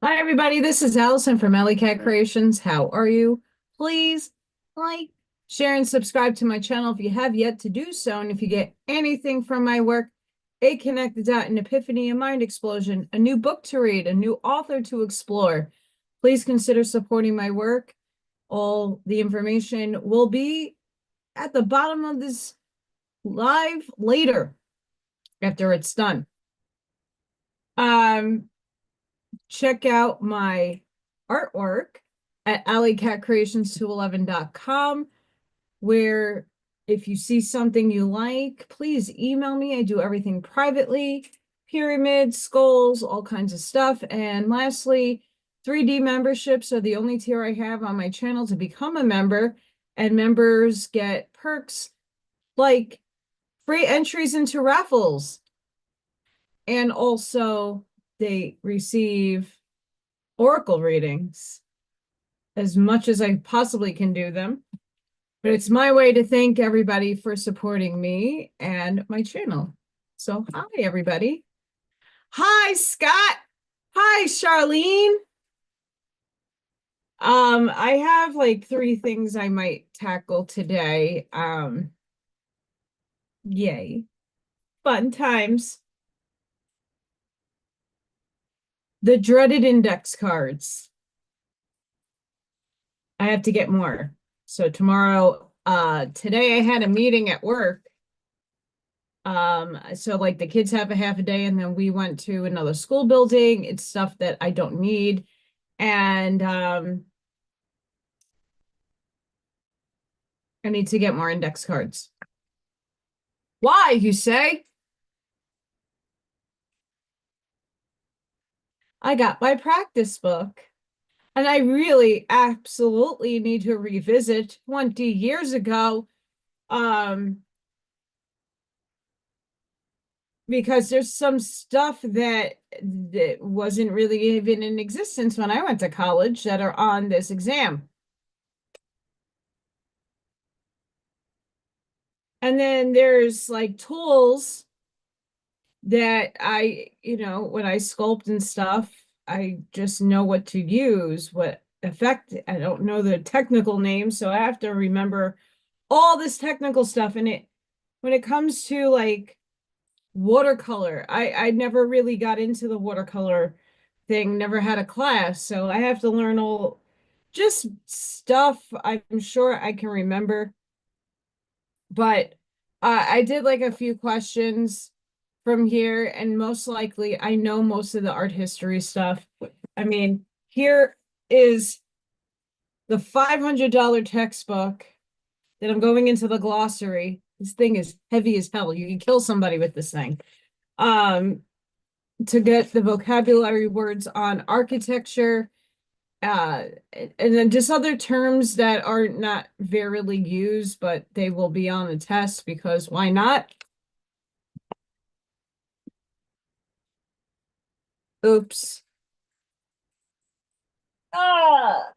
Hi, everybody. This is Allison from Allykat Creations. How are you? Please like, share, and subscribe to my channel if you have yet to do so. And if you get anything from my work, a connected dot, an epiphany, a mind explosion, a new book to read, a new author to explore, please consider supporting my work. All the information will be at the bottom of this live later after it's done. Check out my artwork at AllykatCreations211.com, where if you see something you like, please email me. I do everything privately, pyramids, skulls, all kinds of stuff. And lastly, 3D memberships are the only tier I have on my channel to become a member, and members get perks like free entries into raffles, and also they receive oracle readings as much as I possibly can do them. But it's my way to thank everybody for supporting me and my channel. So hi, everybody. Hi, Scott. Hi, Charlene. I have like 3 things I might tackle today. Yay. Fun times. The dreaded index cards. I have to get more. So tomorrow, today I had a meeting at work. So like the kids have a half a day and then we went to another school building. It's stuff that I don't need. And I need to get more index cards. Why, you say? I got my practice book. And I really absolutely need to revisit 20 years ago. Because there's some stuff that wasn't really even in existence when I went to college that are on this exam. And then there's like tools that when I sculpt and stuff, I just know what to use, what effect. I don't know the technical names, so I have to remember all this technical stuff. And when it comes to like watercolor, I never really got into the watercolor thing, never had a class, so I have to learn all just stuff I'm sure I can remember. But I did like a few questions from here, and most likely I know most of the art history stuff. I mean, here is the $500 textbook that I'm going into the glossary. This thing is heavy as hell. You can kill somebody with this thing. To get the vocabulary words on architecture, and then just other terms that are not verily used, but they will be on the test because why not? Oops. Ah,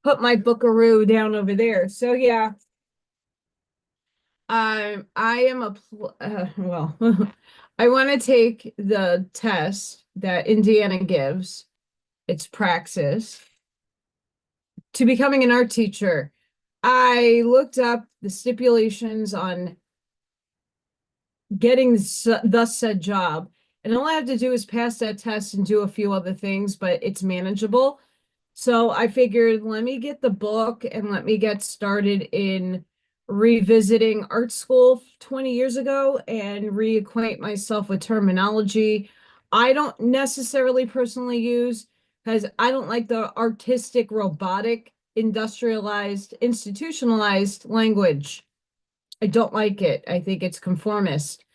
put my bookaroo down over there. So yeah, I am well, I want to take the test that Indiana gives. It's praxis to becoming an art teacher. I looked up the stipulations on getting the said job, and all I have to do is pass that test and do a few other things, but it's manageable. So I figured, let me get the book and let me get started in revisiting art school 20 years ago and reacquaint myself with terminology I don't necessarily personally use, because I don't like the artistic, robotic, industrialized, institutionalized language. I don't like it. I think it's conformist.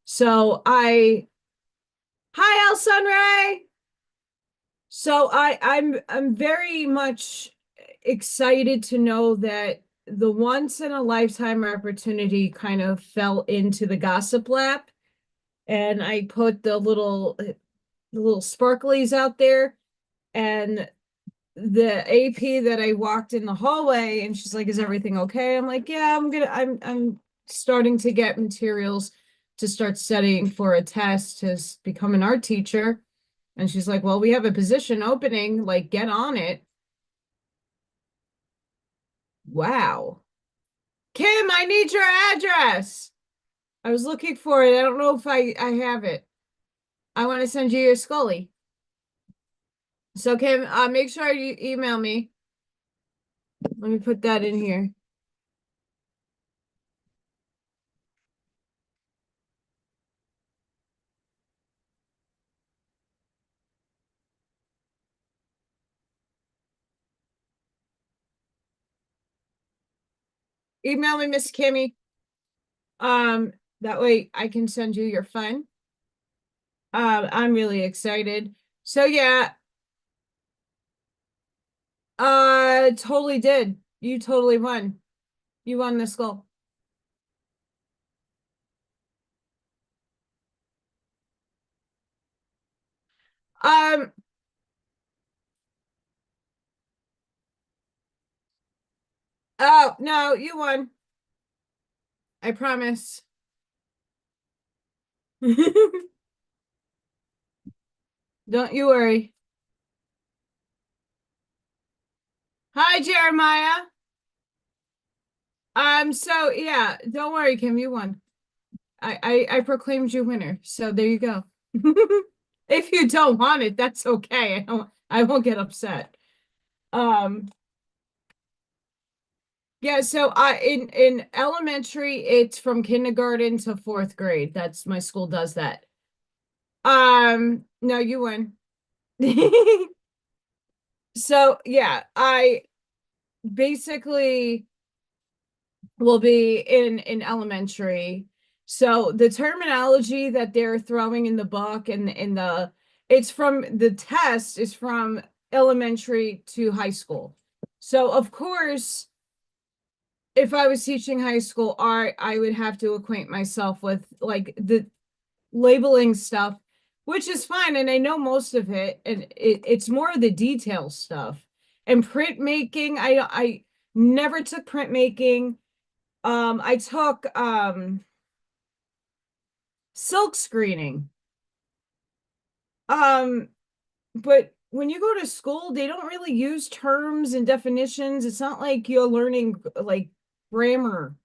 So hi, El Sunray. So I'm very much excited to know that the once in a lifetime opportunity kind of fell into the gossip lap, and I put the little sparklies out there, and the AP that I walked in the hallway and she's like, "Is everything okay?" I'm like, "Yeah, I'm starting to get materials to start studying for a test to become an art teacher." And she's like, well, we have a position opening, like get on it. Wow. Kim, I need your address. I was looking for it. I don't know if I have it. I want to send you your Scully. So Kim, make sure you email me. Let me put that in here. Email me, Miss Kimmy. That way I can send you your fun. I'm really excited. So yeah, totally did. You totally won. You won the skull. Um, oh no, you won. I promise. Don't you worry. Hi, Jeremiah. So yeah, don't worry, Kim, you won. I proclaimed you winner. So there you go. If you don't want it, that's okay. I won't get upset. Um, yeah, so in elementary, it's from kindergarten to fourth grade. That's my school does that. No, you win. So yeah, I basically will be in elementary. So the terminology that they're throwing in the book and in the it's from the test is from elementary to high school. So of course, if I was teaching high school art, I would have to acquaint myself with like the labeling stuff, which is fine. And I know most of it, and it's more of the detail stuff. And printmaking, I never took printmaking. I took silk screening. Um, but when you go to school, they don't really use terms and definitions. It's not like you're learning like grammar.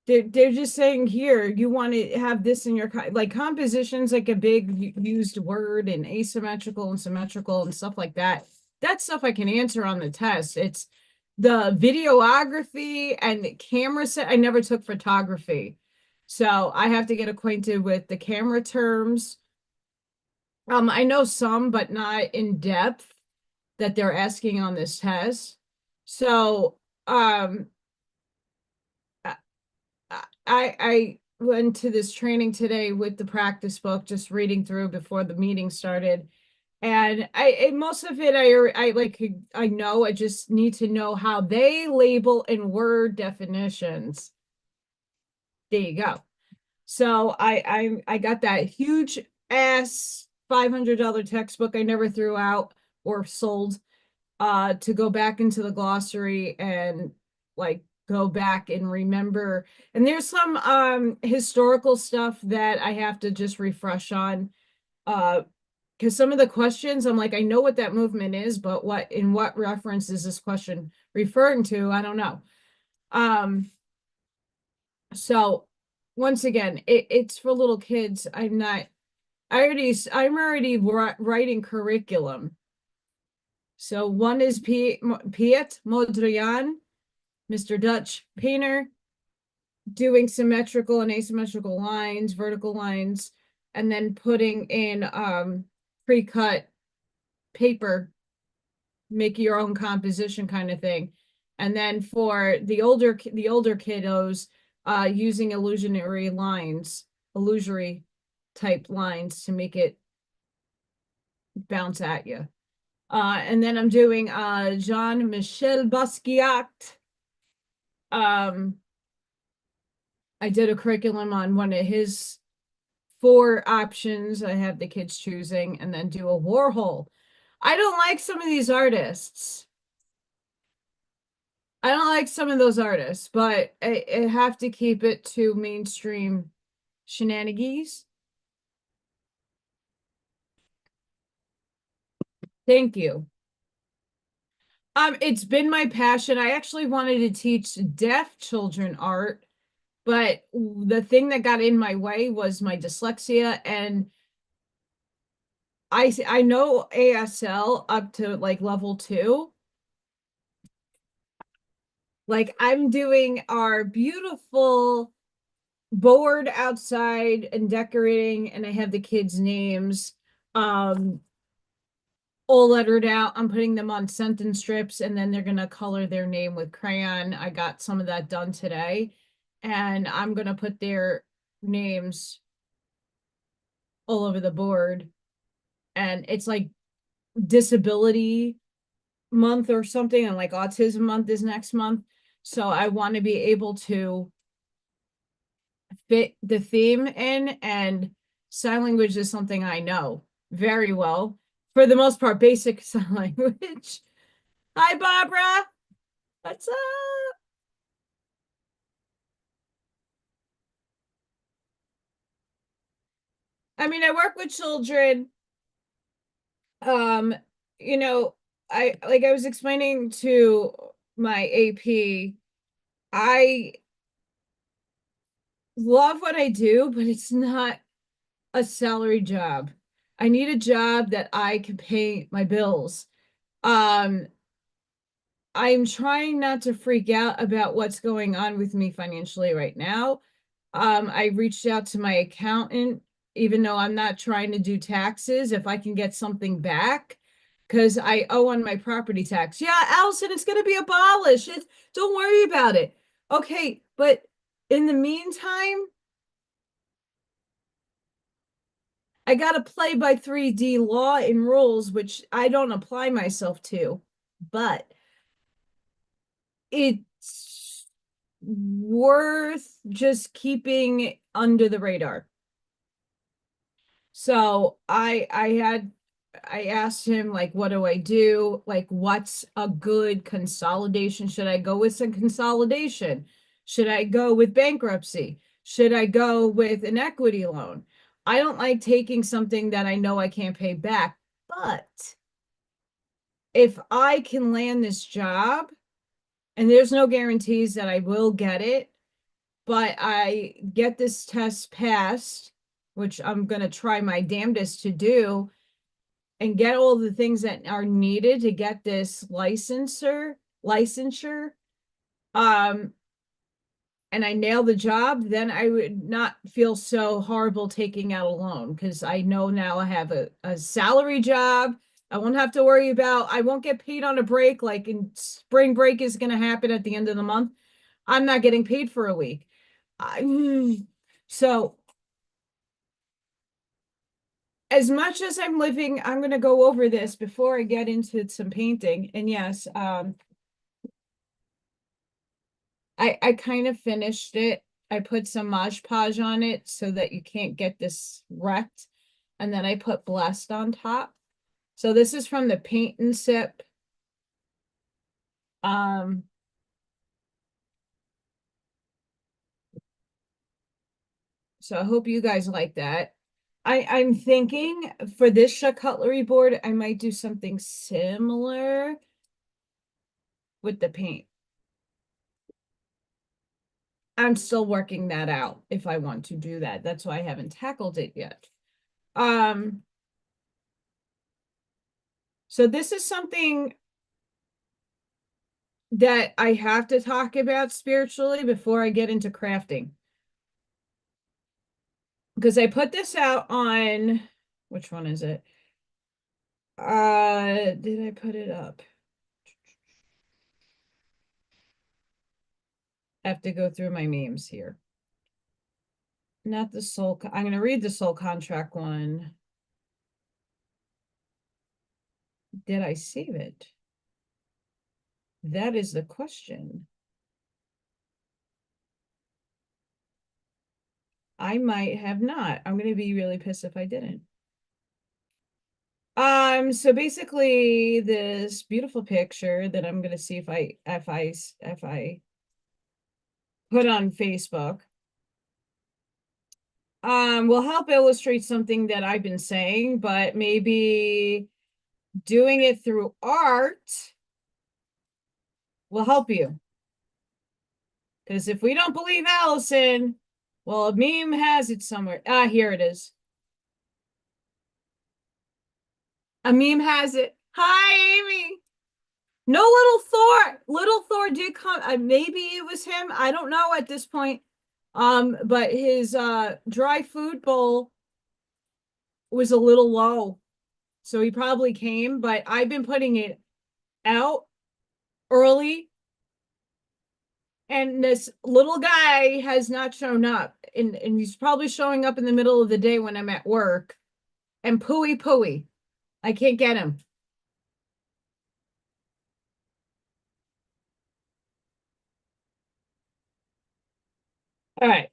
They're just saying here you want to have this in your like composition's like a big used word and asymmetrical and symmetrical and stuff like that. That stuff I can answer on the test. It's the videography and the camera set. I never took photography. So I have to get acquainted with the camera terms. I know some, but not in depth that they're asking on this test. So I, I went to this training today with the practice book, just reading through before the meeting started. And most of it I like I know. I just need to know how they label in word definitions. There you go. So I got that huge ass $500 textbook I never threw out or sold to go back into the glossary and like go back and remember. And there's some historical stuff that I have to just refresh on. Because some of the questions I'm like, I know what that movement is, but what reference is this question referring to? I don't know. Um, so once again, it's for little kids. I'm already writing curriculum. So one is Piet Modrian, Mr. Dutch painter, doing symmetrical and asymmetrical lines, vertical lines, and then putting in pre-cut paper, make your own composition kind of thing. And then for the older kiddos, using illusory type lines to make it bounce at you. And then I'm doing Jean-Michel Basquiat. Um, I did a curriculum on one of his four options. I have the kids choosing, and then do a Warhol. I don't like some of these artists. I don't like some of those artists, but I have to keep it to mainstream shenanigans. Thank you. It's been my passion. I actually wanted to teach deaf children art, but the thing that got in my way was my dyslexia, and I know ASL up to like level 2. Like I'm doing our beautiful board outside and decorating, and I have the kids' names um all lettered out. I'm putting them on sentence strips, and then they're gonna color their name with crayon. I got some of that done today, and I'm gonna put their names all over the board. And it's like disability month or something, and like autism month is next month. So I want to be able to fit the theme in, and sign language is something I know very well. For the most part, basic sign language. Hi, Barbara. What's up? I mean, I work with children. Um, you know, I was explaining to my AP, I love what I do, but it's not a salary job. I need a job that I can pay my bills. Um, I'm trying not to freak out about what's going on with me financially right now. I reached out to my accountant, even though I'm not trying to do taxes, if I can get something back, because I owe on my property tax. Yeah, Allison, it's going to be abolished. Don't worry about it. Okay, but in the meantime, I got to play by 3D law and rules, which I don't apply myself to, but it's worth just keeping under the radar. So I asked him, like, what do I do? Like, what's a good consolidation? Should I go with some consolidation? Should I go with bankruptcy? Should I go with an equity loan? I don't like taking something that I know I can't pay back, but if I can land this job, and there's no guarantees that I will get it, but I get this test passed, which I'm going to try my damnedest to do, and get all the things that are needed to get this licensure, um, and I nail the job, then I would not feel so horrible taking out a loan, because I know now I have a salary job. I won't have to worry about, I won't get paid on a break, like in spring break is going to happen at the end of the month. I'm not getting paid for a week. So as much as I'm living, I'm going to go over this before I get into some painting. And yes, I kind of finished it. I put some Mod Podge on it so that you can't get this wrecked. And then I put Blessed on top. So this is from the Paint and Sip. Um, so I hope you guys like that. I'm thinking for this charcuterie board, I might do something similar with the paint. I'm still working that out if I want to do that. That's why I haven't tackled it yet. So this is something that I have to talk about spiritually before I get into crafting. Because I put this out on, which one is it? Did I put it up? I have to go through my memes here. Not the soul. I'm going to read the soul contract one. Did I save it? That is the question. I might have not. I'm going to be really pissed if I didn't. So basically this beautiful picture that I'm going to see if I put on Facebook will help illustrate something that I've been saying, but maybe doing it through art will help you. Because if we don't believe Allison, well, a meme has it somewhere. Ah, here it is. A meme has it. Hi, Amy. No, little Thor. Little Thor did come. Maybe it was him. I don't know at this point. But his dry food bowl was a little low. So he probably came, but I've been putting it out early. And this little guy has not shown up. And he's probably showing up in the middle of the day when I'm at work. And pooey. I can't get him. All right.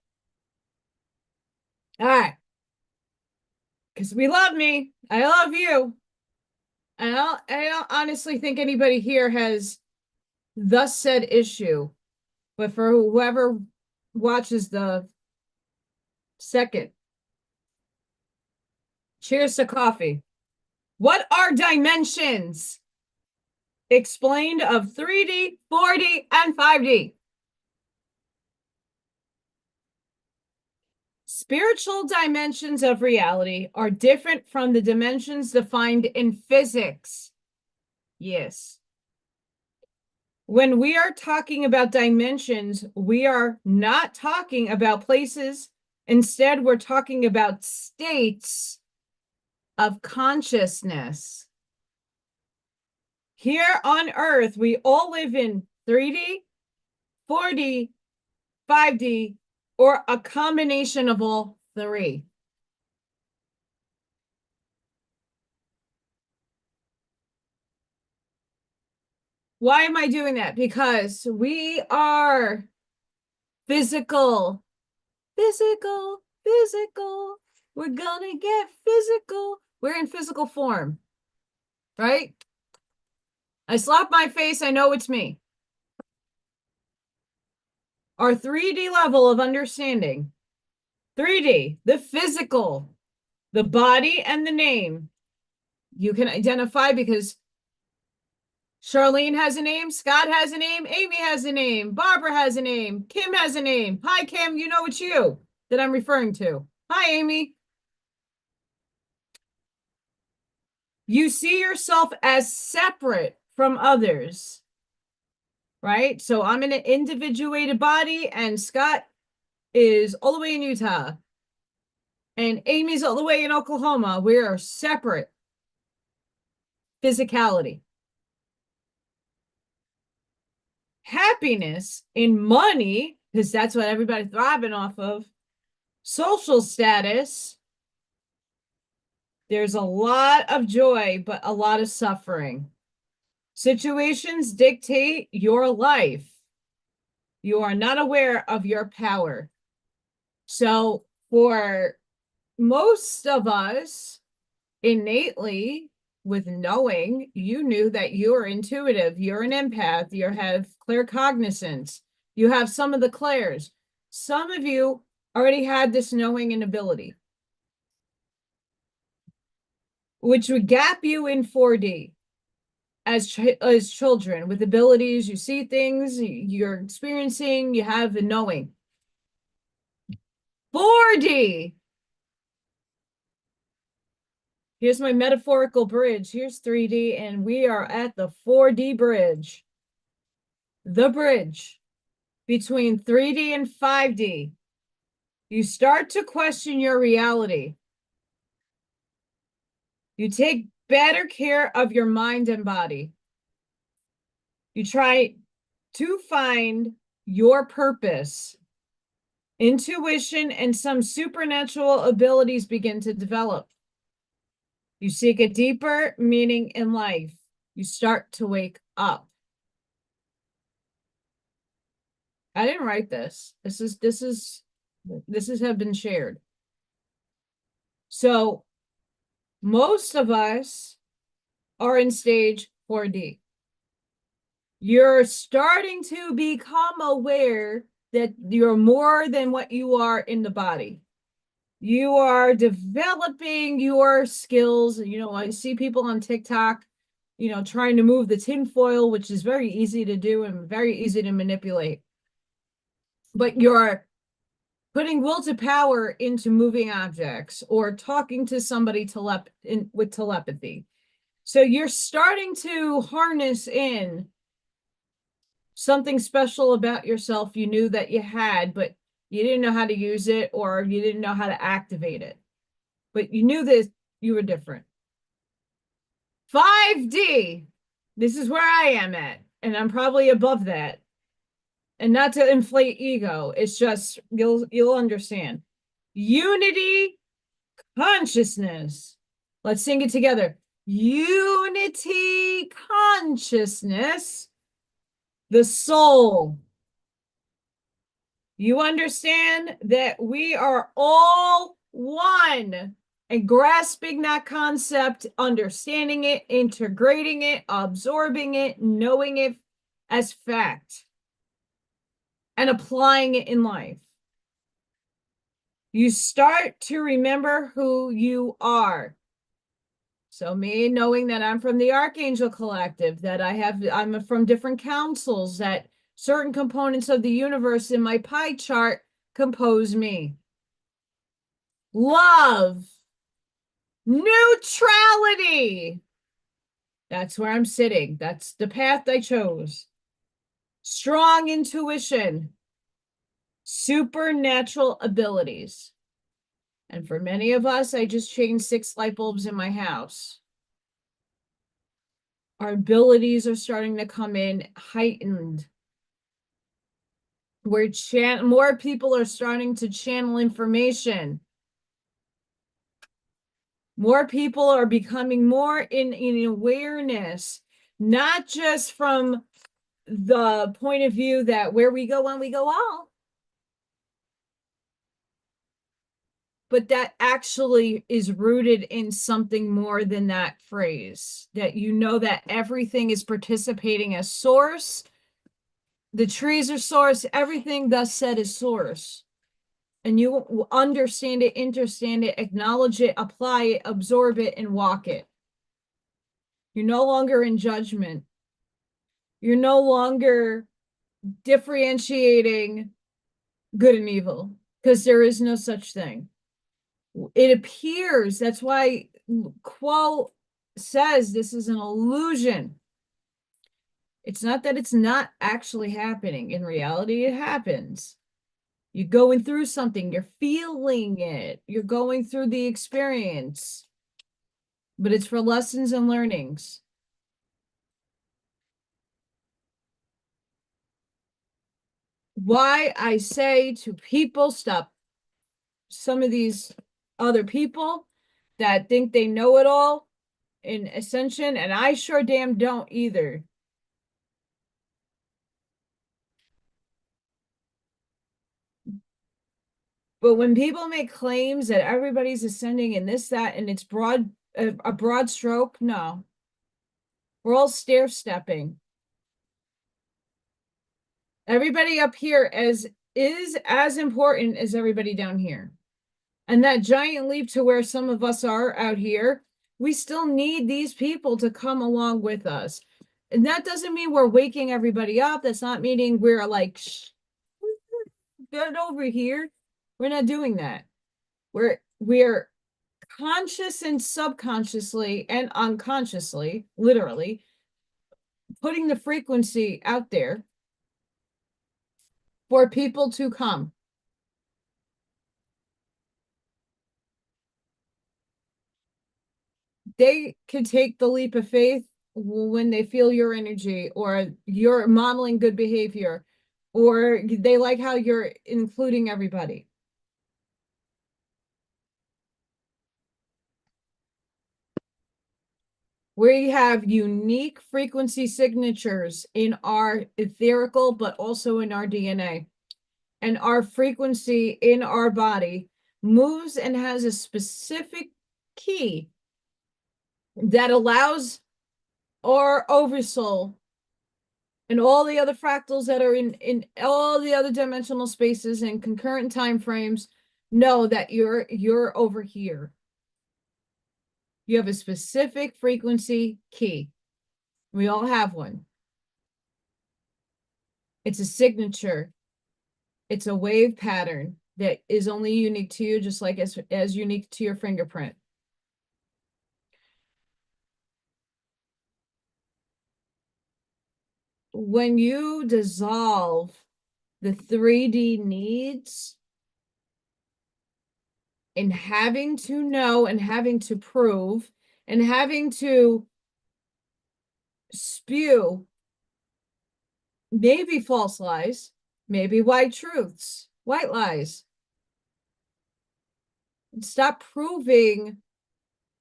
All right. Because we love me. I love you. I don't honestly think anybody here has thus said issue. But for whoever watches the second, cheers to coffee. What are dimensions? Explained of 3D, 4D, and 5D. Spiritual dimensions of reality are different from the dimensions defined in physics. Yes. When we are talking about dimensions, we are not talking about places. Instead, we're talking about states of consciousness. Here on Earth, we all live in 3D, 4D, 5D, or a combination of all three. Why am I doing that? Because we are physical. Physical. We're gonna get physical. We're in physical form, right? I slap my face, I know it's me. Our 3D level of understanding. 3D, the physical, the body and the name. You can identify because Charlene has a name, Scott has a name, Amy has a name, Barbara has a name, Kim has a name. Hi, Kim, you know it's you that I'm referring to. Hi, Amy. You see yourself as separate from others, right? So I'm in an individuated body, and Scott is all the way in Utah, and Amy's all the way in Oklahoma. We are separate physicality. Happiness in money, because that's what everybody's thriving off of. Social status. There's a lot of joy, but a lot of suffering. Situations dictate your life. You are not aware of your power. So for most of us, innately, with knowing, you knew that you're intuitive, you're an empath, you have clear cognizance, you have some of the clairs. Some of you already had this knowing and ability, which would gap you in 4D as children with abilities. You see things, you're experiencing, you have the knowing. 4D. Here's my metaphorical bridge. Here's 3D, and we are at the 4D bridge. The bridge between 3D and 5D. You start to question your reality. You take better care of your mind and body. You try to find your purpose. Intuition and some supernatural abilities begin to develop. You seek a deeper meaning in life. You start to wake up. I didn't write this. This has have been shared. So most of us are in stage 4D. You're starting to become aware that you're more than what you are in the body. You are developing your skills. You know, I see people on TikTok, you know, trying to move the tinfoil, which is very easy to do and very easy to manipulate. But you're putting will to power into moving objects or talking to somebody with telepathy. So you're starting to harness in something special about yourself you knew that you had, but you didn't know how to use it or you didn't know how to activate it. But you knew that you were different. 5D, this is where I am at, and I'm probably above that. And not to inflate ego, it's just you'll understand. Unity consciousness. Let's sing it together. Unity consciousness, the soul. You understand that we are all one, and grasping that concept, understanding it, integrating it, absorbing it, knowing it as fact, and applying it in life. You start to remember who you are. So me knowing that I'm from the Archangel Collective, that I'm from different councils, that certain components of the universe in my pie chart compose me. Love, neutrality. That's where I'm sitting. That's the path I chose. Strong intuition, supernatural abilities. And for many of us, I just changed 6 light bulbs in my house. Our abilities are starting to come in heightened. More people are starting to channel information. More people are becoming more in awareness, not just from the point of view that where we go when we go all, but that actually is rooted in something more than that phrase, that you know that everything is participating as source. The trees are source, everything thus said is source. And you understand it, understand it, acknowledge it, apply it, absorb it, and walk it. You're no longer in judgment. You're no longer differentiating good and evil, because there is no such thing. It appears, that's why Quo says this is an illusion. It's not that it's not actually happening. In reality, it happens. You're going through something, you're feeling it, you're going through the experience, but it's for lessons and learnings. Why I say to people, stop some of these other people that think they know it all in ascension, and I sure damn don't either. But when people make claims that everybody's ascending and this, that, and it's a broad stroke, no. We're all stair stepping. Everybody up here is as important as everybody down here. And that giant leap to where some of us are out here, we still need these people to come along with us. And that doesn't mean we're waking everybody up. That's not meaning we're like, shh, get over here. We're not doing that. We're conscious and subconsciously and unconsciously, literally, putting the frequency out there for people to come. They can take the leap of faith when they feel your energy or you're modeling good behavior or they like how you're including everybody. We have unique frequency signatures in our etherical, but also in our DNA. And our frequency in our body moves and has a specific key that allows our oversoul and all the other fractals that are in all the other dimensional spaces and concurrent time frames know that you're over here. You have a specific frequency key. We all have one. It's a signature. It's a wave pattern that is only unique to you, just like as unique to your fingerprint. When you dissolve the 3D needs in having to know and having to prove and having to spew maybe false lies, maybe white truths, white lies. Stop proving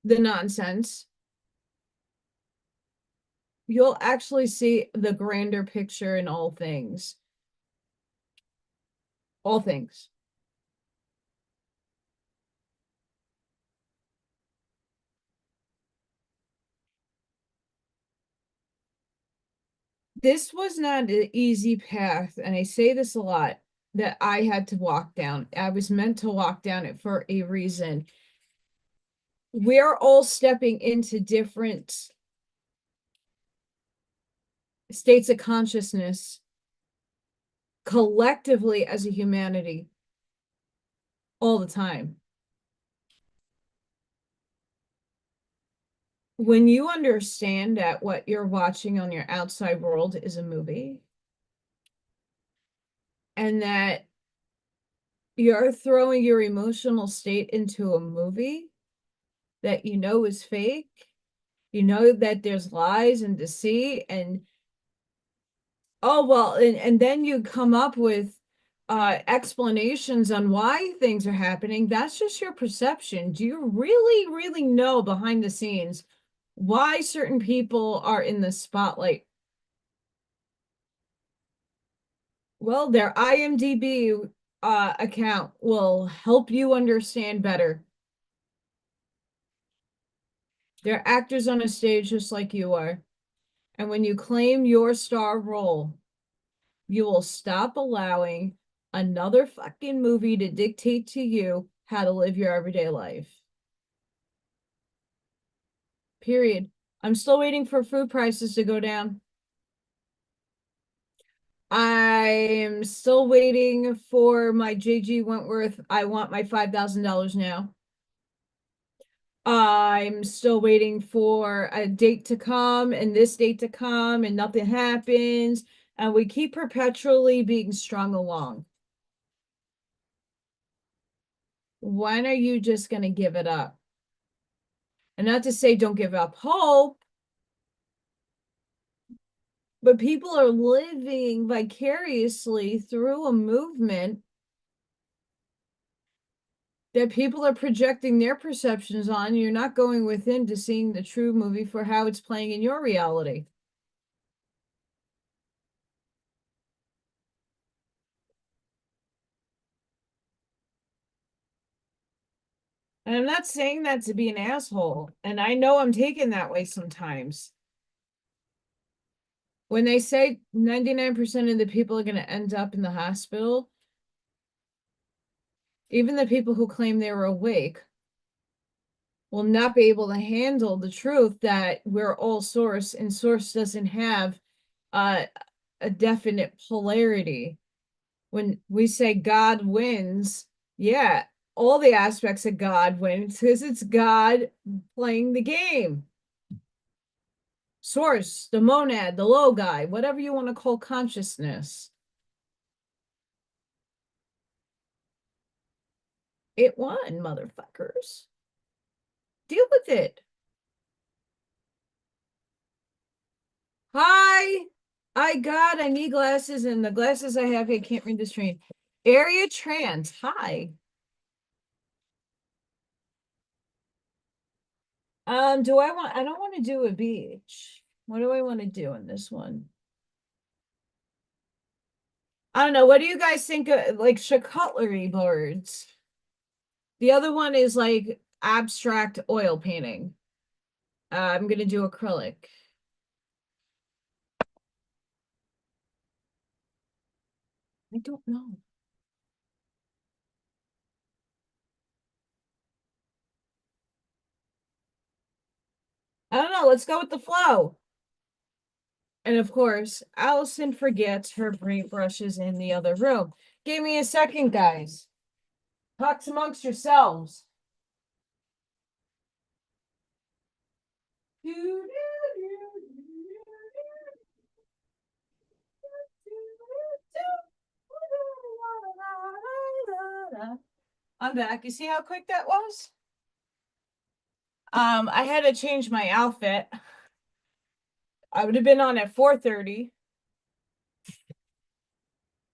the nonsense. You'll actually see the grander picture in all things. All things. This was not an easy path, and I say this a lot, that I had to walk down. I was meant to walk down it for a reason. We're all stepping into different states of consciousness collectively as a humanity all the time. When you understand that what you're watching on your outside world is a movie, and that you're throwing your emotional state into a movie that you know is fake, you know that there's lies and deceit, and oh well, and then you come up with explanations on why things are happening. That's just your perception. Do you really, really know behind the scenes why certain people are in the spotlight? Well, their IMDb account will help you understand better. They're actors on a stage just like you are. And when you claim your star role, you will stop allowing another fucking movie to dictate to you how to live your everyday life. Period. I'm still waiting for food prices to go down. I'm still waiting for my JG Wentworth. I want my $5,000 now. I'm still waiting for a date to come and this date to come, and nothing happens. And we keep perpetually being strung along. When are you just going to give it up? And not to say don't give up hope, but people are living vicariously through a movement that people are projecting their perceptions on. You're not going within to seeing the true movie for how it's playing in your reality. And I'm not saying that to be an asshole. And I know I'm taken that way sometimes. When they say 99% of the people are going to end up in the hospital, even the people who claim they were awake will not be able to handle the truth that we're all source, and source doesn't have a definite polarity. When we say God wins, yeah, all the aspects of God wins because it's God playing the game. Source, the monad, the logi, whatever you want to call consciousness. It won, motherfuckers. Deal with it. Hi. I need glasses, and the glasses I have, I can't read the screen. Area trans. Hi. I don't want to do a beach. What do I want to do in this one? I don't know. What do you guys think of like charcuterie boards? The other one is like abstract oil painting. I'm gonna do acrylic. I don't know. I don't know. Let's go with the flow. And of course, Allison forgets her paintbrushes in the other room. Give me a second, guys. Talk amongst yourselves. I'm back. You see how quick that was? I had to change my outfit. I would have been on at 4:30,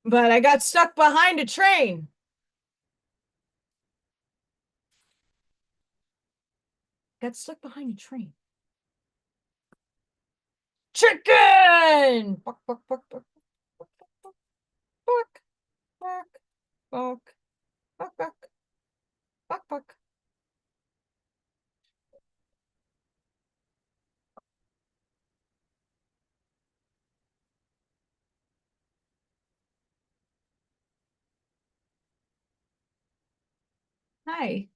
but I got stuck behind a train. Got stuck behind a train. Chicken! Buck, buck, buck, buck, buck, buck, buck, buck, buck, buck, buck, buck, buck. Hi.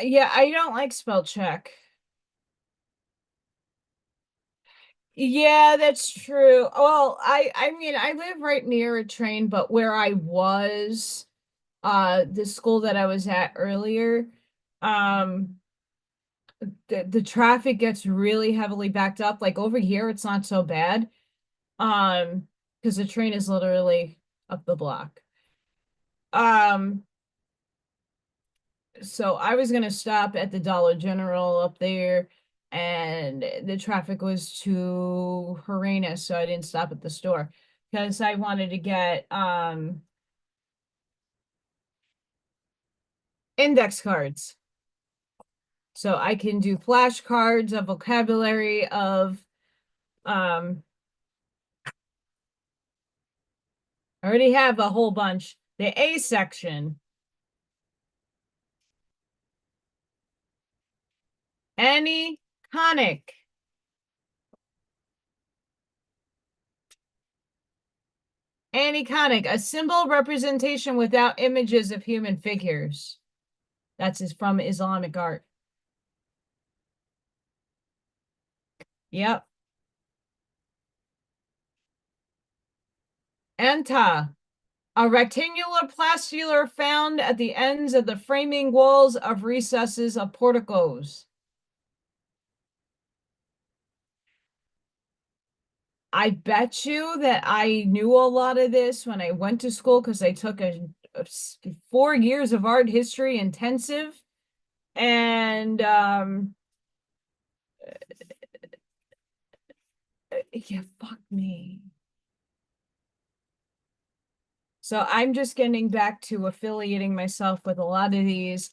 Yeah, I don't like spell check. Yeah, that's true. Well, I mean, I live right near a train, but where I was, the school that I was at earlier, um, the traffic gets really heavily backed up. Like over here, it's not so bad. Because the train is literally up the block. Um, so I was gonna stop at the Dollar General up there, and the traffic was too horrendous, so I didn't stop at the store because I wanted to get index cards. So I can do flashcards of vocabulary of um I already have a whole bunch. The A section, any conic. Aniconic, a symbol representation without images of human figures. That's from Islamic art. Yep. Anta, a rectangular plastular found at the ends of the framing walls of recesses of porticos. I bet you that I knew a lot of this when I went to school because I took a 4 years of art history intensive. And yeah, fuck me. So I'm just getting back to affiliating myself with a lot of these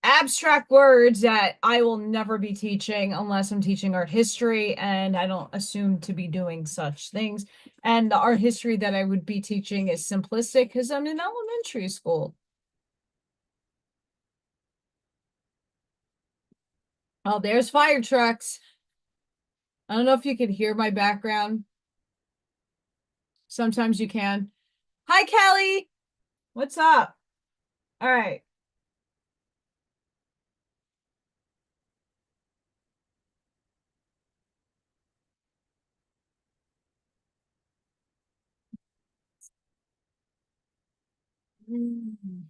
abstract words that I will never be teaching unless I'm teaching art history, and I don't assume to be doing such things. And the art history that I would be teaching is simplistic because I'm in elementary school. Oh, there's fire trucks. I don't know if you can hear my background. Sometimes you can. Hi, Kelly. What's up? All right. Mm.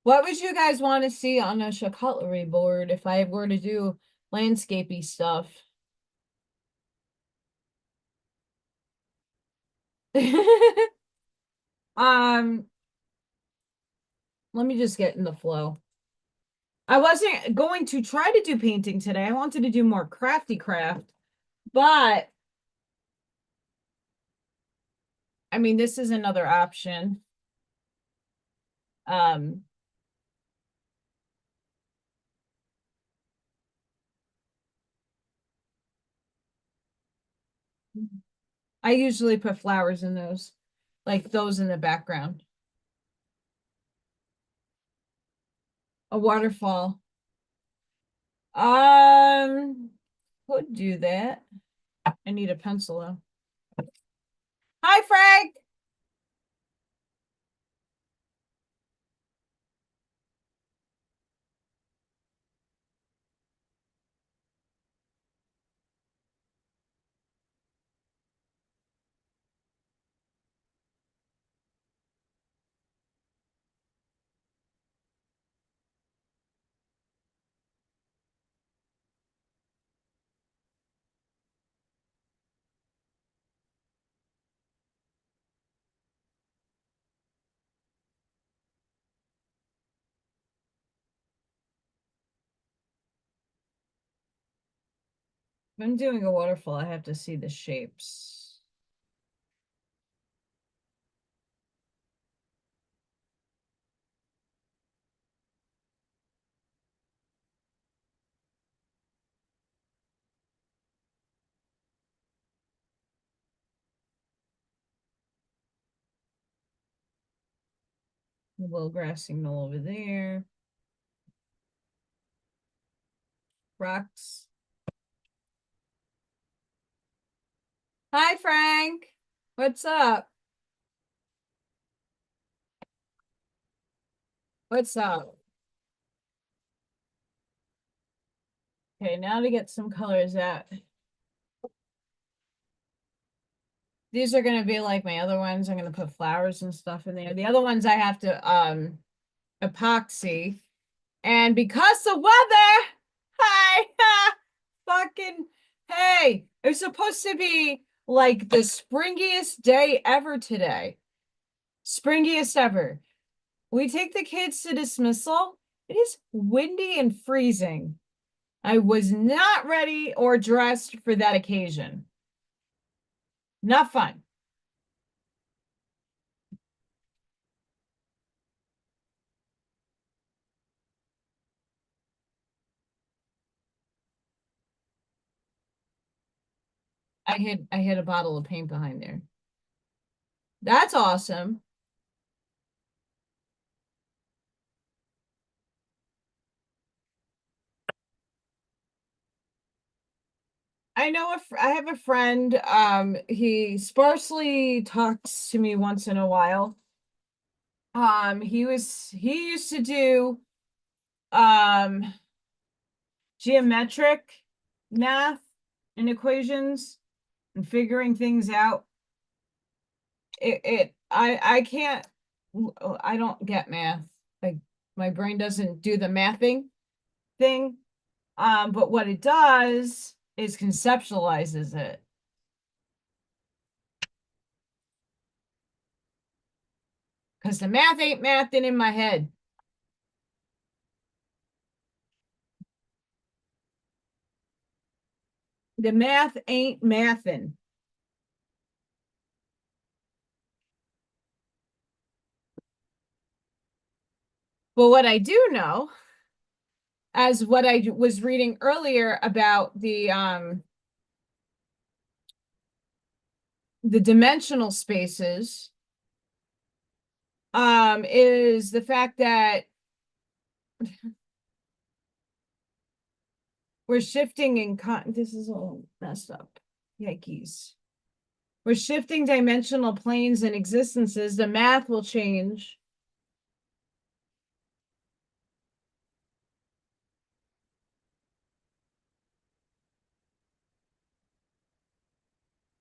What would you guys want to see on a charcuterie board if I were to do landscapey stuff? Um, let me just get in the flow. I wasn't going to try to do painting today. I wanted to do more crafty craft, but I mean, this is another option. Um, I usually put flowers in those, like those in the background. A waterfall. Um, could do that. I need a pencil though. Hi, Frank. If I'm doing a waterfall, I have to see the shapes. A little grass signal over there. Rocks. Hi, Frank. What's up? What's up? Okay, now to get some colors out. These are going to be like my other ones. I'm going to put flowers and stuff in there. The other ones I have to epoxy. And because the weather, hi, fucking, hey, it was supposed to be like the springiest day ever today. Springiest ever. We take the kids to dismissal. It is windy and freezing. I was not ready or dressed for that occasion. Not fun. I hid a bottle of paint behind there. That's awesome. I have a friend, he sparsely talks to me once in a while. He used to do um geometric math and equations and figuring things out. I can't, I don't get math. Like my brain doesn't do the mathing thing. But what it does is conceptualizes it. Because the math ain't mathing in my head. The math ain't mathing. But what I do know, as what I was reading earlier about the dimensional spaces, is the fact that we're shifting in this is all messed up. Yikes. We're shifting dimensional planes and existences. The math will change.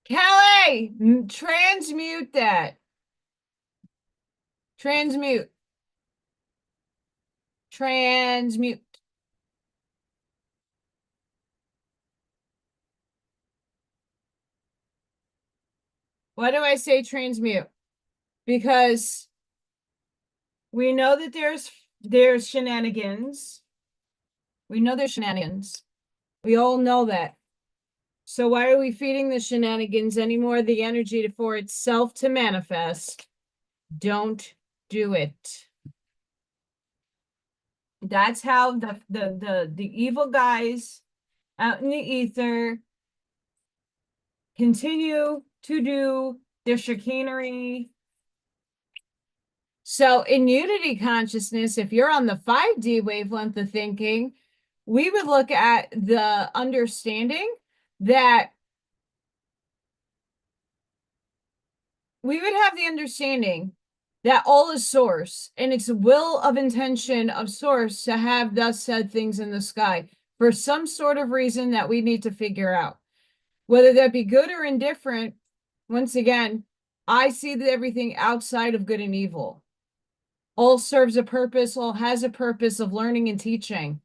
Kelly, transmute that. Transmute. Transmute. Why do I say transmute? Because we know that there's shenanigans. We know there's shenanigans. We all know that. So why are we feeding the shenanigans anymore? The energy for itself to manifest. Don't do it. That's how the evil guys out in the ether continue to do their chicanery. So in unity consciousness, if you're on the 5D wavelength of thinking, we would look at the understanding that we would have the understanding that all is source, and it's will of intention of source to have thus said things in the sky for some sort of reason that we need to figure out. Whether that be good or indifferent, once again, I see that everything outside of good and evil all serves a purpose, all has a purpose of learning and teaching.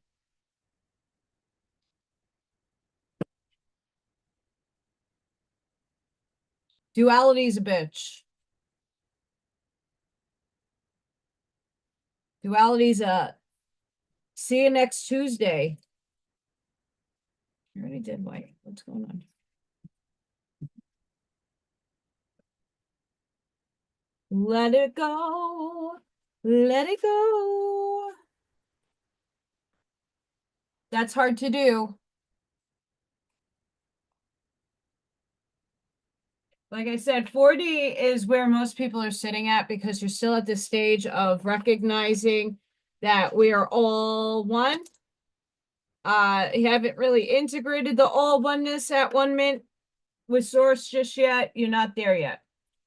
Duality is a bitch. Duality is a see you next Tuesday. I already did white. What's going on? Let it go. Let it go. That's hard to do. Like I said, 40 is where most people are sitting at because you're still at this stage of recognizing that we are all one. You haven't really integrated the all oneness at 1 minute with source just yet. You're not there yet.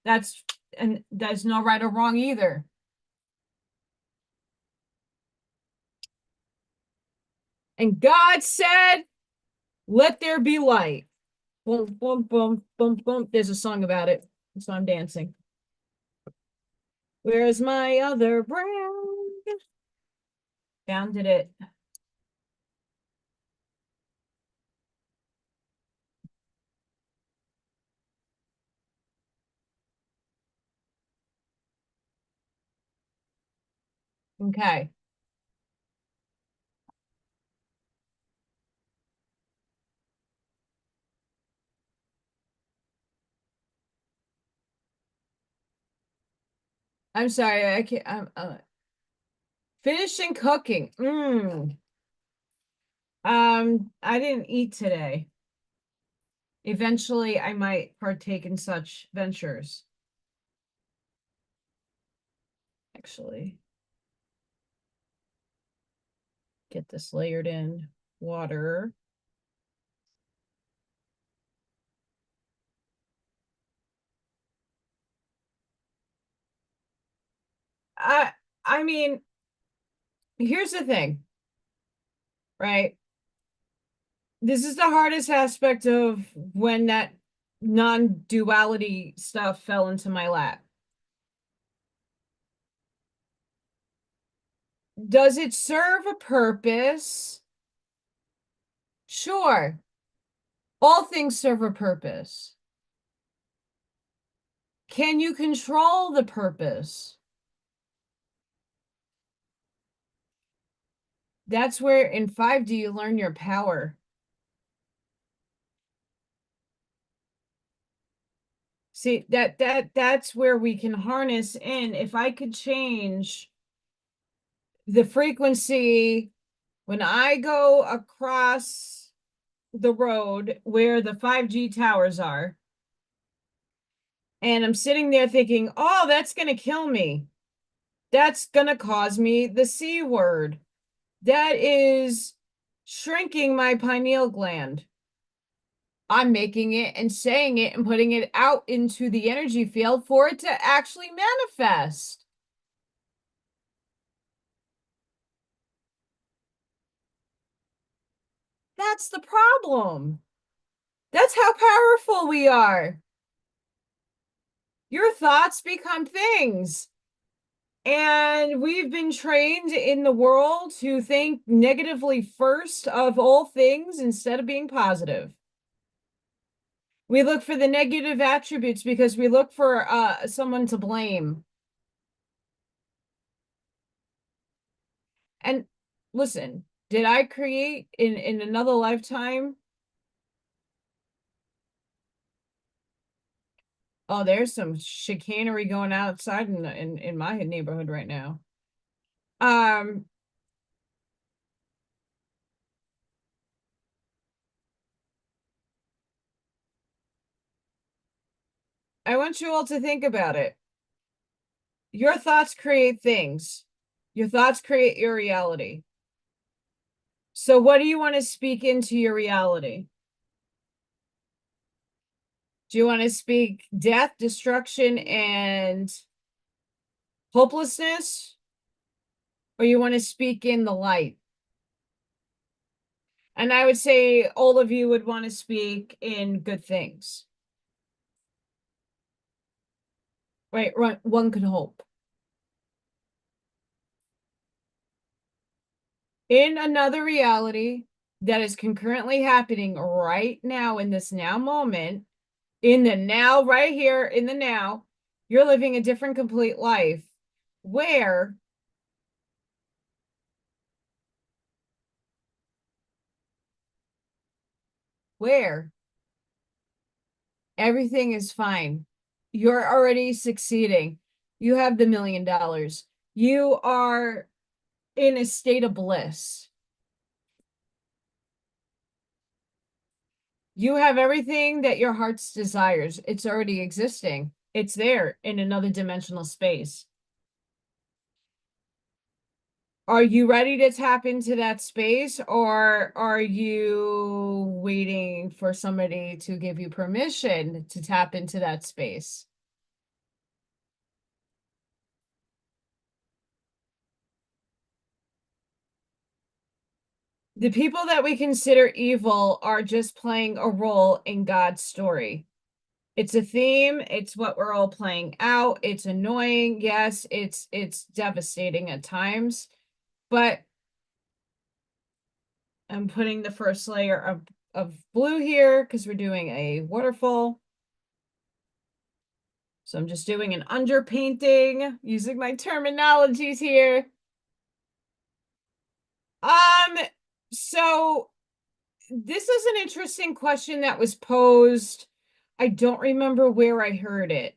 And there's no right or wrong either. And God said, let there be light. Boom, boom, boom, boom, boom. There's a song about it. So I'm dancing. Where's my other brand? Found it. Okay. I'm sorry. I can't. I'm finishing cooking. I didn't eat today. Eventually, I might partake in such ventures. Actually, get this layered in water. I I mean, here's the thing, right? This is the hardest aspect of when that non-duality stuff fell into my lap. Does it serve a purpose? Sure. All things serve a purpose. Can you control the purpose? That's where in 5D you learn your power. See, that's where we can harness in. If I could change the frequency when I go across the road where the 5G towers are, and I'm sitting there thinking, oh, that's going to kill me. That's going to cause me the C word. That is shrinking my pineal gland. I'm making it and saying it and putting it out into the energy field for it to actually manifest. That's the problem. That's how powerful we are. Your thoughts become things. And we've been trained in the world to think negatively first of all things instead of being positive. We look for the negative attributes because we look for someone to blame. And listen, did I create in another lifetime? Oh, there's some chicanery going outside in my neighborhood right now. Um, I want you all to think about it. Your thoughts create things. Your thoughts create your reality. So what do you want to speak into your reality? Do you want to speak death, destruction, and hopelessness? Or you want to speak in the light? And I would say all of you would want to speak in good things. Right, one could hope. In another reality that is concurrently happening right now in this now moment, in the now, right here in the now, you're living a different complete life where everything is fine. You're already succeeding. You have the $1 million. You are in a state of bliss. You have everything that your heart's desires. It's already existing. It's there in another dimensional space. Are you ready to tap into that space, or are you waiting for somebody to give you permission to tap into that space? The people that we consider evil are just playing a role in God's story. It's a theme. It's what we're all playing out. It's annoying. Yes, it's devastating at times, but I'm putting the first layer of blue here because we're doing a waterfall. So I'm just doing an underpainting, using my terminologies here. So this is an interesting question that was posed. I don't remember where I heard it.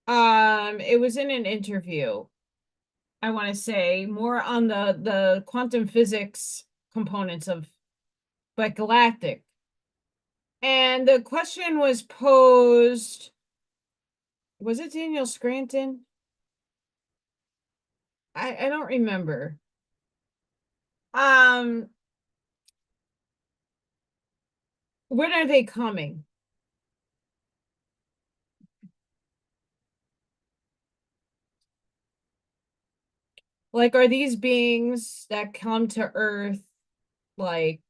It was in an interview. I want to say more on the quantum physics components of but galactic. And the question was posed, was it Daniel Scranton? I don't remember. When are they coming? Like, are these beings that come to Earth, like,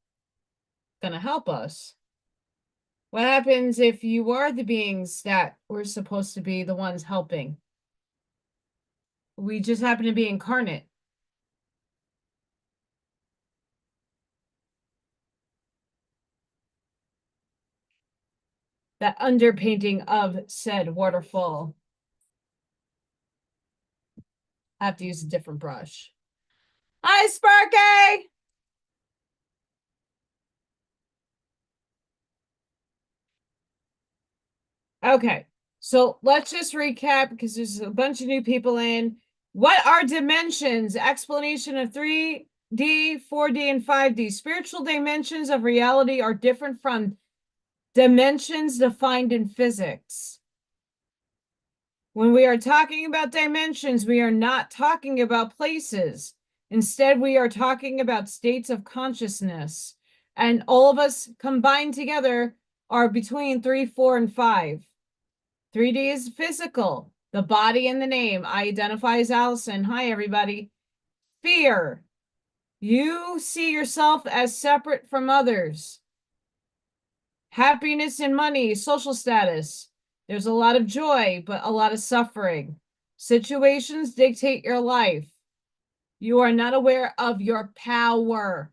gonna help us? What happens if you are the beings that we're supposed to be the ones helping? We just happen to be incarnate. That underpainting of said waterfall. I have to use a different brush. Hi, Sparky! Okay, so let's just recap because there's a bunch of new people in. What are dimensions? Explanation of 3D, 4D, and 5D. Spiritual dimensions of reality are different from dimensions defined in physics. When we are talking about dimensions, we are not talking about places. Instead, we are talking about states of consciousness. And all of us combined together are between 3, 4, and 5. 3D is physical, the body and the name. I identify as Allison. Hi, everybody. Fear. You see yourself as separate from others. Happiness and money, social status. There's a lot of joy, but a lot of suffering. Situations dictate your life. You are not aware of your power.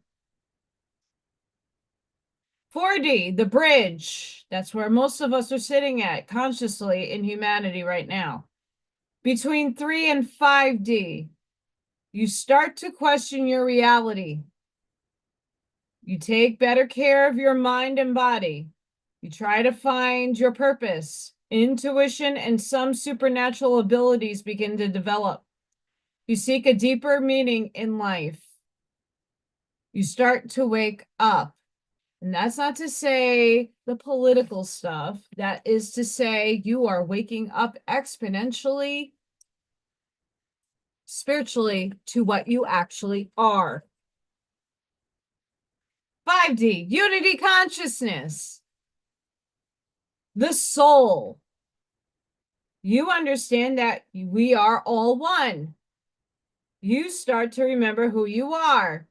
4D, the bridge. That's where most of us are sitting at consciously in humanity right now. Between 3 and 5D, you start to question your reality. You take better care of your mind and body. You try to find your purpose. Intuition and some supernatural abilities begin to develop. You seek a deeper meaning in life. You start to wake up. And that's not to say the political stuff. That is to say you are waking up exponentially, spiritually, to what you actually are. 5D, unity consciousness, the soul. You understand that we are all one. You start to remember who you are.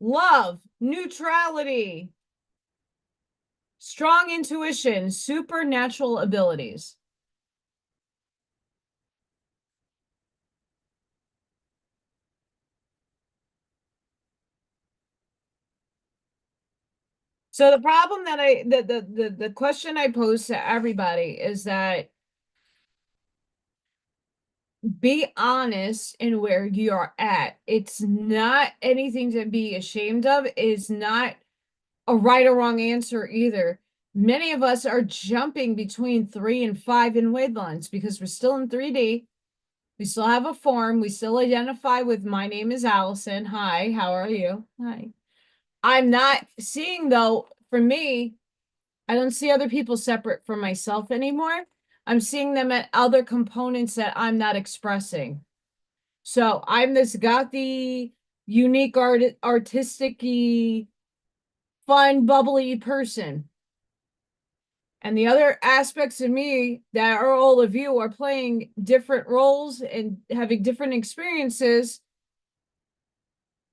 Love, neutrality, strong intuition, supernatural abilities. So the problem that the question I pose to everybody is that be honest in where you're at. It's not anything to be ashamed of. It's not a right or wrong answer either. Many of us are jumping between 3 and 5 in wavelengths because we're still in 3D. We still have a form. We still identify with my name is Allison. Hi, how are you? Hi. I'm not seeing though, for me, I don't see other people separate from myself anymore. I'm seeing them at other components that I'm not expressing. So I'm this gothy, unique artistic-y, fun, bubbly person. And the other aspects of me that are all of you are playing different roles and having different experiences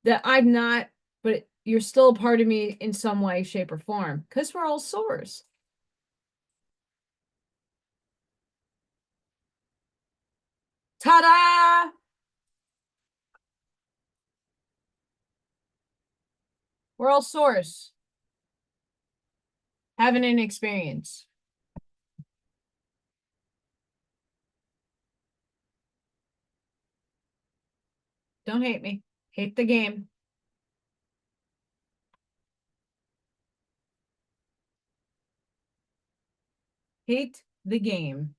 that I'm not, but you're still a part of me in some way, shape, or form, because we're all source. Ta-da! We're all source, having an experience. Don't hate me. Hate the game. Hate the game.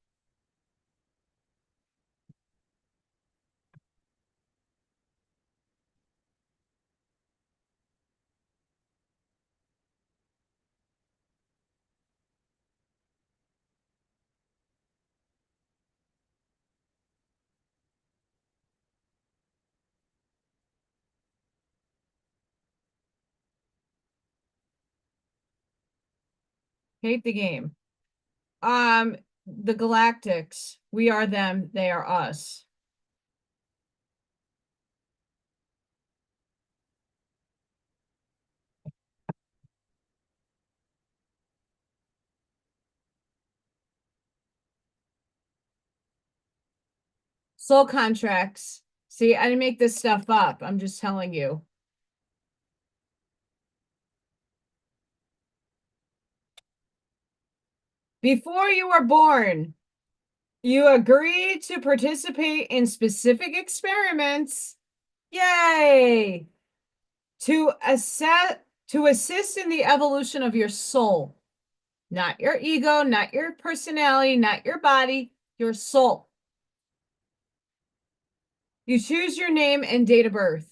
Hate the game. The Galactics. We are them, they are us. Soul contracts. See, I didn't make this stuff up. I'm just telling you. Before you were born, you agreed to participate in specific experiments. Yay! To assist in the evolution of your soul. Not your ego, not your personality, not your body, your soul. You choose your name and date of birth.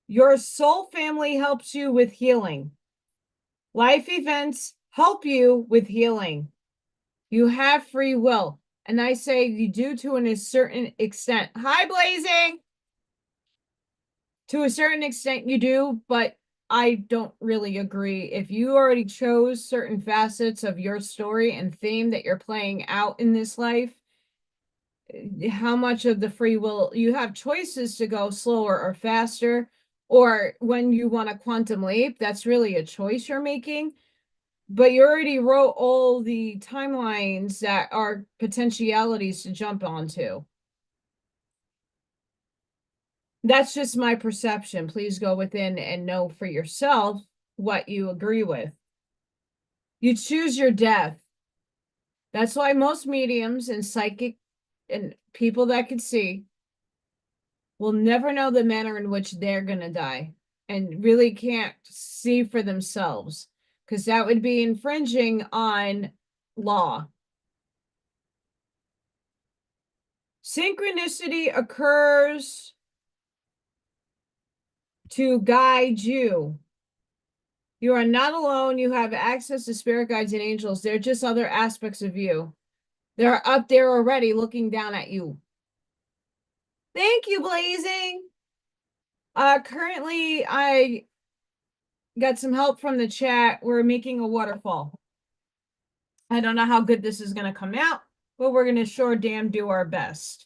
Your soul family helps you with healing. Life events help you with healing. You have free will. And I say you do to a certain extent. Hi, Blazing. To a certain extent, you do, but I don't really agree. If you already chose certain facets of your story and theme that you're playing out in this life, how much of the free will you have choices to go slower or faster, or when you want a quantum leap, that's really a choice you're making. But you already wrote all the timelines that are potentialities to jump onto. That's just my perception. Please go within and know for yourself what you agree with. You choose your death. That's why most mediums and psychic and people that can see will never know the manner in which they're going to die and really can't see for themselves because that would be infringing on law. Synchronicity occurs to guide you. You are not alone. You have access to spirit guides and angels. They're just other aspects of you. They're up there already looking down at you. Thank you, Blazing. Currently, I got some help from the chat. We're making a waterfall. I don't know how good this is going to come out, but we're going to sure damn do our best.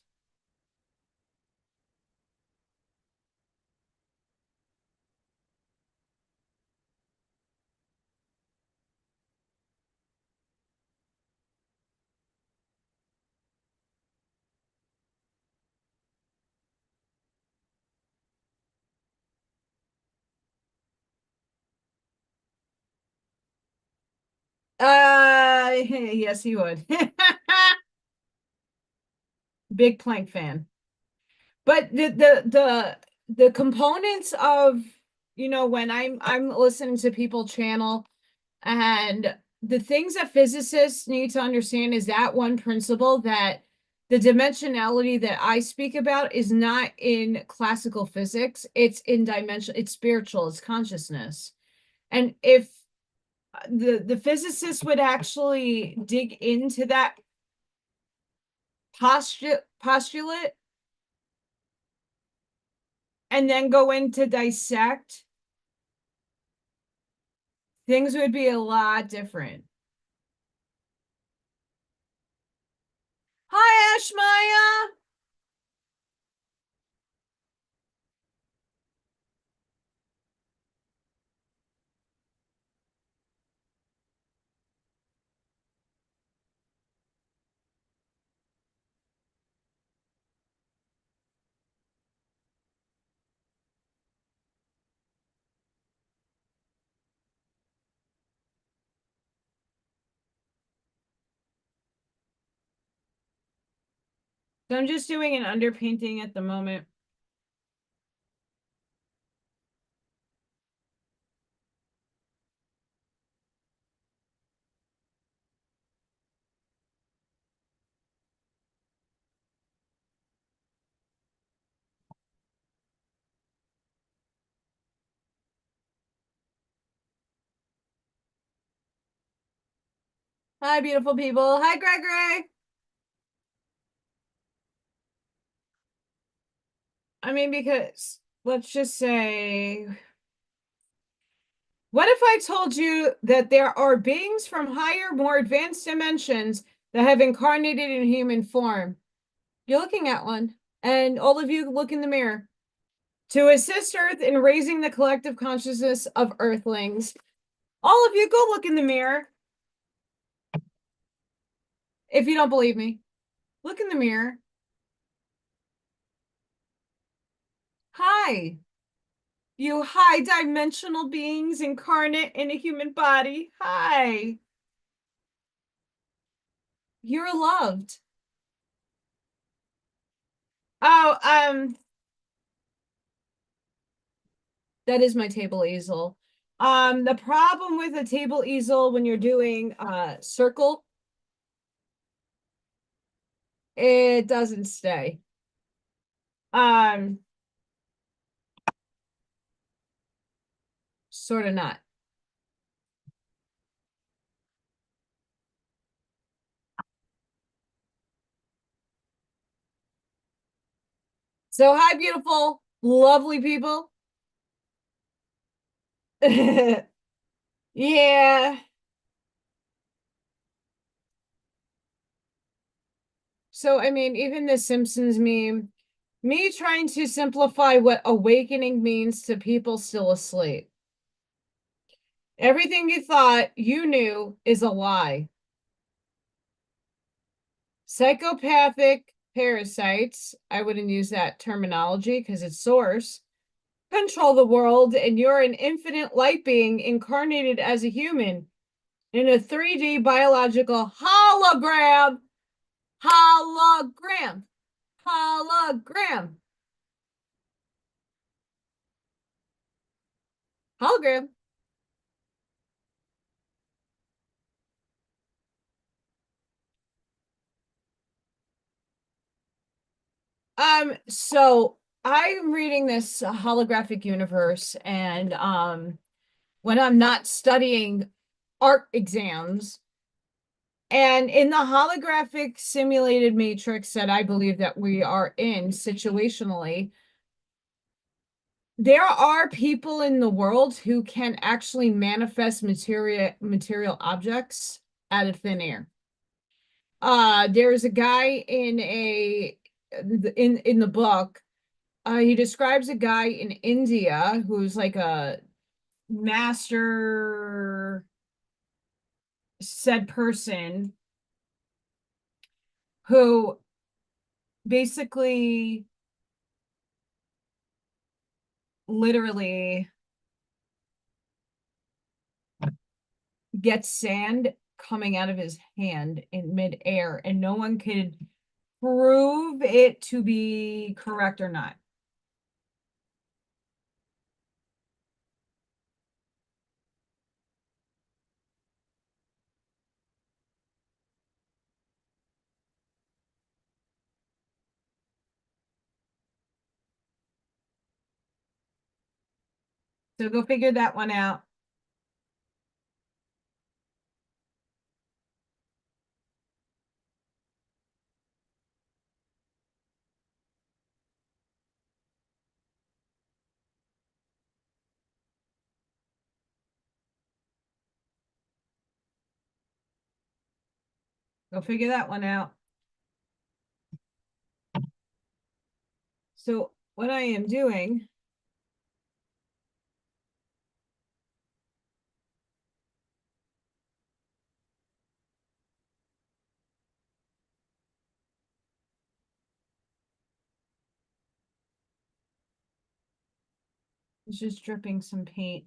Yes, he would. Big Plank fan. But the components of, you know, when I'm listening to people channel, and the things that physicists need to understand is that one principle, that the dimensionality that I speak about is not in classical physics. It's in dimension, it's spiritual, it's consciousness. And if the physicists would actually dig into that postulate and then go in to dissect, things would be a lot different. Hi, Ashmaya. So I'm just doing an underpainting at the moment. Hi, beautiful people. Hi, Gregory. I mean, because let's just say, what if I told you that there are beings from higher, more advanced dimensions that have incarnated in human form? You're looking at one, and all of you look in the mirror. To assist Earth in raising the collective consciousness of Earthlings, all of you go look in the mirror. If you don't believe me, look in the mirror. Hi, you high dimensional beings incarnate in a human body. Hi. You're loved. Oh, that is my table easel. The problem with a table easel when you're doing circle, it doesn't stay. Sort of not. So hi, beautiful, lovely people. Yeah. So, I mean, even the Simpsons meme, me trying to simplify what awakening means to people still asleep. Everything you thought you knew is a lie. Psychopathic parasites, I wouldn't use that terminology because it's source, control the world, and you're an infinite light being incarnated as a human in a 3D biological hologram. Hologram. Hologram. Hologram. So I'm reading this holographic universe, and when I'm not studying art exams, and in the holographic simulated matrix that I believe that we are in situationally, There are people in the world who can actually manifest material objects out of thin air. There's a guy in the book. He describes a guy in India who's like a master said person who basically literally gets sand coming out of his hand in midair, and no one could prove it to be correct or not. So go figure that one out. Go figure that one out. So what I am doing is just dripping some paint.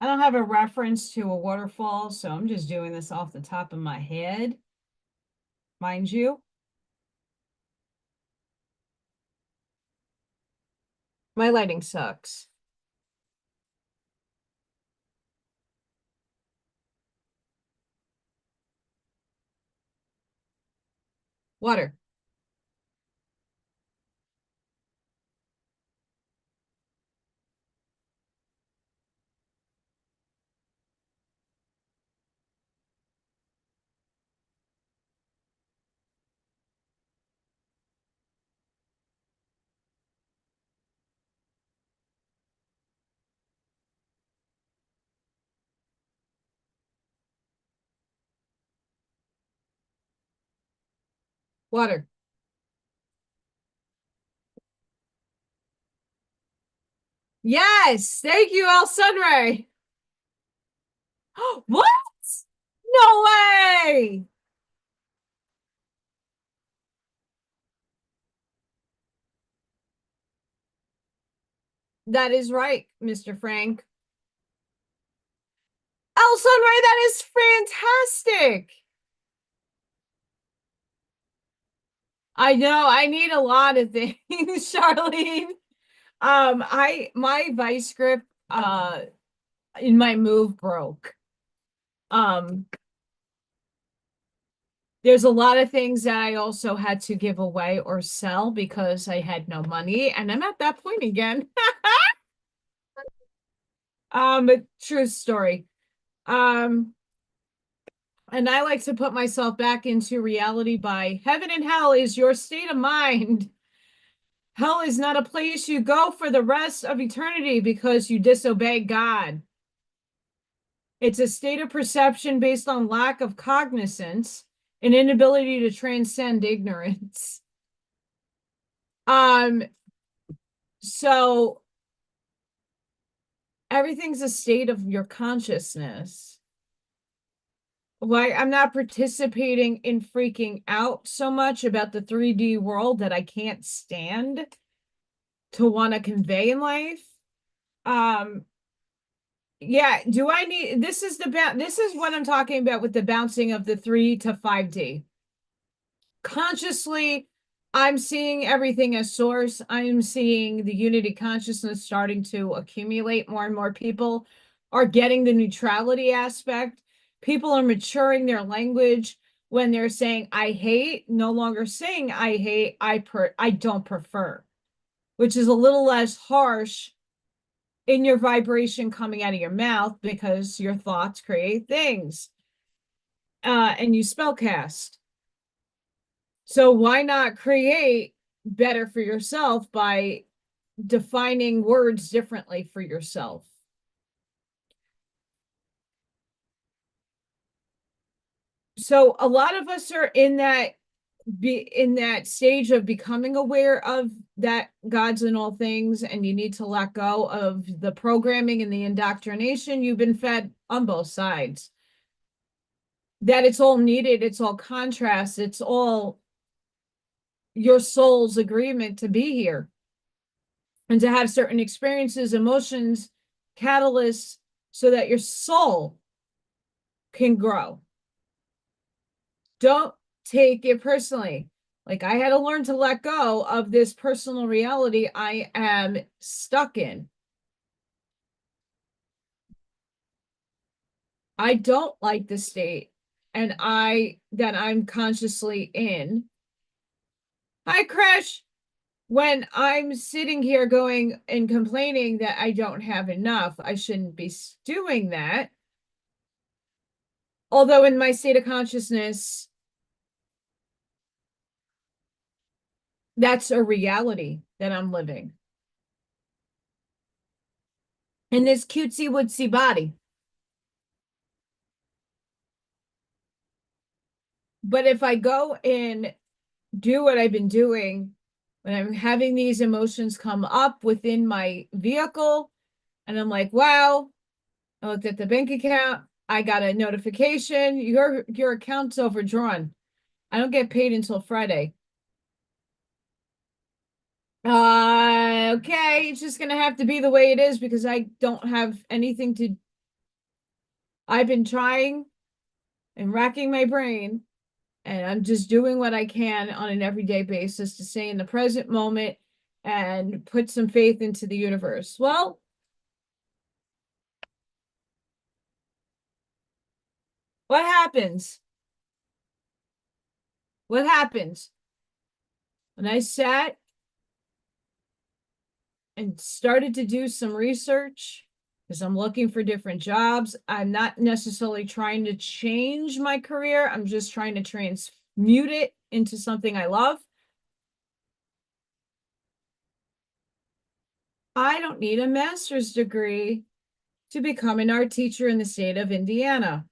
I don't have a reference to a waterfall, so I'm just doing this off the top of my head, mind you. My lighting sucks. Water. Water. Yes, thank you, El Sunray. What? No way. That is right, Mr. Frank. El Sunray, that is fantastic. I know I need a lot of things, Charlene. My vice grip in my move broke. Um, there's a lot of things that I also had to give away or sell because I had no money, and I'm at that point again. True story. Um, and I like to put myself back into reality by heaven and hell is your state of mind. Hell is not a place you go for the rest of eternity because you disobey God. It's a state of perception based on lack of cognizance and inability to transcend ignorance. Um, so everything's a state of your consciousness. Why I'm not participating in freaking out so much about the 3D world that I can't stand. to want to convey in life. Yeah, do I need, this is this is what I'm talking about with the bouncing of the 3 to 5D. Consciously, I'm seeing everything as source. I'm seeing the unity consciousness starting to accumulate. More and more people are getting the neutrality aspect. People are maturing their language when they're saying I hate, no longer saying I hate, I don't prefer, which is a little less harsh in your vibration coming out of your mouth, because your thoughts create things. And you spellcast. So why not create better for yourself by defining words differently for yourself? So a lot of us are in that stage of becoming aware of that God's in all things, and you need to let go of the programming and the indoctrination you've been fed on both sides. That it's all needed, it's all contrast, it's all your soul's agreement to be here and to have certain experiences, emotions, catalysts, so that your soul can grow. Don't take it personally. Like, I had to learn to let go of this personal reality I am stuck in. I don't like the state and that I'm consciously in. I crash when I'm sitting here going and complaining that I don't have enough. I shouldn't be doing that. Although in my state of consciousness, that's a reality that I'm living. In this cutesy wootsy body. But if I go and do what I've been doing, when I'm having these emotions come up within my vehicle, and I'm like, wow, I looked at the bank account, I got a notification, your account's overdrawn. I don't get paid until Friday. Okay, it's just gonna have to be the way it is, because I don't have anything to. I've been trying and racking my brain, and I'm just doing what I can on an everyday basis to stay in the present moment and put some faith into the universe. Well, what happens? What happens when I sat and started to do some research? Because I'm looking for different jobs. I'm not necessarily trying to change my career. I'm just trying to transmute it into something I love. I don't need a master's degree to become an art teacher in the state of Indiana.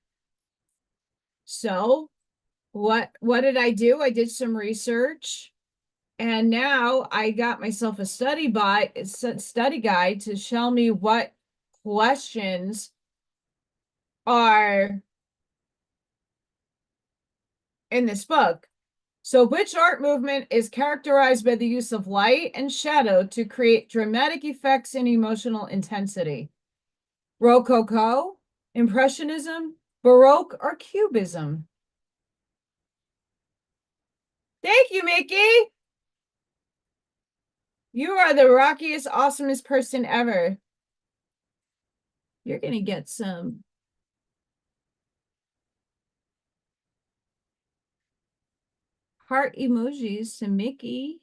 So what did I do? I did some research, and now I got myself a study guide to show me what questions are in this book. So, which art movement is characterized by the use of light and shadow to create dramatic effects and emotional intensity? Rococo, Impressionism, Baroque, or Cubism? Thank you, Mickey. You are the rockiest, awesomest person ever. You're going to get some heart emojis to Mickey.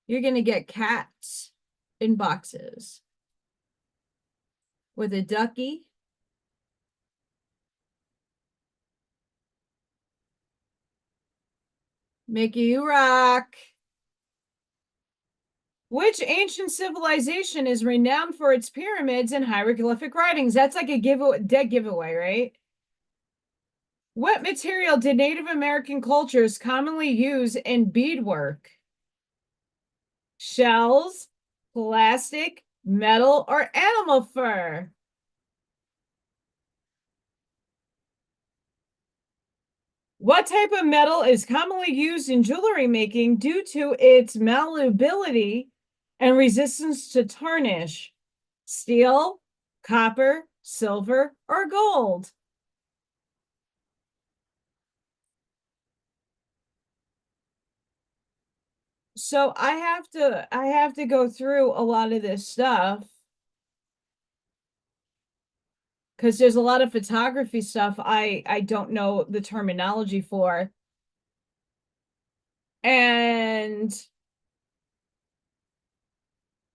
You're going to get cats in boxes with a ducky. Mickey, you rock. Which ancient civilization is renowned for its pyramids and hieroglyphic writings? That's like a dead giveaway, right? What material did Native American cultures commonly use in beadwork? Shells, plastic, metal, or animal fur? What type of metal is commonly used in jewelry making due to its malleability and resistance to tarnish, steel, copper, silver, or gold. So I have to go through a lot of this stuff because there's a lot of photography stuff I don't know the terminology for. And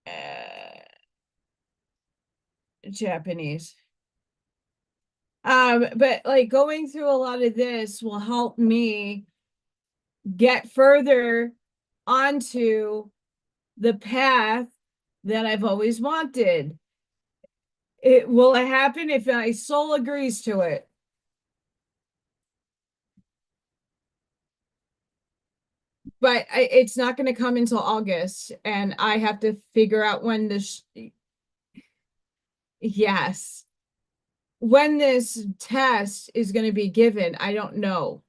uh, Japanese. But like going through a lot of this will help me get further onto the path that I've always wanted. It will happen if my soul agrees to it. But it's not going to come until August, and I have to figure out when this. Yes, when this test is going to be given, I don't know.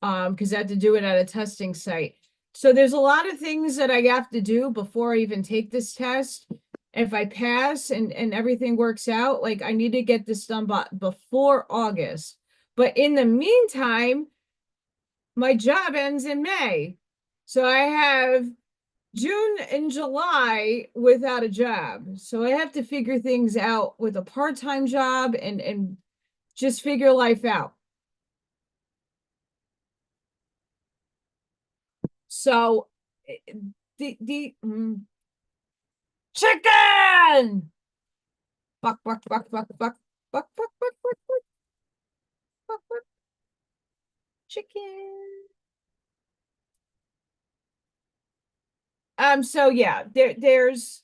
Because I have to do it at a testing site. So there's a lot of things that I have to do before I even take this test. If I pass and everything works out, like I need to get this done before August. But in the meantime, my job ends in May. So I have June and July without a job. So I have to figure things out with a part-time job and just figure life out. So the chicken. Buck, buck, buck, buck, buck, buck, buck, buck, buck, buck, buck, buck. Chicken. So yeah, there's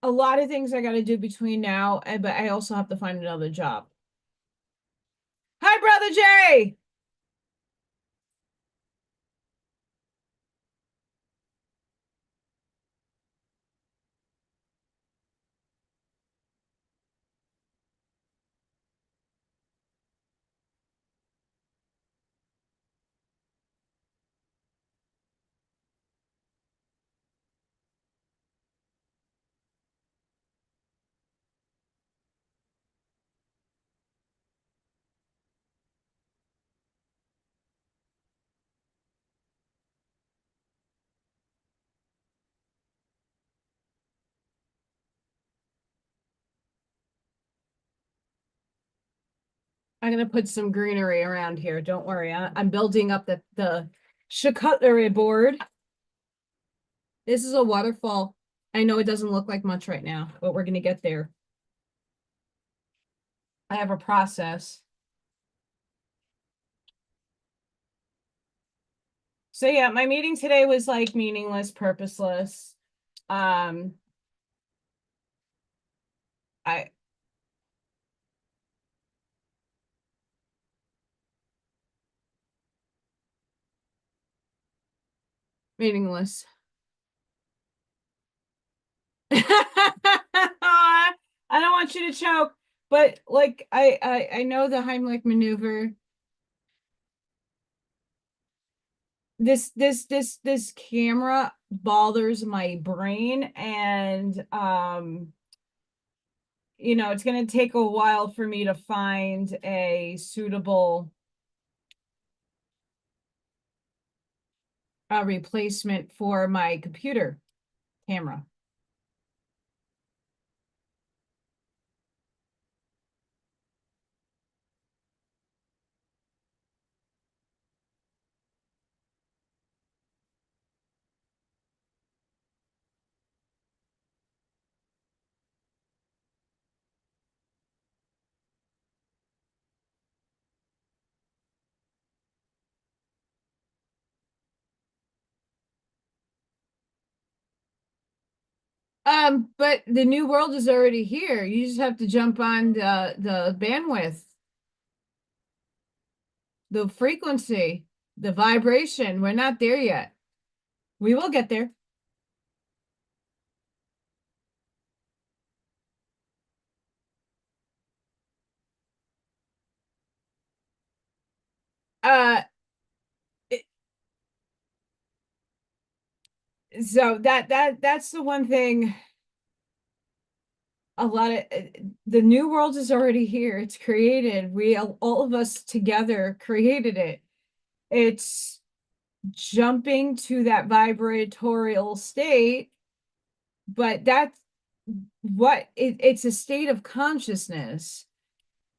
a lot of things I gotta do between now, but I also have to find another job. Hi, brother Jay. I'm gonna put some greenery around here. Don't worry. I'm building up the charcuterie board. This is a waterfall. I know it doesn't look like much right now, but we're gonna get there. I have a process. So yeah, my meeting today was like meaningless, purposeless. Um, I meaningless. I don't want you to choke, but like I know the Heimlich maneuver. This camera bothers my brain, and it's gonna take a while for me to find a suitable replacement for my computer camera. But the new world is already here. You just have to jump on the bandwidth, the frequency, the vibration. We're not there yet. We will get there. Uh, it, So that's the one thing. A lot of the new world is already here. It's created. We all of us together created it. It's jumping to that vibratorial state, but that's it's a state of consciousness.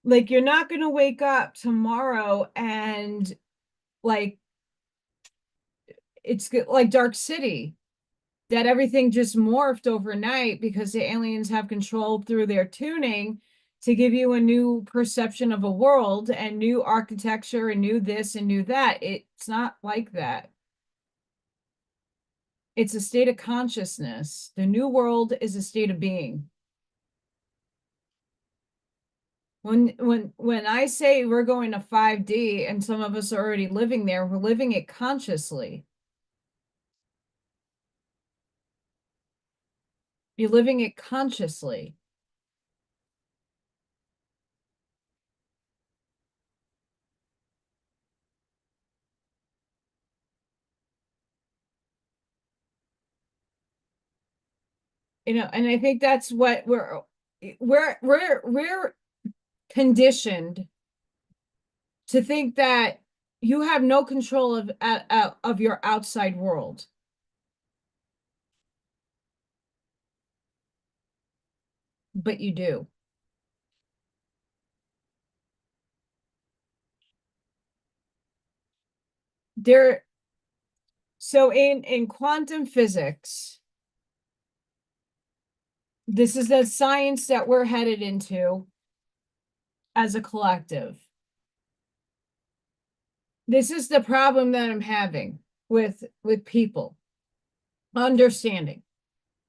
Like you're not going to wake up tomorrow and like it's like Dark City, that everything just morphed overnight because the aliens have control through their tuning to give you a new perception of a world and new architecture and new this and new that. It's not like that. It's a state of consciousness. The new world is a state of being. When I say we're going to 5D and some of us are already living there, we're living it consciously. You're living it consciously. You know, and I think that's what we're conditioned to think that you have no control of your outside world. But you do. There, so in quantum physics, this is the science that we're headed into as a collective. This is the problem that I'm having with people understanding.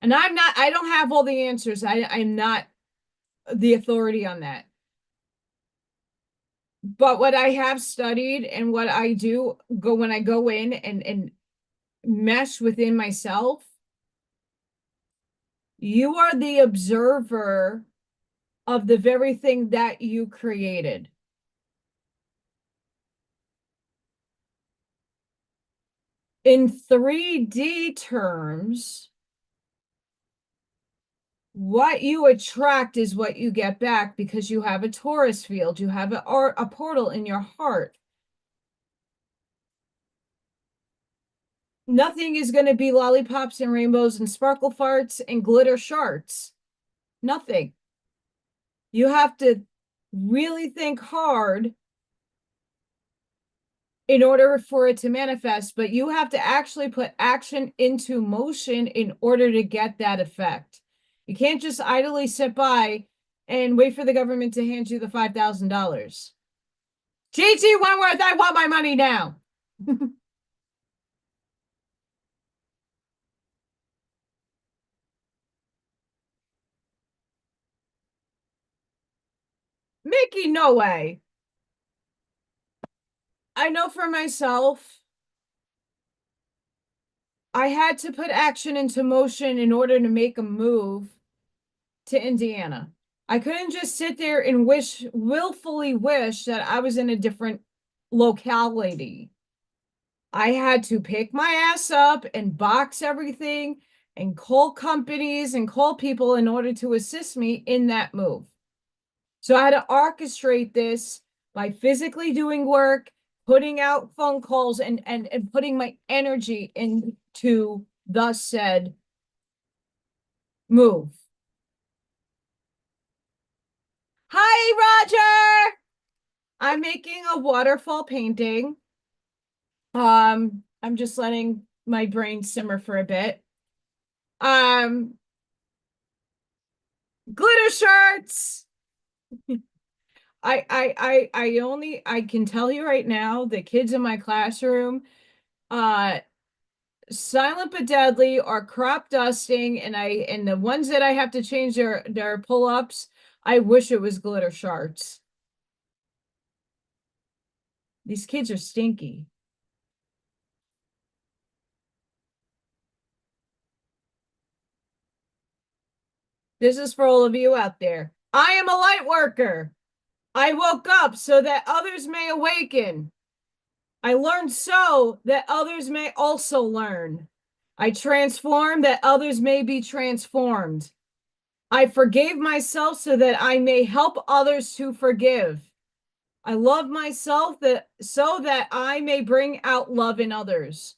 And I don't have all the answers. I'm not the authority on that. But what I have studied and what I do go when I go in and mesh within myself, you are the observer of the very thing that you created. In 3D terms, what you attract is what you get back because you have a torus field, you have a portal in your heart. Nothing is going to be lollipops and rainbows and sparkle farts and glitter shards. Nothing. You have to really think hard in order for it to manifest, but you have to actually put action into motion in order to get that effect. You can't just idly sit by and wait for the government to hand you the $5,000. GT Wentworth, I want my money now. Mickey, no way. I know for myself, I had to put action into motion in order to make a move to Indiana. I couldn't just sit there and willfully wish that I was in a different locality. I had to pick my ass up and box everything and call companies and call people in order to assist me in that move. So I had to orchestrate this by physically doing work, putting out phone calls and putting my energy into the said move. Hi, Roger. I'm making a waterfall painting. I'm just letting my brain simmer for a bit. Glitter shirts. I can tell you right now, the kids in my classroom, silent but deadly are crop dusting, and the ones that I have to change their pull-ups, I wish it was glitter shards. These kids are stinky. This is for all of you out there. I am a light worker. I woke up so that others may awaken. I learned so that others may also learn. I transform that others may be transformed. I forgave myself so that I may help others to forgive. I love myself so that I may bring out love in others.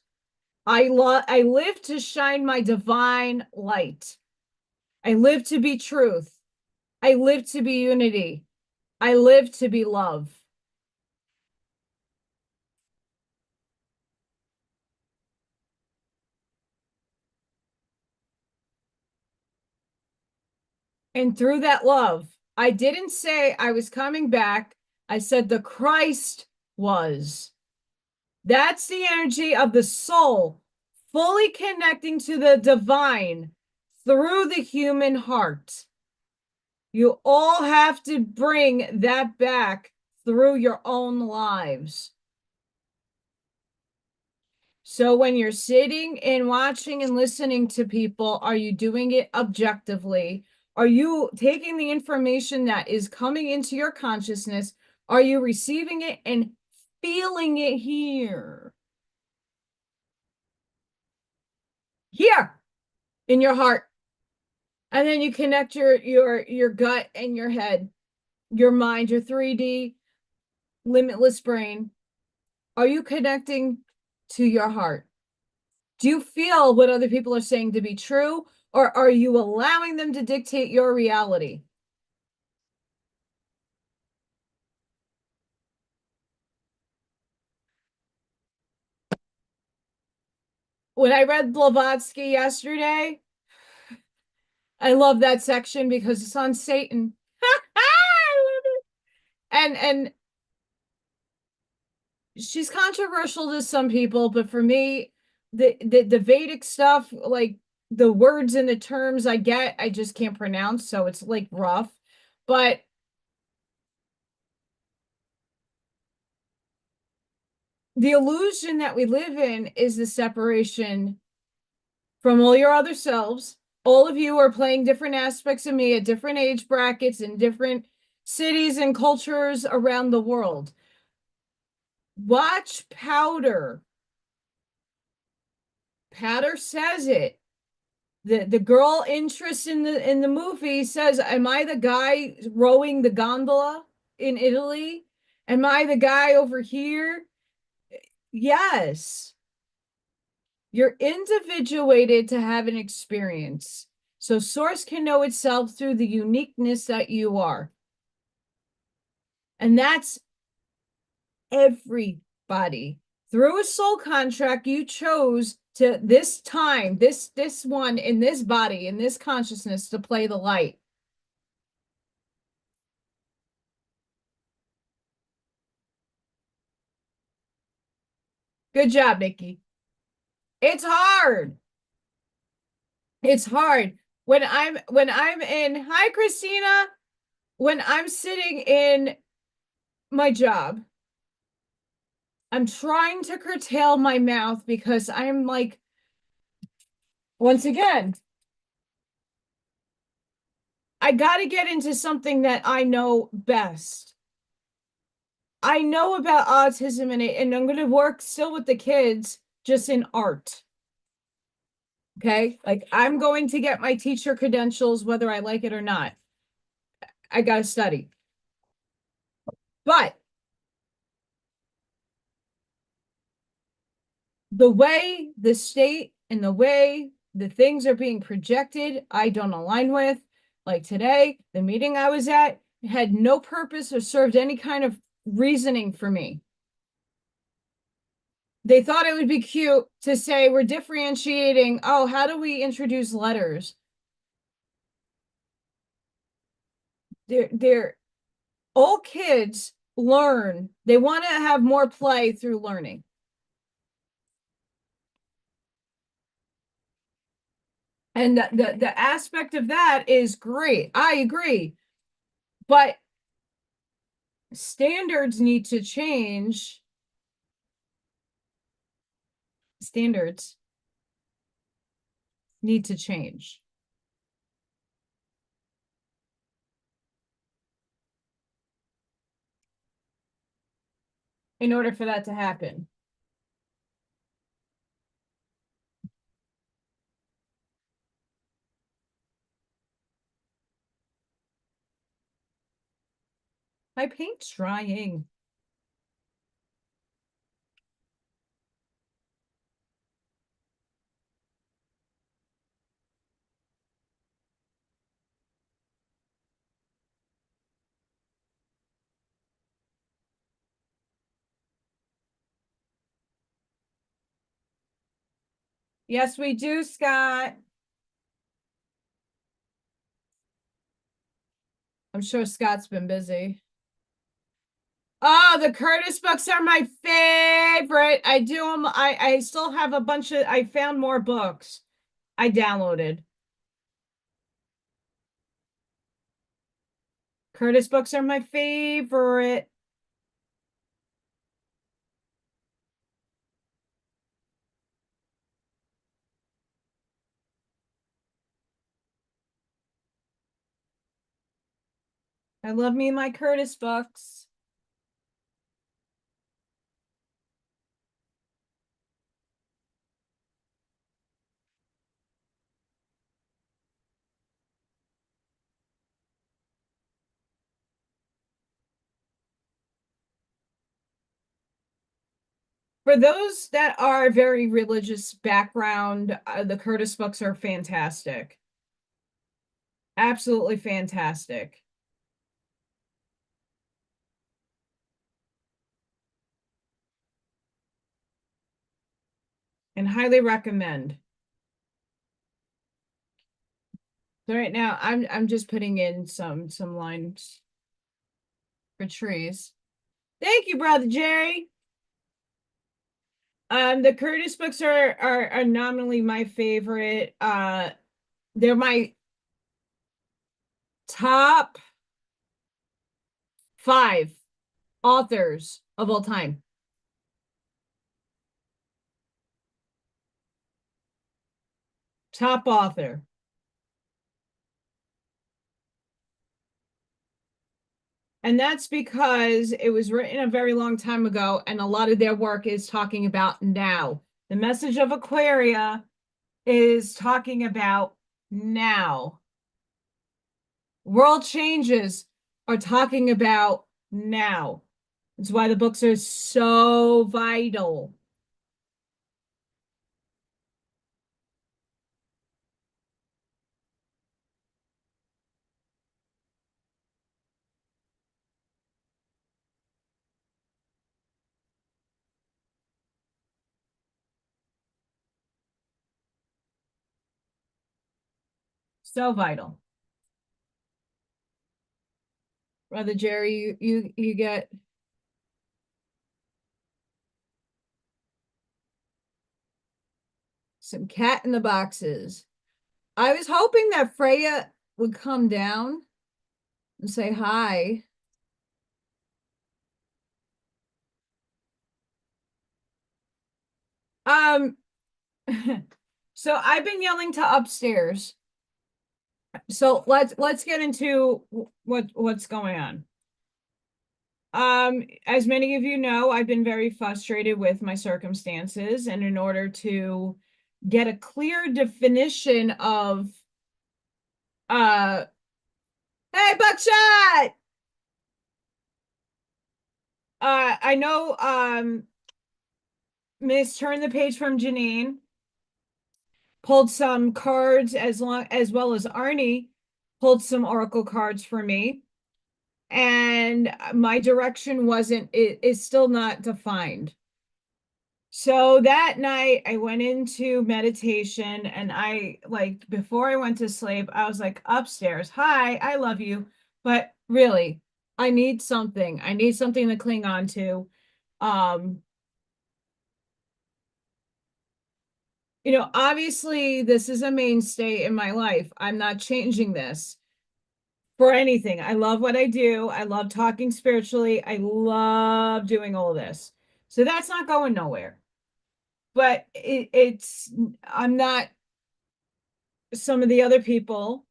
I live to shine my divine light. I live to be truth. I live to be unity. I live to be love. And through that love, I didn't say I was coming back. I said the Christ was. That's the energy of the soul fully connecting to the divine through the human heart. You all have to bring that back through your own lives. So when you're sitting and watching and listening to people, are you doing it objectively? Are you taking the information that is coming into your consciousness? Are you receiving it and feeling it here? Here in your heart. And then you connect your gut and your head, your mind, your 3D limitless brain. Are you connecting to your heart? Do you feel what other people are saying to be true, or are you allowing them to dictate your reality? When I read Blavatsky yesterday, I love that section because it's on Satan. And she's controversial to some people, but for me, the Vedic stuff, like the words and the terms I get, I just can't pronounce, so it's like rough. But the illusion that we live in is the separation from all your other selves. All of you are playing different aspects of me at different age brackets in different cities and cultures around the world. Watch Powder. Powder says it. The girl interest in the movie says, am I the guy rowing the gondola in Italy? Am I the guy over here? Yes. You're individuated to have an experience. So source can know itself through the uniqueness that you are. And that's everybody. Through a soul contract, you chose to this time, this one in this body, in this consciousness to play the light. Good job, Nikki. It's hard. It's hard. When I'm in, hi Christina, when I'm sitting in my job, I'm trying to curtail my mouth because I'm like, once again, I got to get into something that I know best. I know about autism and I'm going to work still with the kids, just in art. Okay. Like I'm going to get my teacher credentials, whether I like it or not. I got to study. But the way the state and the way the things are being projected, I don't align with. Like today, the meeting I was at had no purpose or served any kind of reasoning for me. They thought it would be cute to say we're differentiating. Oh, how do we introduce letters? They're all kids learn. They want to have more play through learning. And the aspect of that is great. I agree. But standards need to change. Standards need to change in order for that to happen. My paint's drying. Yes, we do, Scott. I'm sure Scott's been busy. Oh, the Curtis books are my favorite. I do them. I still have a bunch of, I found more books I downloaded. Curtis books are my favorite. I love me my Curtis books. For those that are very religious background, the Curtis books are fantastic. Absolutely fantastic. And highly recommend. So right now I'm just putting in some lines for trees. Thank you, brother Jerry. The Curtis books are nominally my favorite. They're my top 5 authors of all time. Top author. And that's because it was written a very long time ago, and a lot of their work is talking about now. The message of Aquaria is talking about now. World changes are talking about now. That's why the books are so vital. So vital. Brother Jerry, you get some cat in the boxes. I was hoping that Freya would come down and say hi. Um, so I've been yelling to upstairs. So let's get into what's going on. As many of you know, I've been very frustrated with my circumstances, and in order to get a clear definition of hey, Buckshot! I know Miss Turn the Page from Janine pulled some cards as well as Arnie pulled some oracle cards for me, and my direction wasn't it is still not defined. So that night I went into meditation, and I, like, before I went to sleep, I was like, upstairs, hi, I love you, but really I need something. I need something to cling on to. Um, obviously this is a mainstay in my life. I'm not changing this for anything. I love what I do. I love talking spiritually. I love doing all of this. So that's not going nowhere. But I'm not some of the other people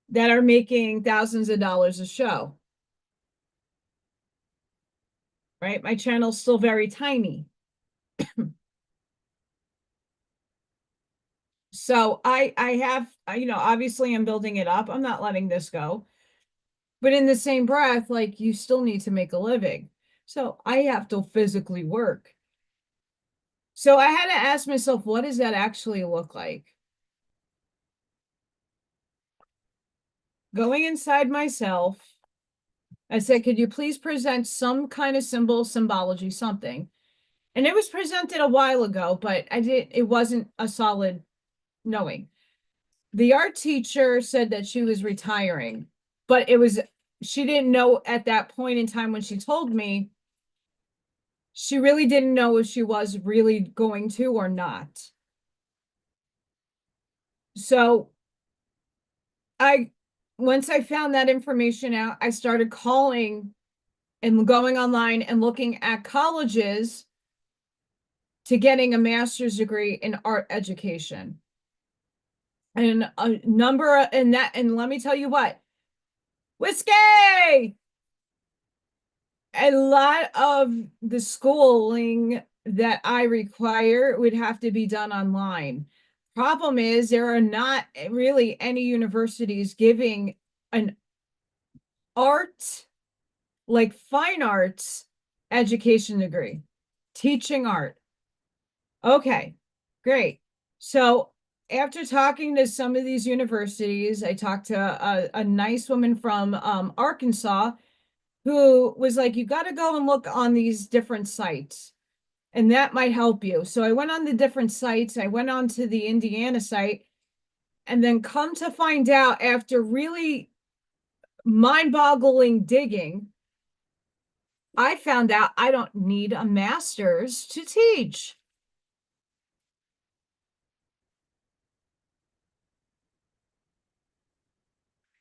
that are making thousands of dollars a show. Right? My channel's still very tiny. So I have, obviously I'm building it up. I'm not letting this go. But in the same breath, like you still need to make a living. So I have to physically work. So I had to ask myself, what does that actually look like? Going inside myself, I said, could you please present some kind of symbology, something? And it was presented a while ago, but it wasn't a solid knowing. The art teacher said that she was retiring, but she didn't know at that point in time when she told me, she really didn't know if she was really going to or not. So I, once I found that information out, I started calling and going online and looking at colleges to getting a master's degree in art education. And a number of, and let me tell you what, whiskey, a lot of the schooling that I require would have to be done online. Problem is, there are not really any universities giving an art, like fine arts education degree, teaching art. Okay, great. So after talking to some of these universities, I talked to a nice woman from Arkansas who was like, you got to go and look on these different sites, and that might help you. So I went on the different sites. I went on to the Indiana site, and then come to find out after really mind-boggling digging, I found out I don't need a master's to teach.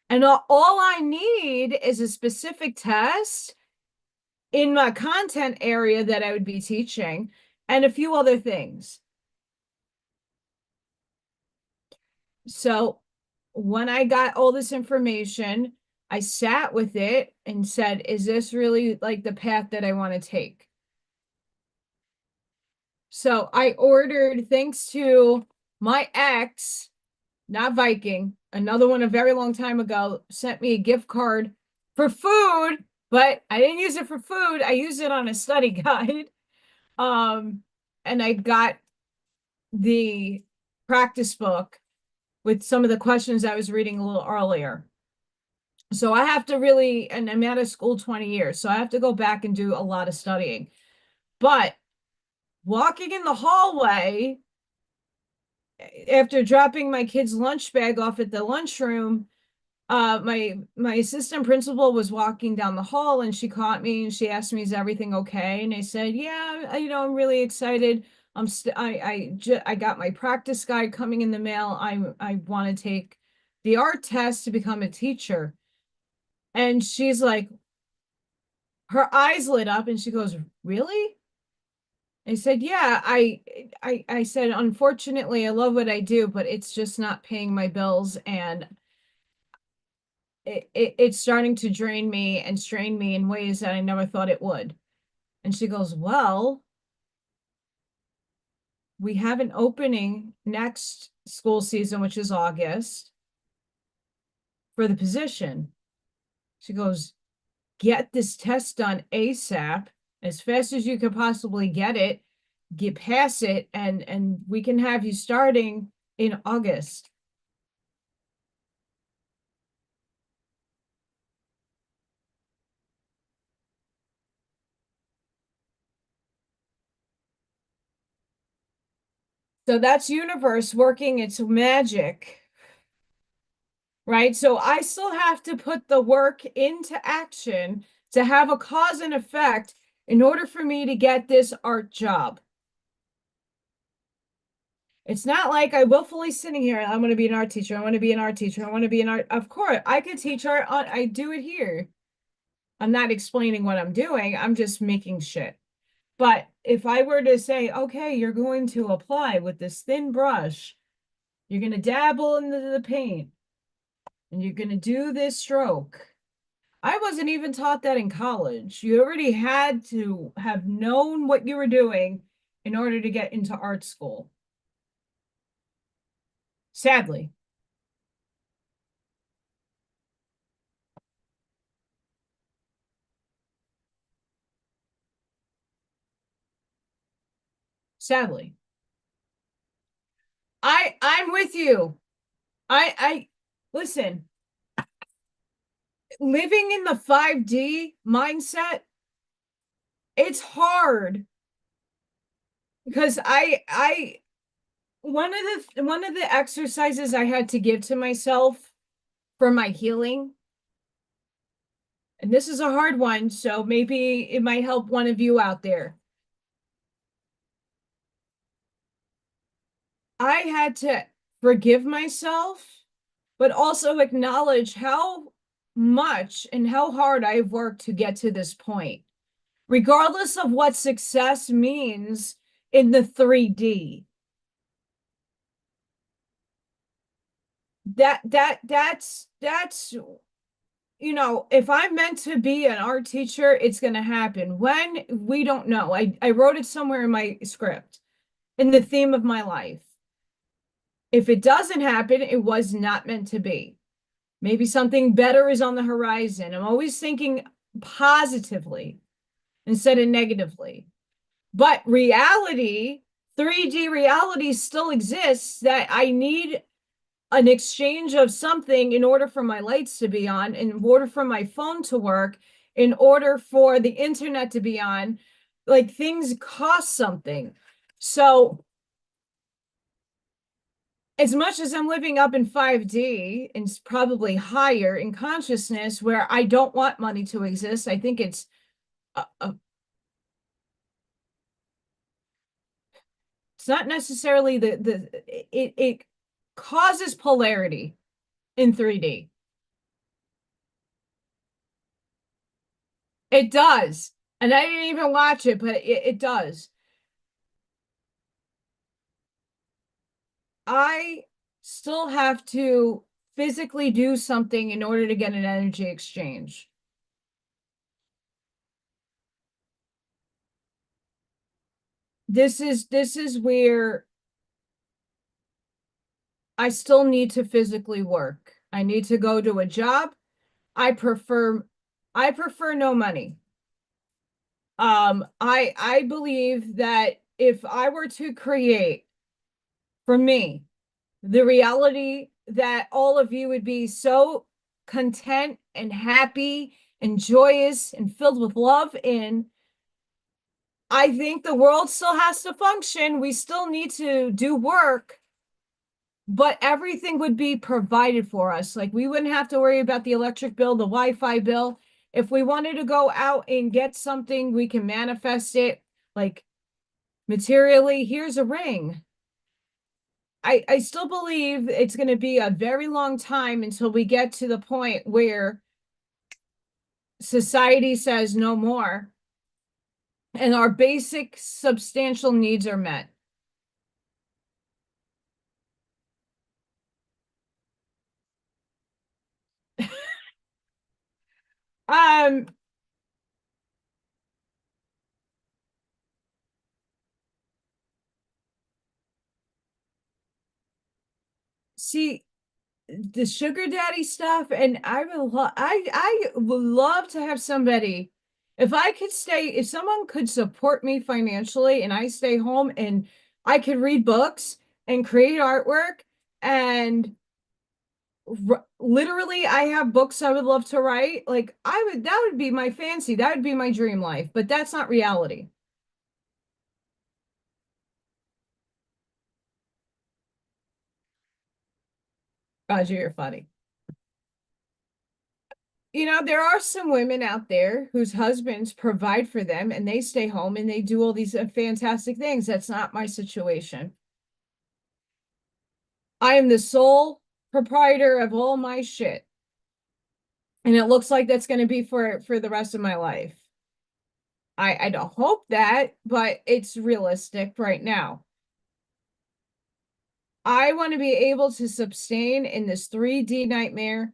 And all I need is a specific test in my content area that I would be teaching and a few other things. So when I got all this information, I sat with it and said, is this really like the path that I want to take? So I ordered, thanks to my ex, not Viking, another one a very long time ago, sent me a gift card for food, but I didn't use it for food. I used it on a study guide. And I got the practice book with some of the questions I was reading a little earlier. So I have to really, and I'm out of school 20 years, so I have to go back and do a lot of studying. But walking in the hallway after dropping my kid's lunch bag off at the lunchroom, my assistant principal was walking down the hall and she caught me and she asked me, is everything okay? And I said, yeah, I'm really excited. I got my practice guide coming in the mail. I want to take the art test to become a teacher. And she's like, her eyes lit up and she goes, really? I said, yeah, I said, unfortunately, I love what I do, but it's just not paying my bills, and it's starting to drain me and strain me in ways that I never thought it would. And she goes, well, we have an opening next school season, which is August, for the position. She goes, get this test done ASAP, as fast as you could possibly get it, get past it, and we can have you starting in August. So that's universe working its magic, right? So I still have to put the work into action to have a cause and effect in order for me to get this art job. It's not like I willfully sitting here, I'm going to be an art teacher. I want to be an art teacher. I want to be an art. Of course, I could teach art. I do it here. I'm not explaining what I'm doing. I'm just making shit. But if I were to say, okay, you're going to apply with this thin brush, you're going to dabble into the paint, and you're going to do this stroke. I wasn't even taught that in college. You already had to have known what you were doing in order to get into art school. Sadly. sadly. I'm with you. I listen, living in the 5D mindset, it's hard because I one of the exercises I had to give to myself for my healing, and this is a hard one, so maybe it might help one of you out there. I had to forgive myself, but also acknowledge how much and how hard I've worked to get to this point, regardless of what success means in the 3D. That's if I'm meant to be an art teacher, it's going to happen. When, we don't know. I wrote it somewhere in my script, in the theme of my life. If it doesn't happen, it was not meant to be. Maybe something better is on the horizon. I'm always thinking positively instead of negatively. But reality, 3D reality still exists, that I need an exchange of something in order for my lights to be on, in order for my phone to work, in order for the internet to be on. Like, things cost something. So as much as I'm living up in 5D and probably higher in consciousness, where I don't want money to exist, I think it's it's not necessarily it causes polarity in 3D. It does. And I didn't even watch it, but it does. I still have to physically do something in order to get an energy exchange. This is where I still need to physically work. I need to go to a job. I prefer no money. I believe that if I were to create, for me, the reality that all of you would be so content and happy and joyous and filled with love in, I think the world still has to function. We still need to do work, but everything would be provided for us. Like, we wouldn't have to worry about the electric bill, the Wi-Fi bill. If we wanted to go out and get something, we can manifest it, like, materially. Here's a ring. I still believe it's going to be a very long time until we get to the point where society says no more and our basic substantial needs are met. Um, See, the sugar daddy stuff, and I would love to have somebody, if I could stay, if someone could support me financially and I stay home and I could read books and create artwork, and literally I have books I would love to write, like, that would be my fancy, that would be my dream life, but that's not reality. Roger, you're funny. There are some women out there whose husbands provide for them and they stay home and they do all these fantastic things. That's not my situation. I am the sole proprietor of all my shit. And it looks like that's going to be for the rest of my life. I don't hope that, but it's realistic right now. I want to be able to sustain in this 3D nightmare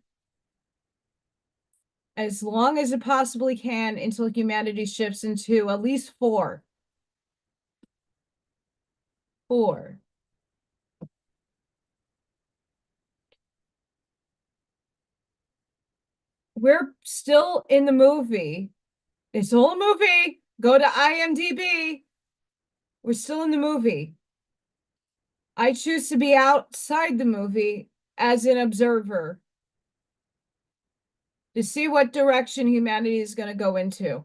as long as it possibly can until humanity shifts into at least 4. 4. We're still in the movie. It's a whole movie. Go to IMDb. We're still in the movie. I choose to be outside the movie as an observer to see what direction humanity is going to go into.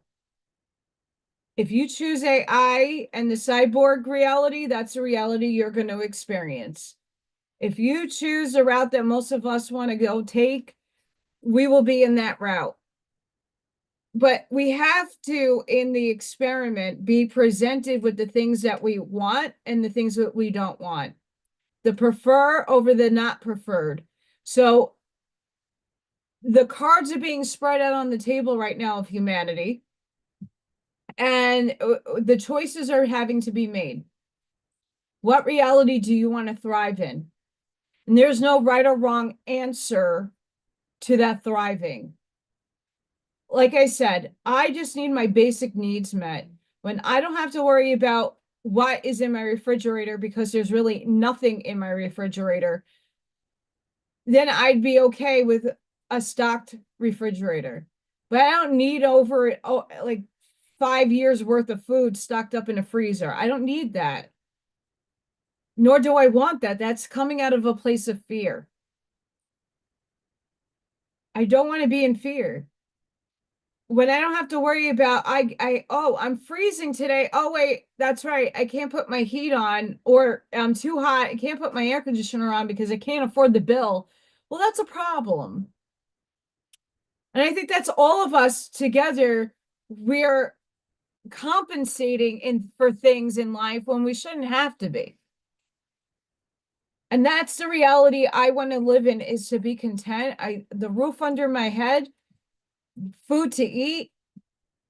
If you choose AI and the cyborg reality, that's a reality you're going to experience. If you choose the route that most of us want to go take, we will be in that route. But we have to, in the experiment, be presented with the things that we want and the things that we don't want. The prefer over the not preferred. So the cards are being spread out on the table right now of humanity, and the choices are having to be made. What reality do you want to thrive in? And there's no right or wrong answer to that thriving. Like I said, I just need my basic needs met. When I don't have to worry about what is in my refrigerator because there's really nothing in my refrigerator, then I'd be okay with a stocked refrigerator. But I don't need like 5 years worth of food stocked up in a freezer. I don't need that. Nor do I want that. That's coming out of a place of fear. I don't want to be in fear. When I don't have to worry about I'm freezing today. Oh wait, that's right. I can't put my heat on, or I'm too hot. I can't put my air conditioner on because I can't afford the bill. Well, that's a problem. And I think that's all of us together. We're compensating for things in life when we shouldn't have to be. And that's the reality I want to live in, is to be content. The roof under my head, food to eat,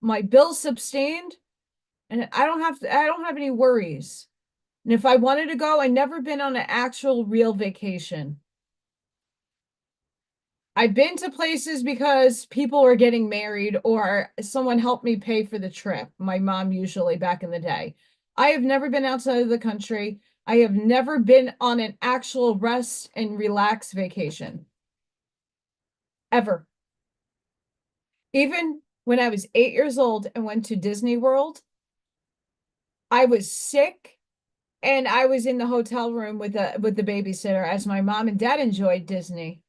my bills sustained, and I don't have any worries. And if I wanted to go, I never been on an actual real vacation. I've been to places because people were getting married or someone helped me pay for the trip. My mom usually back in the day. I have never been outside of the country. I have never been on an actual rest and relax vacation. Ever. Even when I was 8 years old and went to Disney World, I was sick and I was in the hotel room with the babysitter as my mom and dad enjoyed Disney.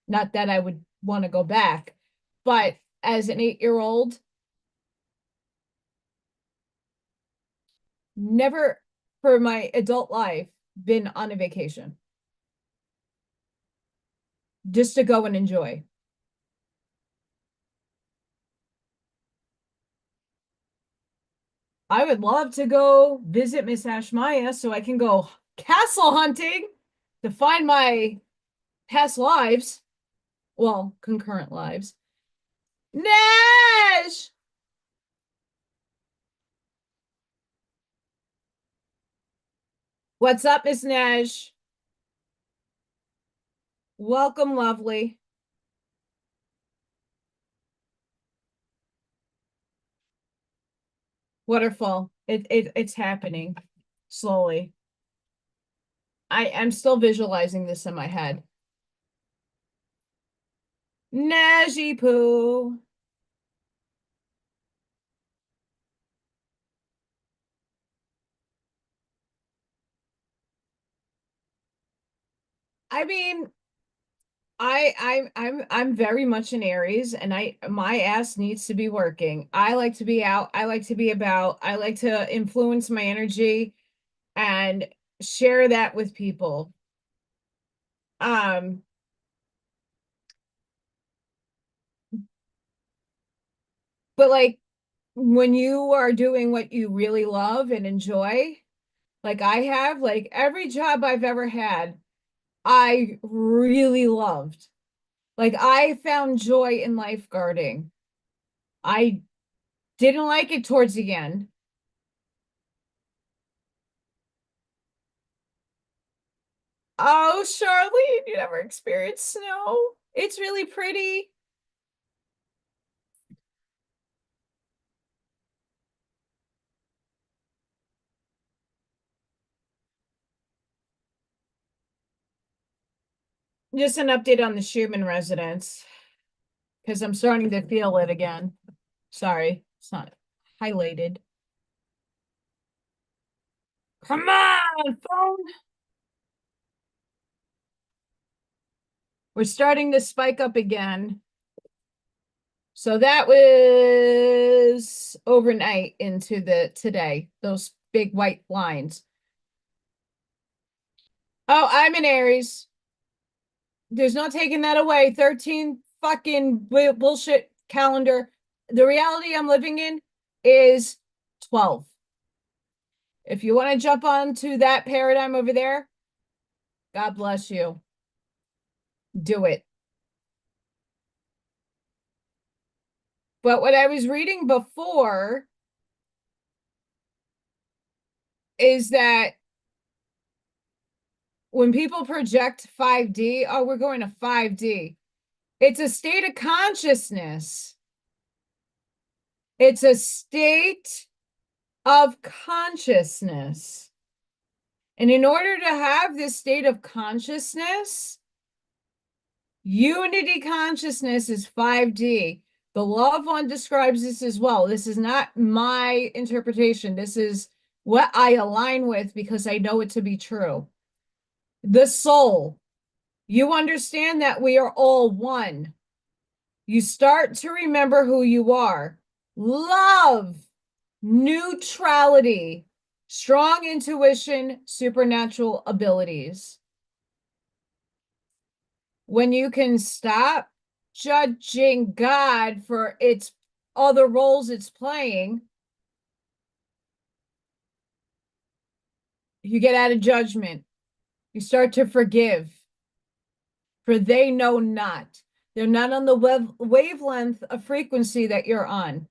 Not that I would want to go back, but as an 8-year-old, never for my adult life been on a vacation just to go and enjoy. I would love to go visit Miss Ashmaya so I can go castle hunting to find my past lives, well, concurrent lives. Nash! What's up, Miss Nash? Welcome, lovely. Waterfall. It's happening slowly. I am still visualizing this in my head. Najee poo. I mean, I'm very much an Aries, and my ass needs to be working. I like to be out. I like to be about. I like to influence my energy and share that with people. Um, but like when you are doing what you really love and enjoy, like I have, like every job I've ever had, I really loved. Like I found joy in lifeguarding. I didn't like it towards the end. Oh, Charlene, you never experienced snow? It's really pretty. Just an update on the Schumann residence, because I'm starting to feel it again. Sorry, it's not highlighted. Come on, phone. We're starting to spike up again. So that was overnight into the today, those big white lines. Oh, I'm an Aries. There's no taking that away. 13 fucking bullshit calendar. The reality I'm living in is 12. If you want to jump onto that paradigm over there, God bless you. Do it. But what I was reading before is that when people project 5D, oh, we're going to 5D. It's a state of consciousness. It's a state of consciousness. And in order to have this state of consciousness, unity consciousness is 5D. The loved one describes this as well. This is not my interpretation. This is what I align with because I know it to be true. The soul. You understand that we are all one. You start to remember who you are. Love, neutrality, strong intuition, supernatural abilities. When you can stop judging God for its other roles it's playing, you get out of judgment. You start to forgive. For they know not. They're not on the wavelength of frequency that you're on.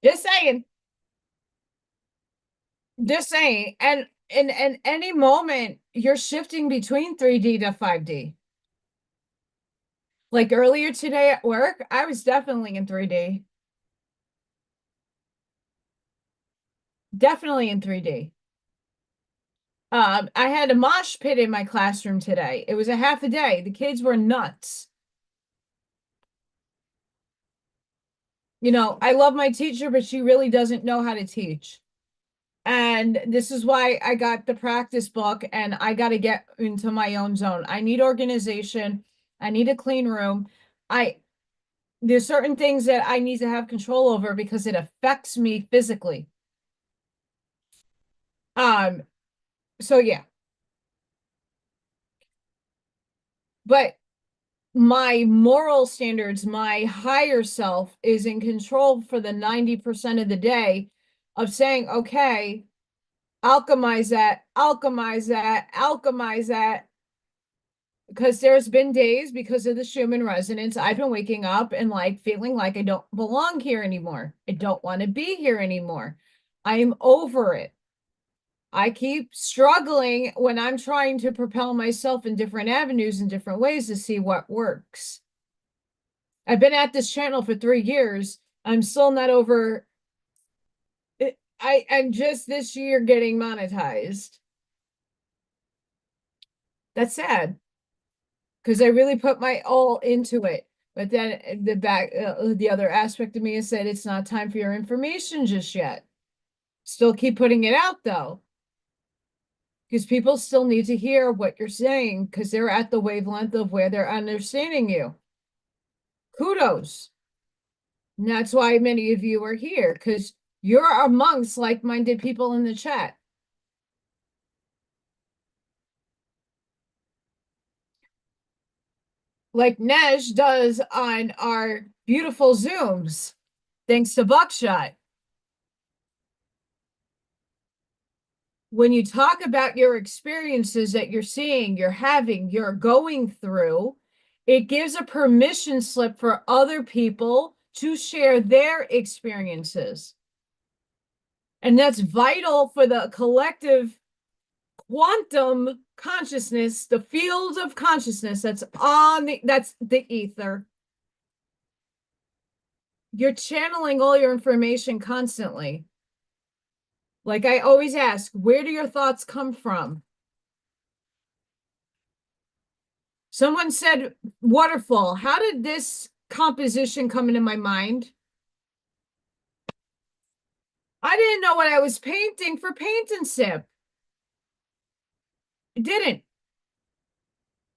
Just saying. Just saying. And in any moment, you're shifting between 3D to 5D. Like earlier today at work, I was definitely in 3D. Definitely in 3D. I had a mosh pit in my classroom today. It was a half a day. The kids were nuts. You know, I love my teacher, but she really doesn't know how to teach. And this is why I got the practice book and I got to get into my own zone. I need organization. I need a clean room. There's certain things that I need to have control over because it affects me physically. So yeah. But my moral standards, my higher self is in control for the 90% of the day of saying, okay, alchemize that, alchemize that, alchemize that. Because there's been days because of the Schumann resonance, I've been waking up and like feeling like I don't belong here anymore. I don't want to be here anymore. I'm over it. I keep struggling when I'm trying to propel myself in different avenues in different ways to see what works. I've been at this channel for 3 years. I'm still not over it. I'm just this year getting monetized. That's sad because I really put my all into it. But then the other aspect of me has said it's not time for your information just yet. Still keep putting it out though, because people still need to hear what you're saying because they're at the wavelength of where they're understanding you. Kudos. And that's why many of you are here, because you're amongst like-minded people in the chat. Like Nesh does on our beautiful Zooms, thanks to Buckshot. When you talk about your experiences that you're seeing, you're having, you're going through, it gives a permission slip for other people to share their experiences. And that's vital for the collective quantum consciousness, the field of consciousness that's the ether. You're channeling all your information constantly. Like I always ask, where do your thoughts come from? Someone said waterfall. How did this composition come into my mind? I didn't know what I was painting for Paint and Sip. It didn't.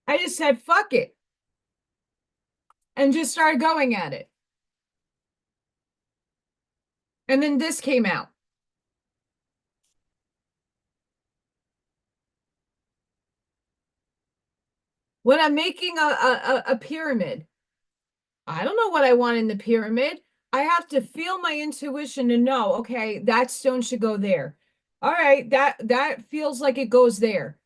I just said, fuck it. And just started going at it. And then this came out. When I'm making a pyramid, I don't know what I want in the pyramid. I have to feel my intuition to know, okay, that stone should go there. All right, that feels like it goes there.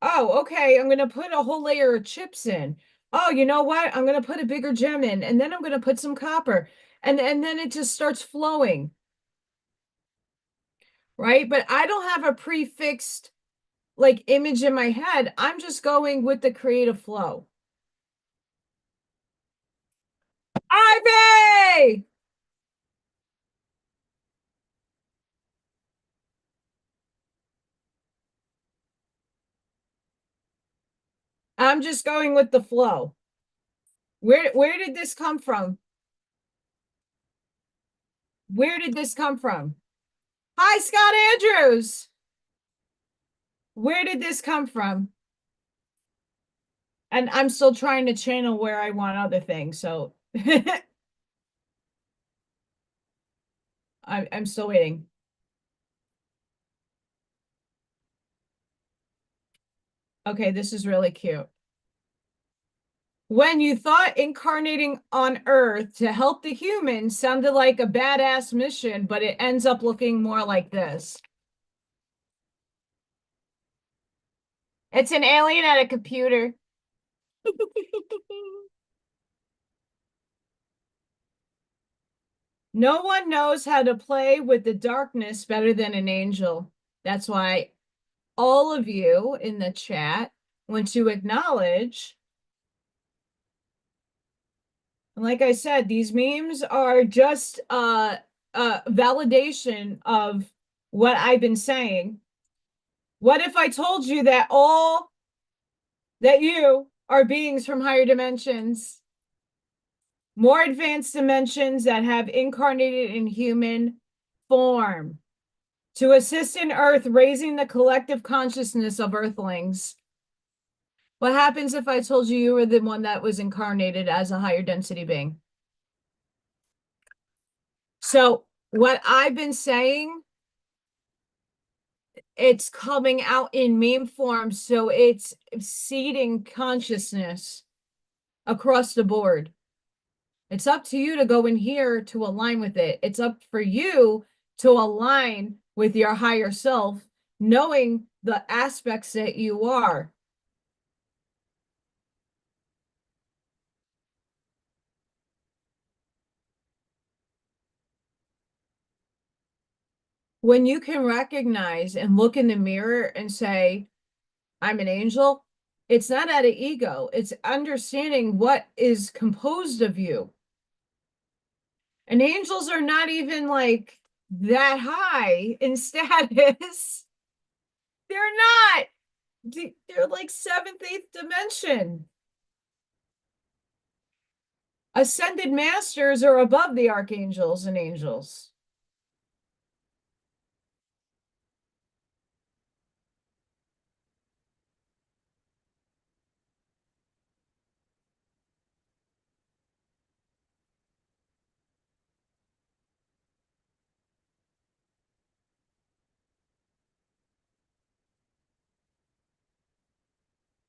Oh, okay, I'm gonna put a whole layer of chips in. Oh, you know what? I'm gonna put a bigger gem in, and then I'm gonna put some copper. And then it just starts flowing, right? But I don't have a prefixed like image in my head. I'm just going with the creative flow. Ivy! I'm just going with the flow. Where did this come from? Where did this come from? Hi, Scott Andrews. Where did this come from? And I'm still trying to channel where I want other things. So I'm still waiting. Okay, this is really cute. When you thought incarnating on Earth to help the humans sounded like a badass mission, but it ends up looking more like this. It's an alien at a computer. No one knows how to play with the darkness better than an angel. That's why all of you in the chat want to acknowledge. And like I said, these memes are just validation of what I've been saying. What if I told you that you are beings from higher dimensions, more advanced dimensions that have incarnated in human form to assist in Earth raising the collective consciousness of Earthlings? What happens if I told you you were the one that was incarnated as a higher density being? So what I've been saying, it's coming out in meme form. So it's seeding consciousness across the board. It's up to you to go in here to align with it. It's up for you to align with your higher self, knowing the aspects that you are. When you can recognize and look in the mirror and say, I'm an angel, it's not out of ego, it's understanding what is composed of you. And angels are not even like that high in status. They're not. They're like seventh, eighth dimension. Ascended masters are above the archangels and angels.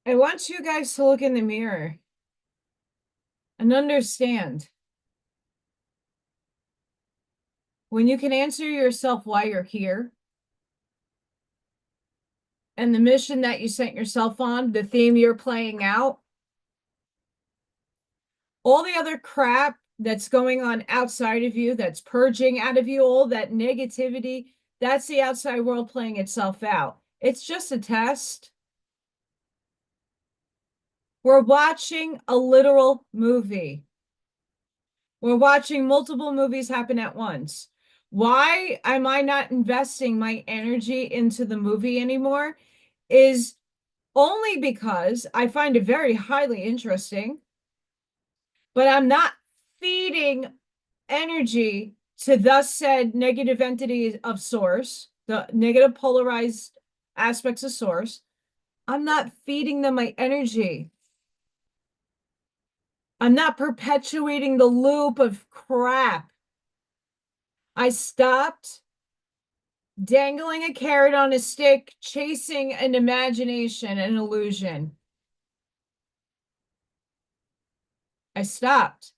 I want you guys to look in the mirror and understand when you can answer yourself why you're here and the mission that you sent yourself on, the theme you're playing out, all the other crap that's going on outside of you, that's purging out of you, all that negativity, that's the outside world playing itself out. It's just a test. We're watching a literal movie. We're watching multiple movies happen at once. Why am I not investing my energy into the movie anymore? Is only because I find it very highly interesting, but I'm not feeding energy to thus said negative entities of source, the negative polarized aspects of source. I'm not feeding them my energy. I'm not perpetuating the loop of crap. I stopped dangling a carrot on a stick, chasing an imagination, an illusion. I stopped.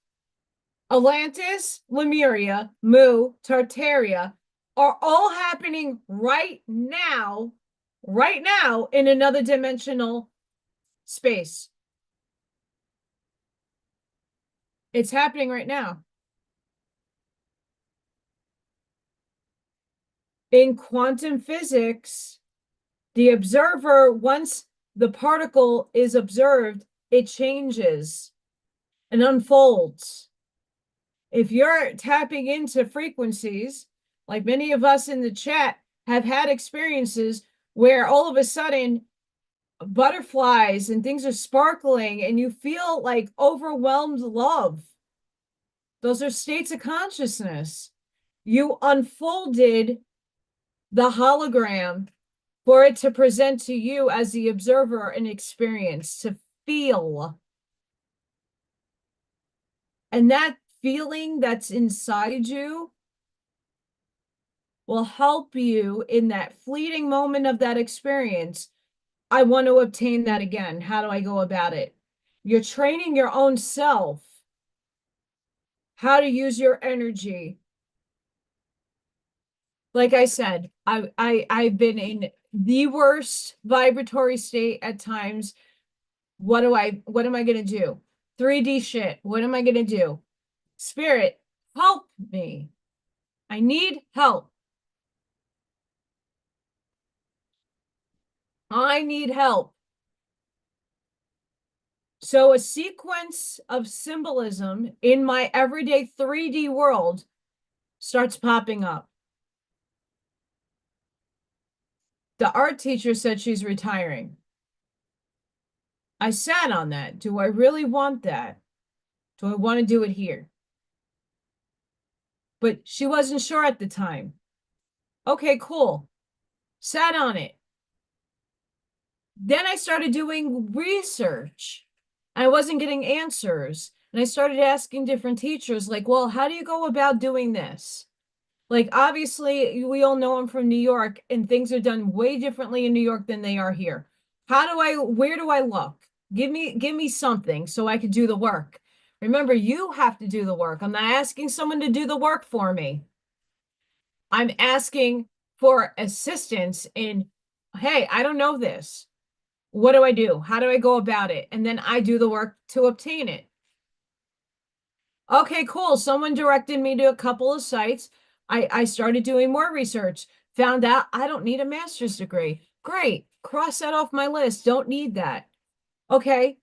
Atlantis, Lemuria, Mu, Tartaria are all happening right now in another dimensional space. It's happening right now. In quantum physics, the observer, once the particle is observed, it changes and unfolds. If you're tapping into frequencies, like many of us in the chat have had experiences where all of a sudden butterflies and things are sparkling and you feel like overwhelmed love. Those are states of consciousness. You unfolded the hologram for it to present to you as the observer an experience to feel. And that feeling that's inside you will help you in that fleeting moment of that experience. I want to obtain that again. How do I go about it? You're training your own self how to use your energy. Like I said, I've been in the worst vibratory state at times. What am I going to do? 3D shit. What am I going to do? Spirit, help me. I need help. I need help. So a sequence of symbolism in my everyday 3D world starts popping up. The art teacher said she's retiring. I sat on that. Do I really want that? Do I want to do it here? But she wasn't sure at the time. Okay, cool. Sat on it. Then I started doing research. I wasn't getting answers. And I started asking different teachers, like, well, how do you go about doing this? Like, obviously, we all know I'm from New York, and things are done way differently in New York than they are here. Where do I look? Give me something so I could do the work. Remember, you have to do the work. I'm not asking someone to do the work for me. I'm asking for assistance in, hey, I don't know this. What do I do? How do I go about it? And then I do the work to obtain it. Okay, cool. Someone directed me to a couple of sites. I started doing more research, found out I don't need a master's degree. Great. Cross that off my list. Don't need that. Okay.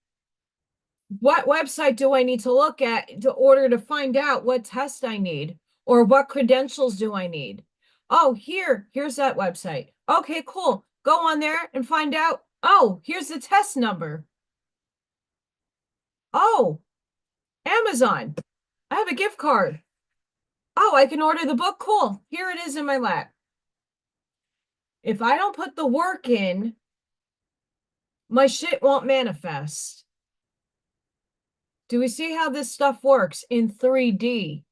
What website do I need to look at in order to find out what test I need or what credentials do I need? Oh, here's that website. Okay, cool. Go on there and find out. Oh, here's the test number. Oh, Amazon. I have a gift card. Oh, I can order the book. Cool. Here it is in my lap. If I don't put the work in, my shit won't manifest. Do we see how this stuff works in 3D?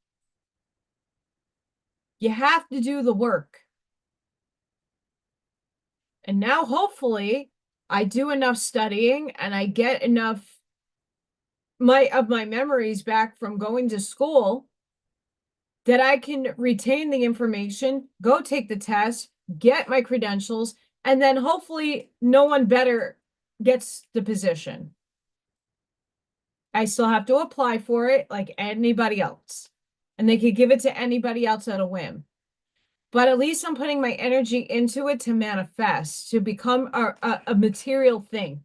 You have to do the work. And now, hopefully, I do enough studying and I get enough of my memories back from going to school that I can retain the information, go take the test, get my credentials, and then hopefully no one better gets the position. I still have to apply for it like anybody else. And they could give it to anybody else at a whim. But at least I'm putting my energy into it to manifest, to become a material thing.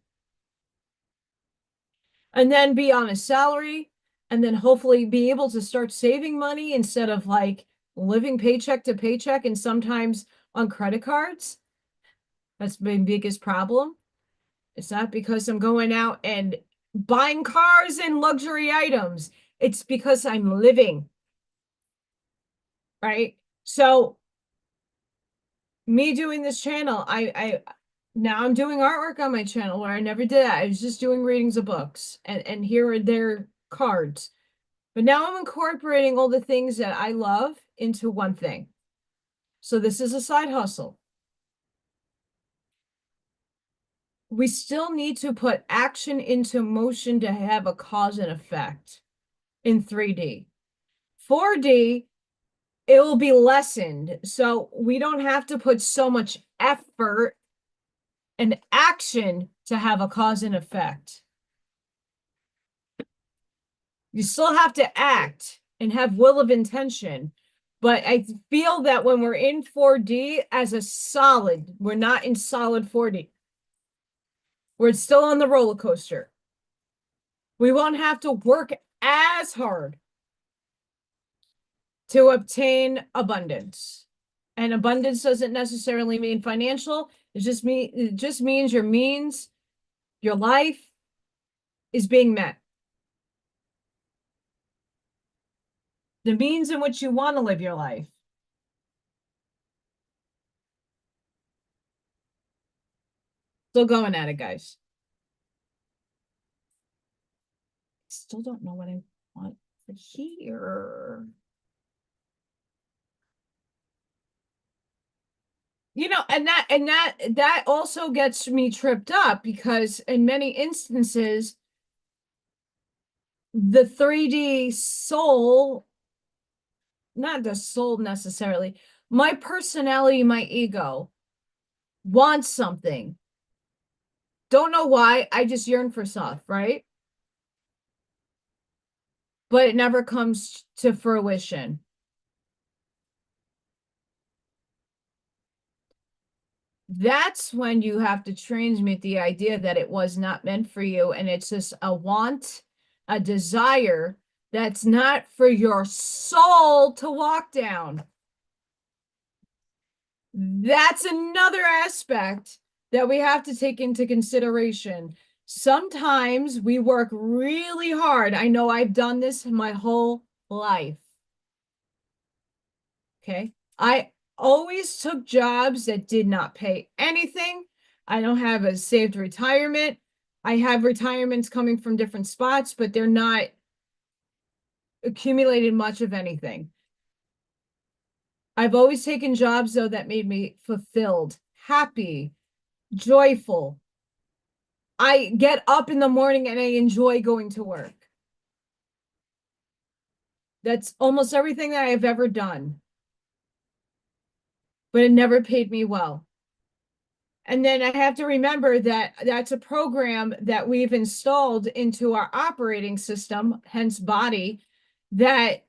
And then be on a salary, and then hopefully be able to start saving money instead of like living paycheck to paycheck and sometimes on credit cards. That's my biggest problem, It's not because I'm going out and buying cars and luxury items. It's because I'm living, right? So me doing this channel, I now I'm doing artwork on my channel where I never did that. I was just doing readings of books and here are their cards. But now I'm incorporating all the things that I love into one thing. So this is a side hustle. We still need to put action into motion to have a cause and effect in 3D. 4D, it will be lessened. So we don't have to put so much effort and action to have a cause and effect. You still have to act and have will of intention. But I feel that when we're in 4D as a solid, we're not in solid 4D. We're still on the roller coaster. We won't have to work as hard to obtain abundance. And abundance doesn't necessarily mean financial. It just means your means, your life is being met. The means in which you want to live your life. Still going at it, guys. Still don't know what I want for here. You know, and that also gets me tripped up because in many instances, the 3D soul, not the soul necessarily, my personality, my ego wants something. Don't know why, I just yearn for stuff, right? But it never comes to fruition. That's when you have to transmute the idea that it was not meant for you and it's just a want, a desire that's not for your soul to walk down. That's another aspect that we have to take into consideration. Sometimes we work really hard. I know I've done this my whole life. Okay. I always took jobs that did not pay anything. I don't have a saved retirement. I have retirements coming from different spots, but they're not accumulated much of anything. I've always taken jobs, though, that made me fulfilled, happy, joyful. I get up in the morning and I enjoy going to work. That's almost everything that I've ever done. But it never paid me well. And then I have to remember that that's a program that we've installed into our operating system, hence body, that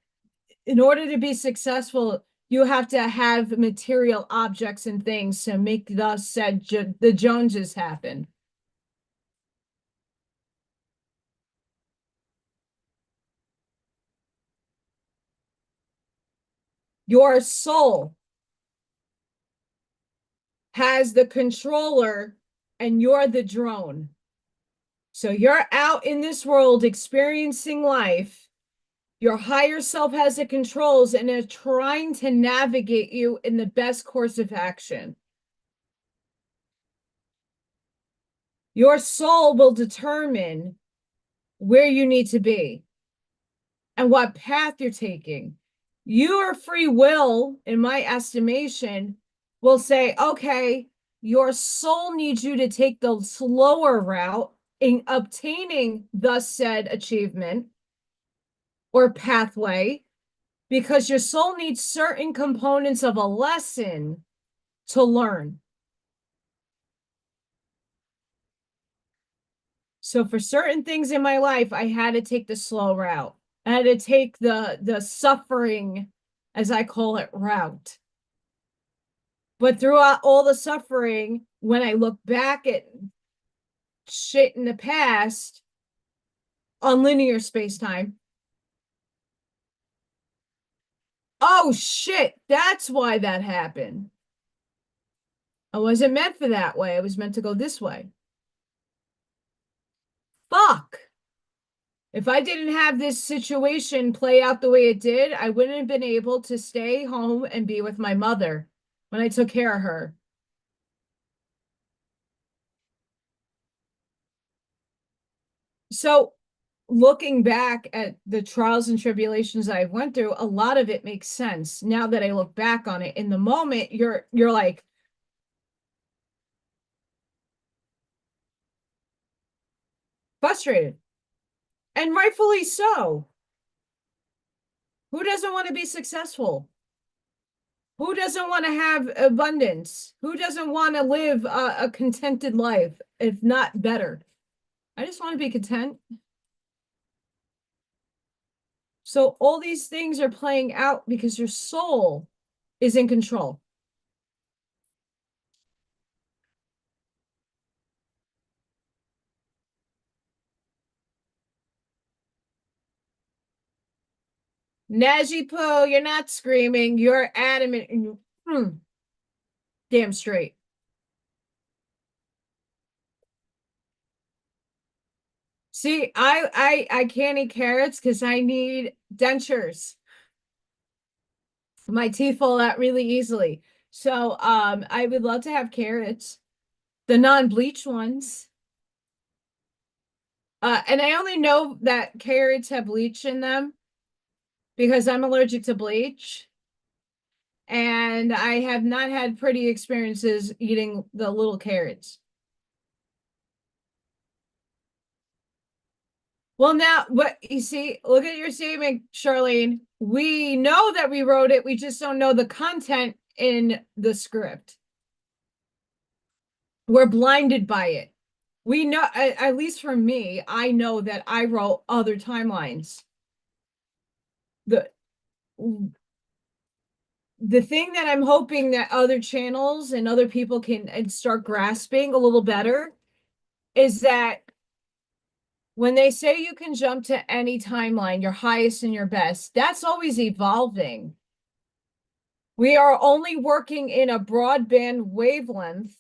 in order to be successful, you have to have material objects and things to make the Joneses happen. Your soul has the controller and you're the drone. So you're out in this world experiencing life. Your higher self has the controls and is trying to navigate you in the best course of action. Your soul will determine where you need to be and what path you're taking. Your free will, in my estimation, will say, okay, your soul needs you to take the slower route in obtaining the said achievement or pathway, because your soul needs certain components of a lesson to learn. So for certain things in my life, I had to take the slow route. I had to take the suffering, as I call it, route. But throughout all the suffering, when I look back at shit in the past on linear space-time, oh shit, that's why that happened. I wasn't meant for that way. I was meant to go this way. fuck. If I didn't have this situation play out the way it did, I wouldn't have been able to stay home and be with my mother when I took care of her. So looking back at the trials and tribulations I went through, a lot of it makes sense now that I look back on it. In the moment, you're like frustrated, and rightfully so. Who doesn't want to be successful? Who doesn't want to have abundance? Who doesn't want to live a contented life, if not better? I just want to be content. So all these things are playing out because your soul is in control. Najipo, you're not screaming. You're adamant. Damn straight. See, I can't eat carrots because I need dentures. My teeth fall out really easily. So I would love to have carrots, the non-bleached ones. And I only know that carrots have bleach in them because I'm allergic to bleach. And I have not had pretty experiences eating the little carrots. Well, now, what you see, look at your statement, Charlene. We know that we wrote it, we just don't know the content in the script. We're blinded by it. We know, at least for me, I know that I wrote other timelines. The the thing that I'm hoping that other channels and other people can start grasping a little better is that when they say you can jump to any timeline, your highest and your best, that's always evolving. We are only working in a broadband wavelength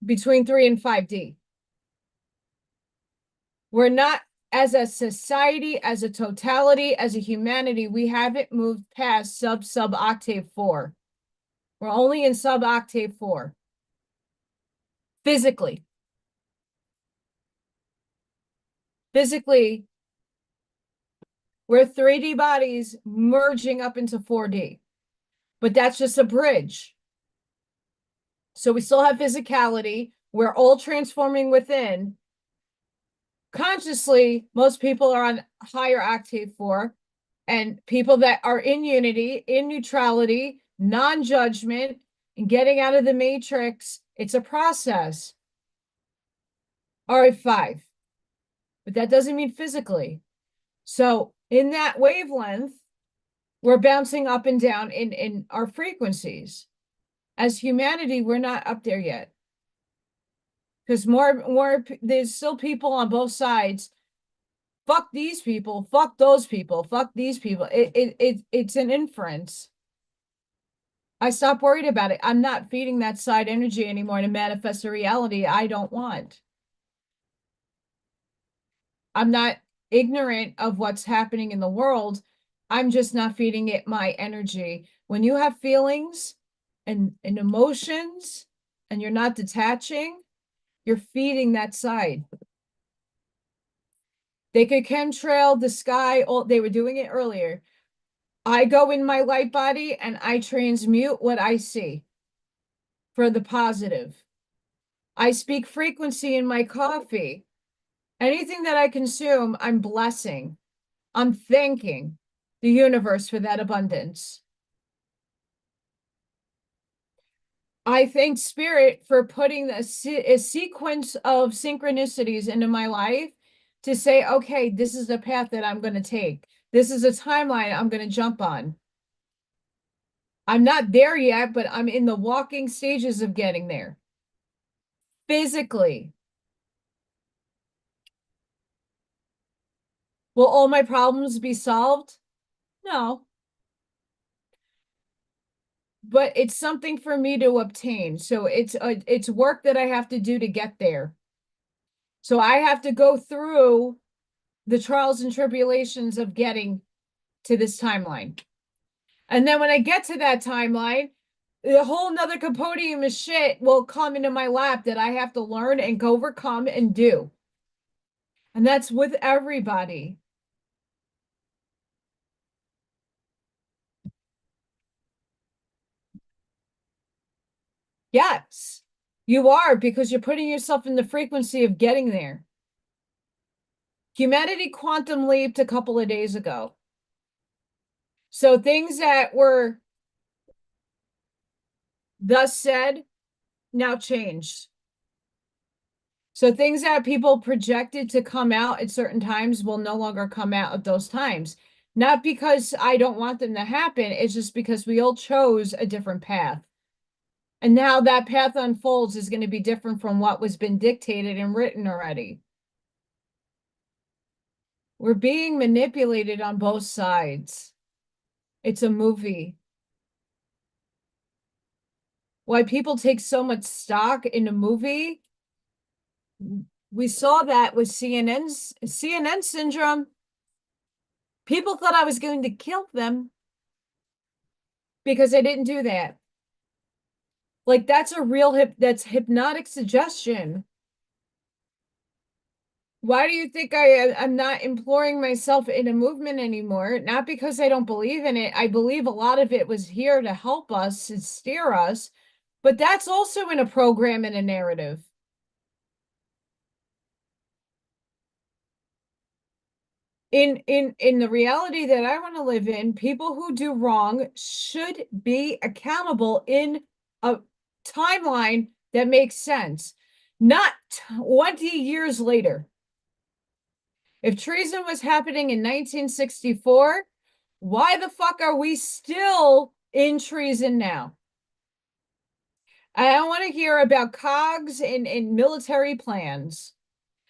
between 3 and 5D. We're not, as a society, as a totality, as a humanity, we haven't moved past sub octave 4. We're only in sub octave 4. Physically. Physically, we're 3D bodies merging up into 4D. But that's just a bridge. So we still have physicality. We're all transforming within. Consciously, most people are on higher octave 4, and people that are in unity, in neutrality, non-judgment, and getting out of the matrix, it's a process, are at 5. But that doesn't mean physically. So in that wavelength, we're bouncing up and down in our frequencies. As humanity, we're not up there yet. Because there's still people on both sides. Fuck these people, fuck those people, fuck these people. It's an inference. I stopped worried about it. I'm not feeding that side energy anymore to manifest a reality I don't want. I'm not ignorant of what's happening in the world. I'm just not feeding it my energy. When you have feelings and emotions and you're not detaching, you're feeding that side. They could chemtrail the sky. They were doing it earlier. I go in my light body and I transmute what I see for the positive. I speak frequency in my coffee. Anything that I consume, I'm blessing. I'm thanking the universe for that abundance. I thank Spirit for putting a sequence of synchronicities into my life to say, okay, this is the path that I'm going to take. This is a timeline I'm going to jump on. I'm not there yet, but I'm in the walking stages of getting there. Physically. Will all my problems be solved? No. But it's something for me to obtain. So it's work that I have to do to get there. So I have to go through the trials and tribulations of getting to this timeline. And then when I get to that timeline, a whole nother compendium of shit will come into my lap that I have to learn and overcome and do. And that's with everybody. Yes, you are, because you're putting yourself in the frequency of getting there. Humanity quantum leaped a couple of days ago. So things that were thus said now changed. So things that people projected to come out at certain times will no longer come out at those times. Not because I don't want them to happen, it's just because we all chose a different path. And now that path unfolds is going to be different from what was been dictated and written already. We're being manipulated on both sides. It's a movie. Why people take so much stock in a movie, we saw that with CNN syndrome. People thought I was going to kill them because I didn't do that. Like that's a real that's hypnotic suggestion. Why do you think I'm not imploring myself in a movement anymore? Not because I don't believe in it. I believe a lot of it was here to help us and steer us, but that's also in a program and a narrative. In the reality that I want to live in, people who do wrong should be accountable in a timeline that makes sense, not 20 years later. If treason was happening in 1964, why the fuck are we still in treason now? I don't want to hear about cogs and military plans.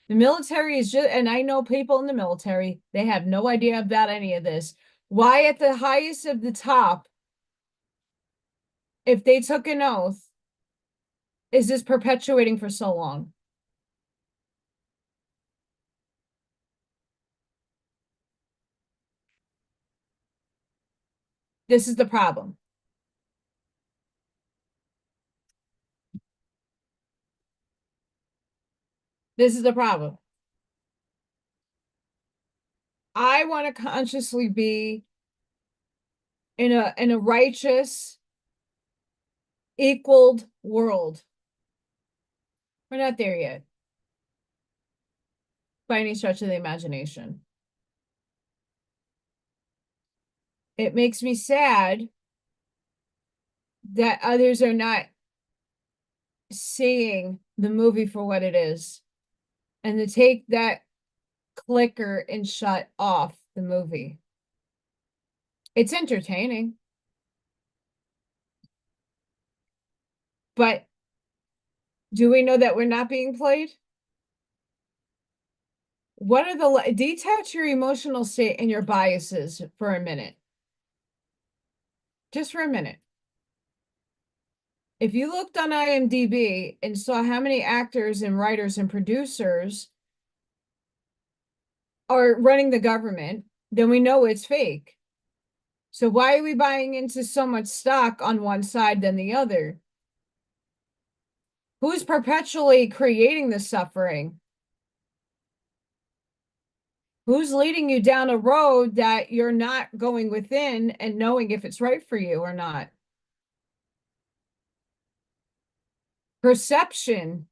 The military is just, and I know people in the military, they have no idea about any of this. Why at the highest of the top, if they took an oath, is this perpetuating for so long? This is the problem. This is the problem. I want to consciously be in a righteous, equaled world. We're not there yet by any stretch of the imagination. It makes me sad that others are not seeing the movie for what it is and to take that clicker and shut off the movie. It's entertaining, but do we know that we're not being played? What are the detach your emotional state and your biases for a minute? Just for a minute. If you looked on IMDb and saw how many actors and writers and producers are running the government, then we know it's fake. So why are we buying into so much stock on one side than the other? Who's perpetually creating the suffering? Who's leading you down a road that you're not going within and knowing if it's right for you or not? Perception.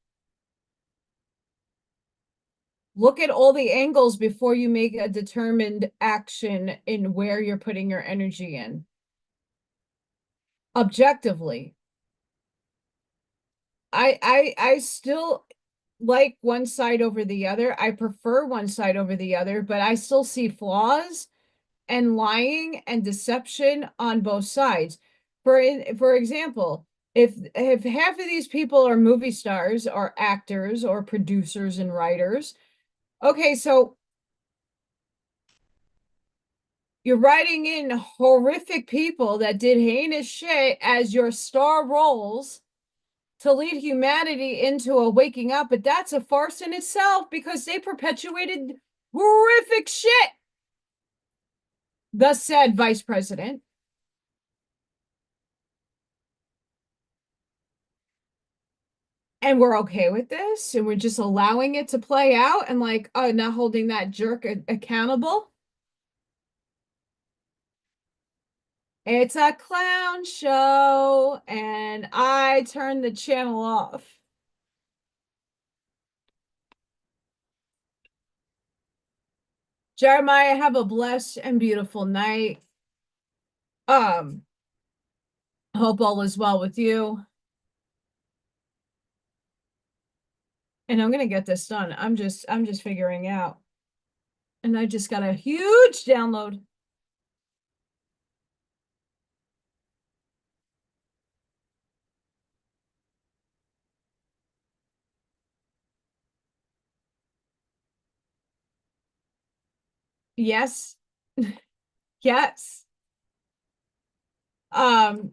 Look at all the angles before you make a determined action in where you're putting your energy in. Objectively. I still like one side over the other. I prefer one side over the other, but I still see flaws and lying and deception on both sides. For example, if half of these people are movie stars or actors or producers and writers, okay, so you're writing in horrific people that did heinous shit as your star roles to lead humanity into a waking up, but that's a farce in itself because they perpetuated horrific shit. Thus said Vice President. And we're okay with this, and we're just allowing it to play out and like, oh, not holding that jerk accountable. It's a clown show, and I turned the channel off. Jeremiah, have a blessed and beautiful night. Hope all is well with you. And I'm gonna get this done. I'm just figuring out. And I just got a huge download. Yes. Yes. Um,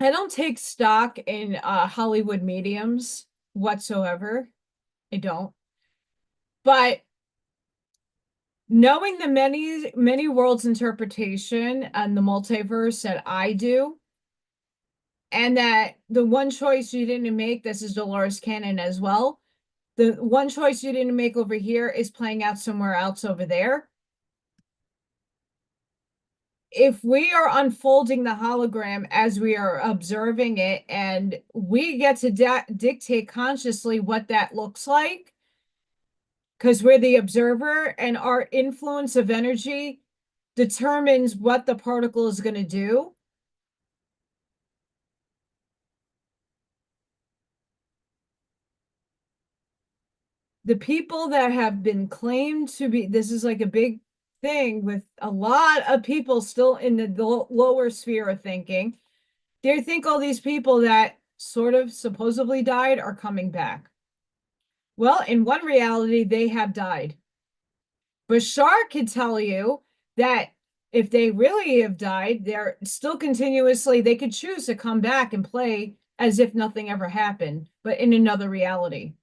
I don't take stock in Hollywood mediums whatsoever. I don't. But knowing the many worlds interpretation and the multiverse that I do, and that the one choice you didn't make, this is Dolores Cannon as well. The one choice you didn't make over here is playing out somewhere else over there. If we are unfolding the hologram as we are observing it, and we get to dictate consciously what that looks like, because we're the observer, and our influence of energy determines what the particle is going to do. The people that have been claimed to be, this is like a big thing with a lot of people still in the lower sphere of thinking. They think all these people that sort of supposedly died are coming back. Well, in one reality, they have died. Bashar can tell you that if they really have died, they're still continuously, they could choose to come back and play as if nothing ever happened, but in another reality.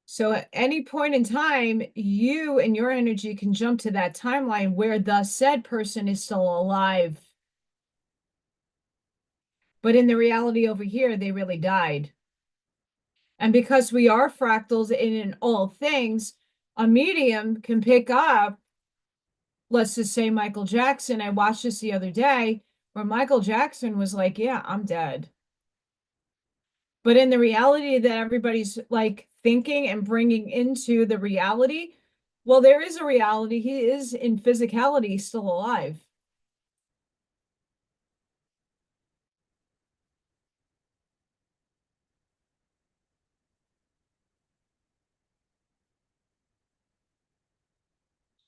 So at any point in time, you and your energy can jump to that timeline where the said person is still alive. But in the reality over here, they really died. And because we are fractals in all things, a medium can pick up, let's just say Michael Jackson. I watched this the other day where Michael Jackson was like, yeah, I'm dead. But in the reality that everybody's like thinking and bringing into the reality, well, there is a reality. He is in physicality still alive.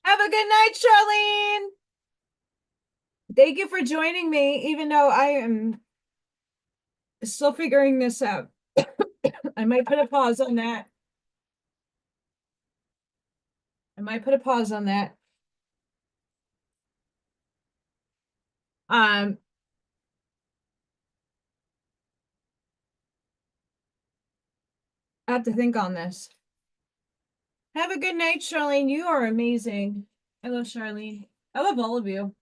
Have a good night, Charlene. Thank you for joining me, even though I am still figuring this out. I might put a pause on that. I might put a pause on that. Um, I have to think on this. Have a good night, Charlene. You are amazing. I love Charlene. I love all of you.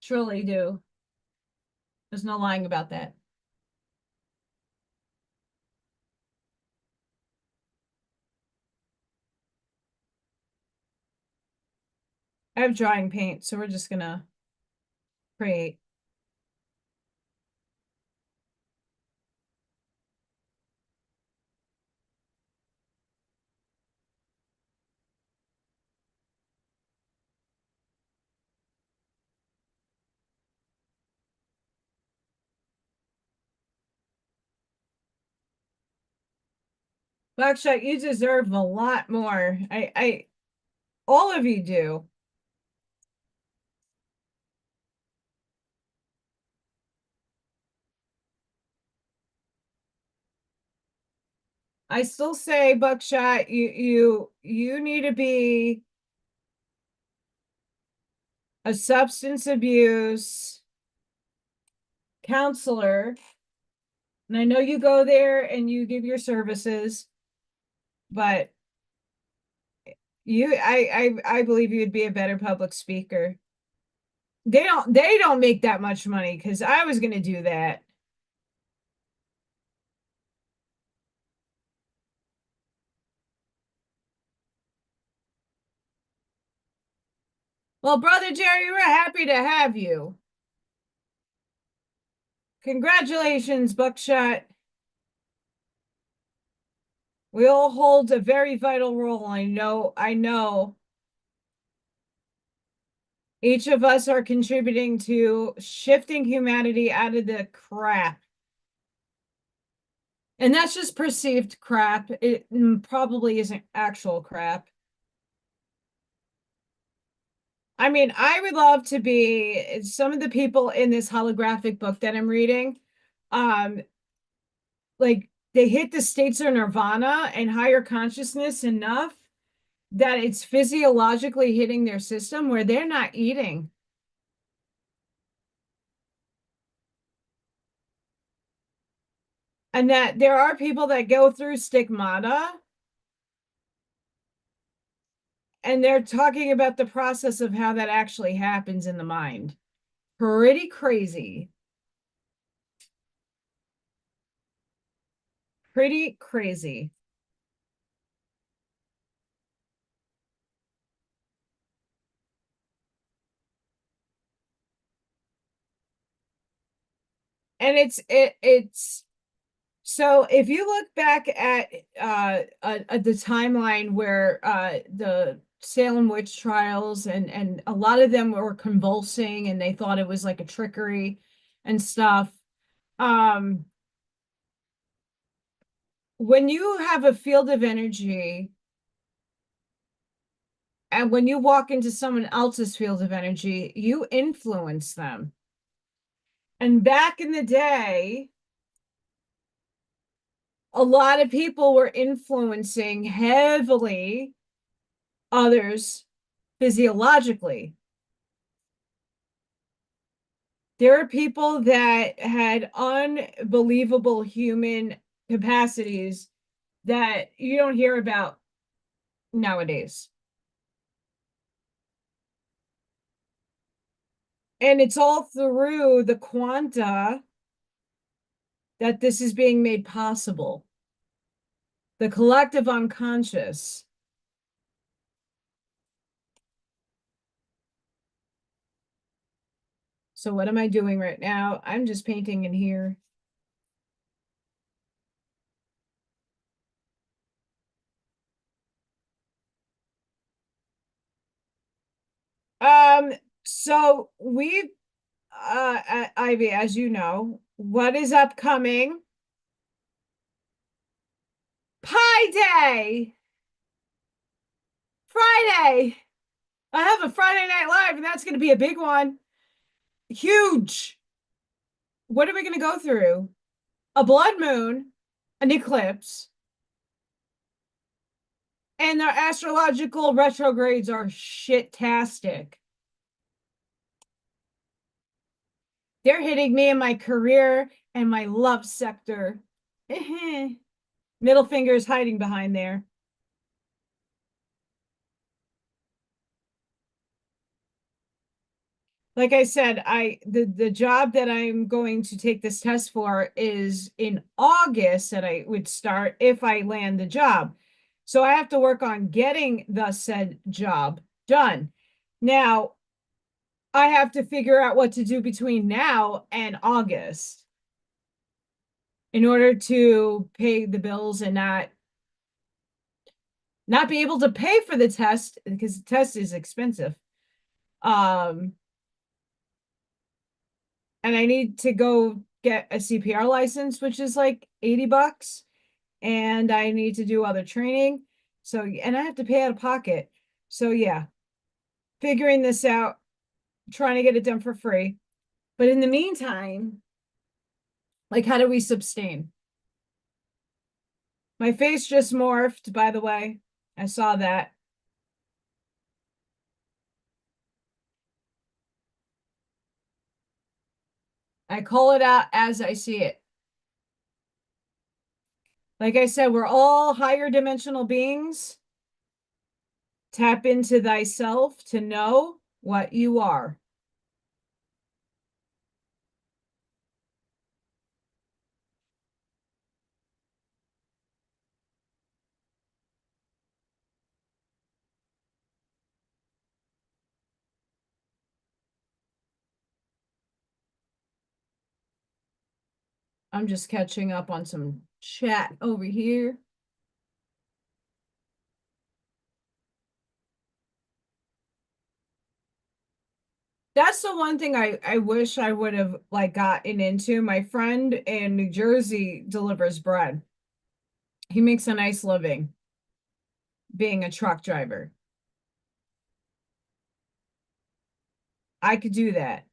Truly do. There's no lying about that. I have drying paint, so we're just gonna create. Buckshot, you deserve a lot more. All of you do. I still say, Buckshot, you need to be a substance abuse counselor, and I know you go there and you give your services, but I believe you'd be a better public speaker. They don't make that much money, because I was going to do that. Well, Brother Jerry, we're happy to have you. Congratulations, Buckshot. We all hold a very vital role. I know. Each of us are contributing to shifting humanity out of the crap. And that's just perceived crap. It probably isn't actual crap. I mean, I would love to be some of the people in this holographic book that I'm reading. Um, like they hit the states of nirvana and higher consciousness enough that it's physiologically hitting their system where they're not eating. And that there are people that go through stigmata, and they're talking about the process of how that actually happens in the mind. Pretty crazy. Pretty crazy. And it's so if you look back at the timeline where the Salem witch trials, and a lot of them were convulsing and they thought it was like a trickery and stuff. Um, when you have a field of energy and when you walk into someone else's field of energy, you influence them. And back in the day, a lot of people were influencing heavily others physiologically. There are people that had unbelievable human capacities that you don't hear about nowadays. And it's all through the quanta that this is being made possible. The collective unconscious. So what am I doing right now? I'm just painting in here. Um, so we Ivy, as you know, what is upcoming? Pie Day! Friday! I have a Friday Night Live, and that's going to be a big one. Huge. What are we going to go through? A blood moon, an eclipse, and the astrological retrogrades are shit-tastic. They're hitting me in my career and my love sector. Middle fingers hiding behind there. Like I said, the job that I'm going to take this test for is in August, that I would start if I land the job. So I have to work on getting the said job done. Now, I have to figure out what to do between now and August in order to pay the bills and not be able to pay for the test, because the test is expensive. Um, and I need to go get a CPR license, which is like $80, and I need to do other training. So, and I have to pay out of pocket. So yeah, figuring this out, trying to get it done for free. But in the meantime, like, how do we sustain? My face just morphed, by the way. I saw that. I call it out as I see it. Like I said, we're all higher dimensional beings. Tap into thyself to know what you are. I'm just catching up on some chat over here. That's the one thing I wish I would have like gotten into. My friend in New Jersey delivers bread. He makes a nice living being a truck driver. I could do that.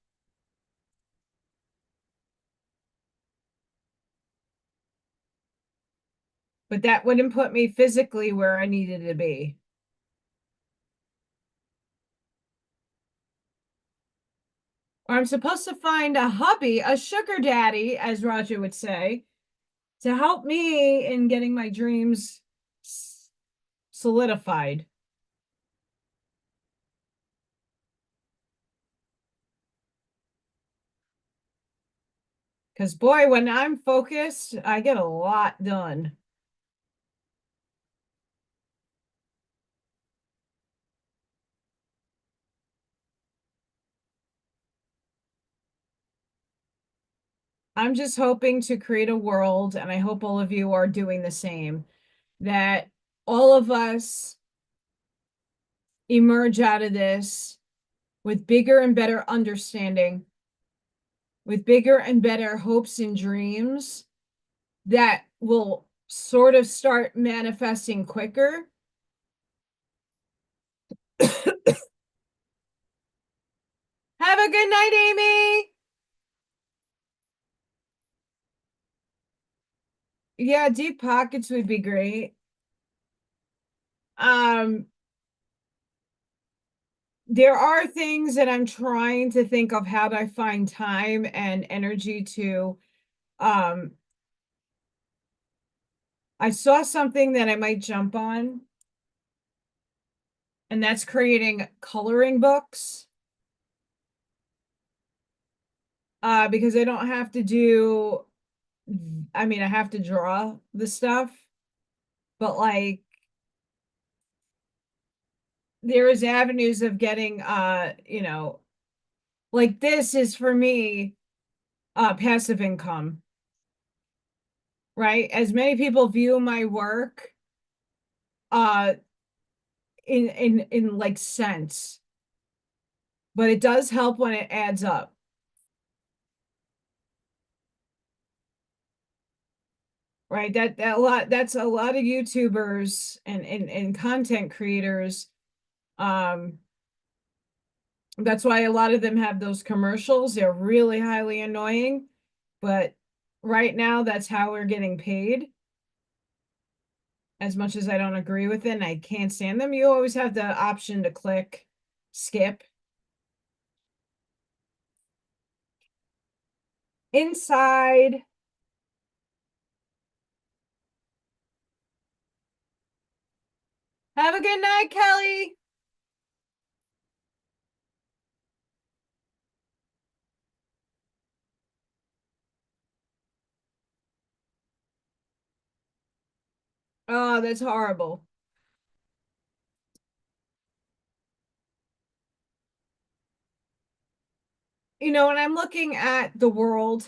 But that wouldn't put me physically where I needed to be. Or I'm supposed to find a hubby, a sugar daddy, as Roger would say, to help me in getting my dreams solidified. Because, boy, when I'm focused, I get a lot done. I'm just hoping to create a world, and I hope all of you are doing the same, that all of us emerge out of this with bigger and better understanding, with bigger and better hopes and dreams that will sort of start manifesting quicker. Have a good night, Amy. Yeah, deep pockets would be great. Um, there are things that I'm trying to think of how do I find time and energy to I saw something that I might jump on, and that's creating coloring books. Because I don't have to do, I mean, I have to draw the stuff, but like there is avenues of getting, like this is for me, passive income, right? As many people view my work, uh, in like cents, but it does help when it adds up. Right, that's a lot of YouTubers and content creators. Um, that's why a lot of them have those commercials. They're really highly annoying, but right now that's how we're getting paid. As much as I don't agree with it and I can't stand them, you always have the option to click skip. Inside. Have a good night, Kelly. Oh, that's horrible. When I'm looking at the world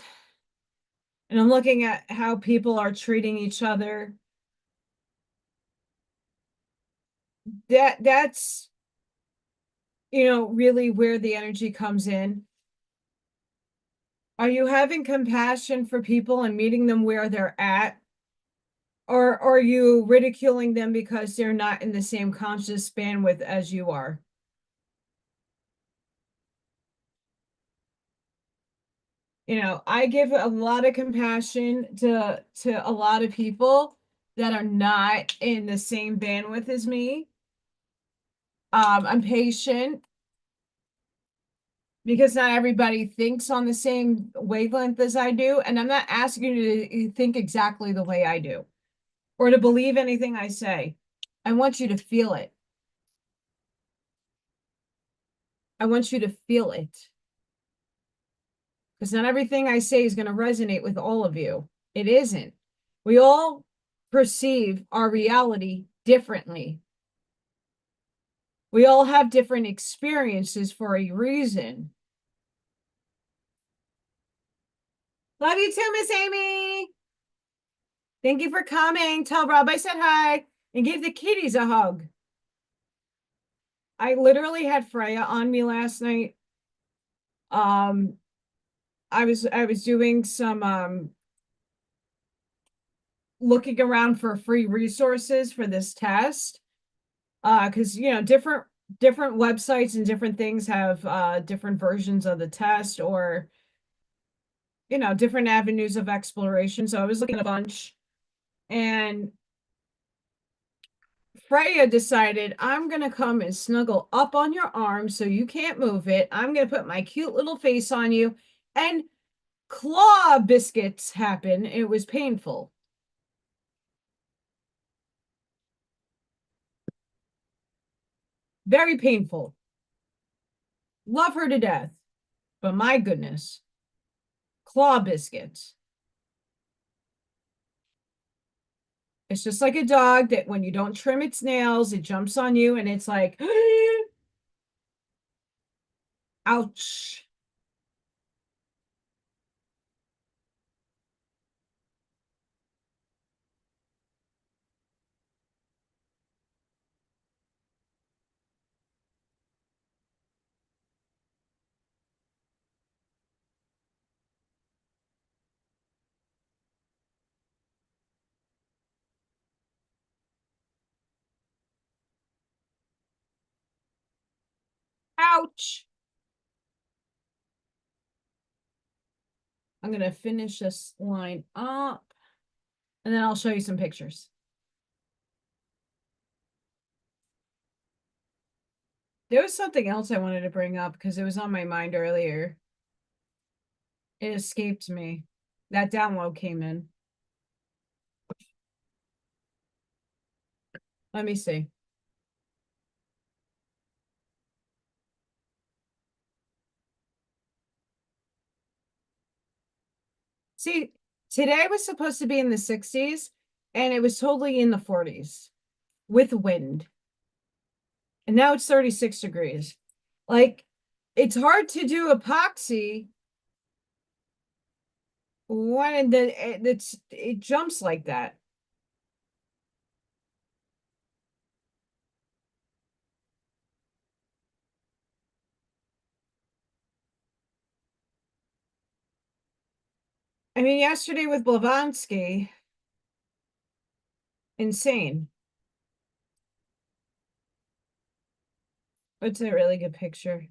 and I'm looking at how people are treating each other, that's really where the energy comes in. Are you having compassion for people and meeting them where they're at? Or are you ridiculing them because they're not in the same conscious bandwidth as you are? I give a lot of compassion to a lot of people that are not in the same bandwidth as me. I'm patient. because not everybody thinks on the same wavelength as I do. And I'm not asking you to think exactly the way I do or to believe anything I say. I want you to feel it. I want you to feel it. Because not everything I say is going to resonate with all of you. It isn't. We all perceive our reality differently. We all have different experiences for a reason. Love you too, Miss Amy. Thank you for coming. Tell Rob I said hi and give the kitties a hug. I literally had Freya on me last night. Um, I was doing some looking around for free resources for this test. Because different websites and different things have different versions of the test or different avenues of exploration. So I was looking at a bunch, and Freya decided, I'm going to come and snuggle up on your arm so you can't move it. I'm going to put my cute little face on you. And claw biscuits happen. It was painful. Very painful. Love her to death. But my goodness. Claw biscuits. It's just like a dog that when you don't trim its nails, it jumps on you and it's like, ouch. Ouch. I'm going to finish this line up and then I'll show you some pictures. There was something else I wanted to bring up because it was on my mind earlier. It escaped me. That download came in. Let me see. See, today was supposed to be in the 60s and it was totally in the 40s with wind. And now it's 36 degrees. Like, it's hard to do epoxy when it jumps like that. I mean, yesterday with Blavatsky, insane. It's a really good picture.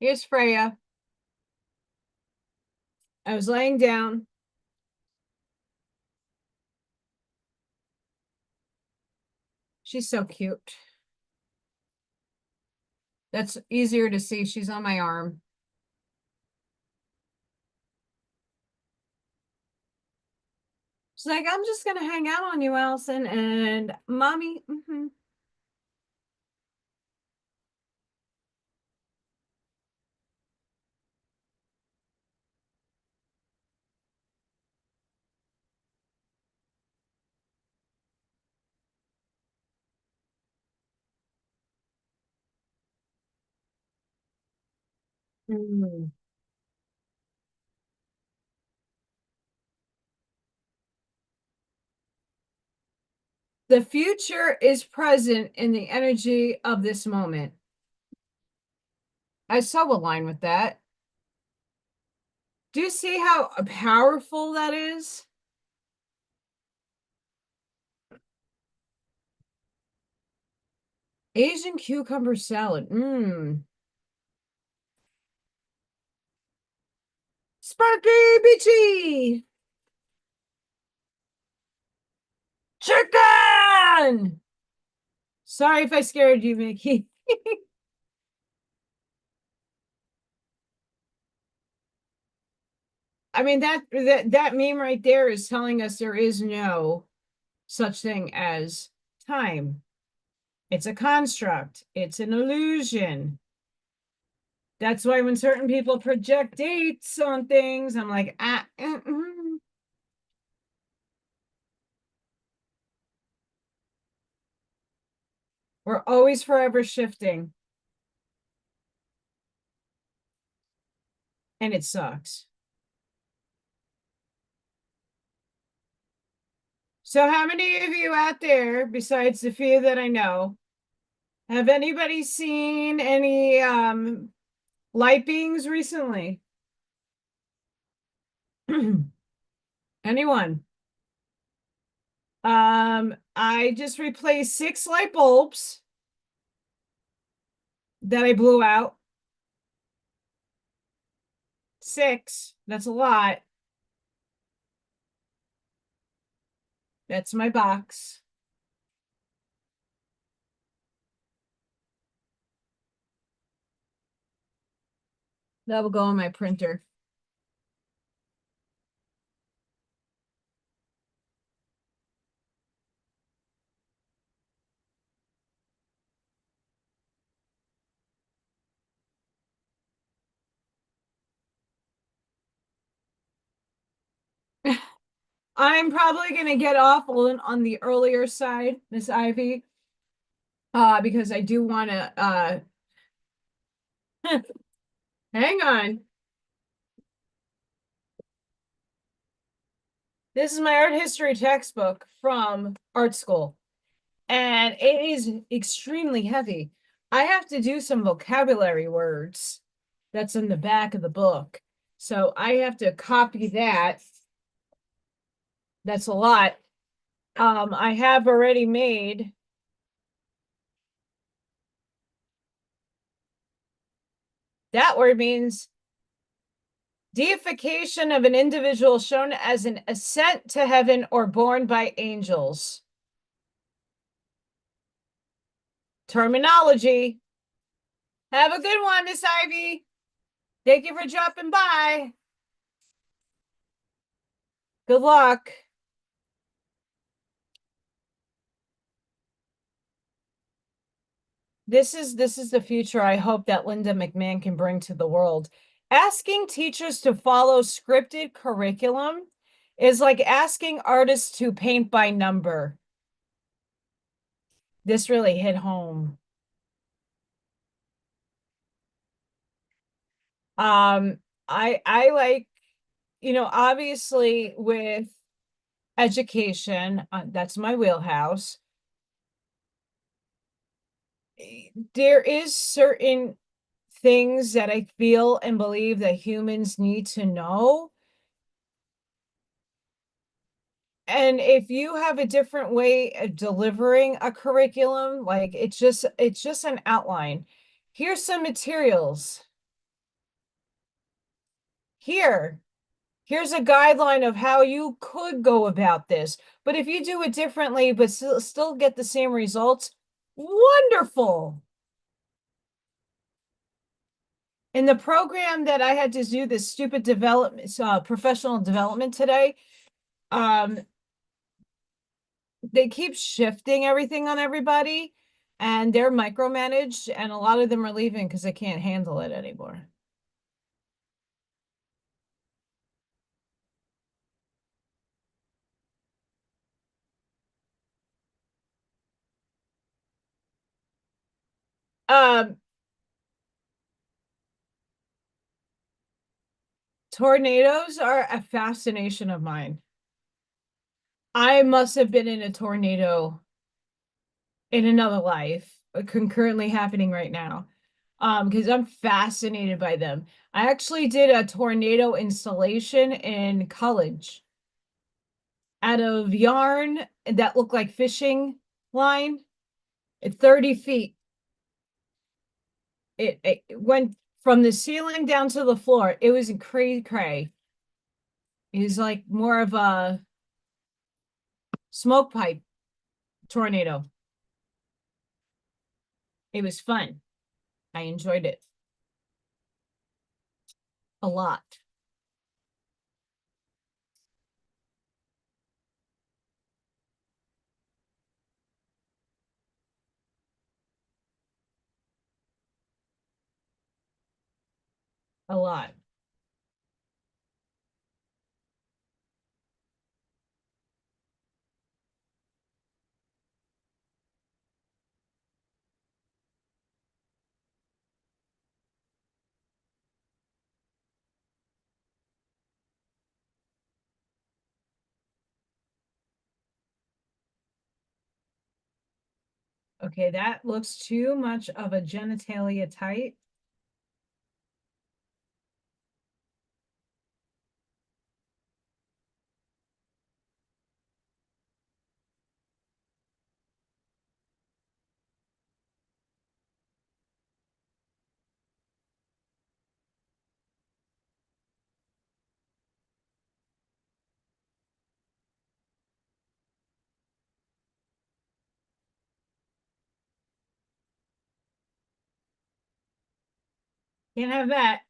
Here's Freya. I was laying down. She's so cute. That's easier to see. She's on my arm. She's like, I'm just gonna hang out on you, Allison, and mommy. Mm. The future is present in the energy of this moment. I so align with that. Do you see how powerful that is? Asian cucumber salad. Sparky Beachy. Chicken! Sorry if I scared you, Mickey. I mean, that meme right there is telling us there is no such thing as time. It's a construct. It's an illusion. That's why when certain people project dates on things, I'm like, We're always forever shifting, and it sucks. So how many of you out there, besides the few that I know, have anybody seen any light beings recently? Anyone? I just replaced 6 light bulbs that I blew out. 6. That's a lot. That's my box. That will go in my printer. I'm probably going to get off on the earlier side, Miss Ivy, because I do want to hang on. This is my art history textbook from art school, and it is extremely heavy. I have to do some vocabulary words that's in the back of the book. So I have to copy that. That's a lot. I have already made that word means deification of an individual shown as an ascent to heaven or born by angels. Terminology. Have a good one, Miss Ivy. Thank you for dropping by. Good luck. This is the future I hope that Linda McMahon can bring to the world. Asking teachers to follow scripted curriculum is like asking artists to paint by number. This really hit home. I like, obviously with education, that's my wheelhouse. There is certain things that I feel and believe that humans need to know. And if you have a different way of delivering a curriculum, like it's just an outline. Here's some materials. Here's a guideline of how you could go about this. But if you do it differently, but still get the same results, wonderful. In the program that I had to do this stupid development, professional development today, they keep shifting everything on everybody and they're micromanaged, and a lot of them are leaving because they can't handle it anymore. Um, Tornadoes are a fascination of mine. I must have been in a tornado in another life, concurrently happening right now. Because I'm fascinated by them. I actually did a tornado installation in college out of yarn that looked like fishing line at 30 feet. It went from the ceiling down to the floor. It was cray cray. It was like more of a smoke pipe tornado. It was fun. I enjoyed it a lot. A lot. Okay, that looks too much of a genitalia tight. Can't have that.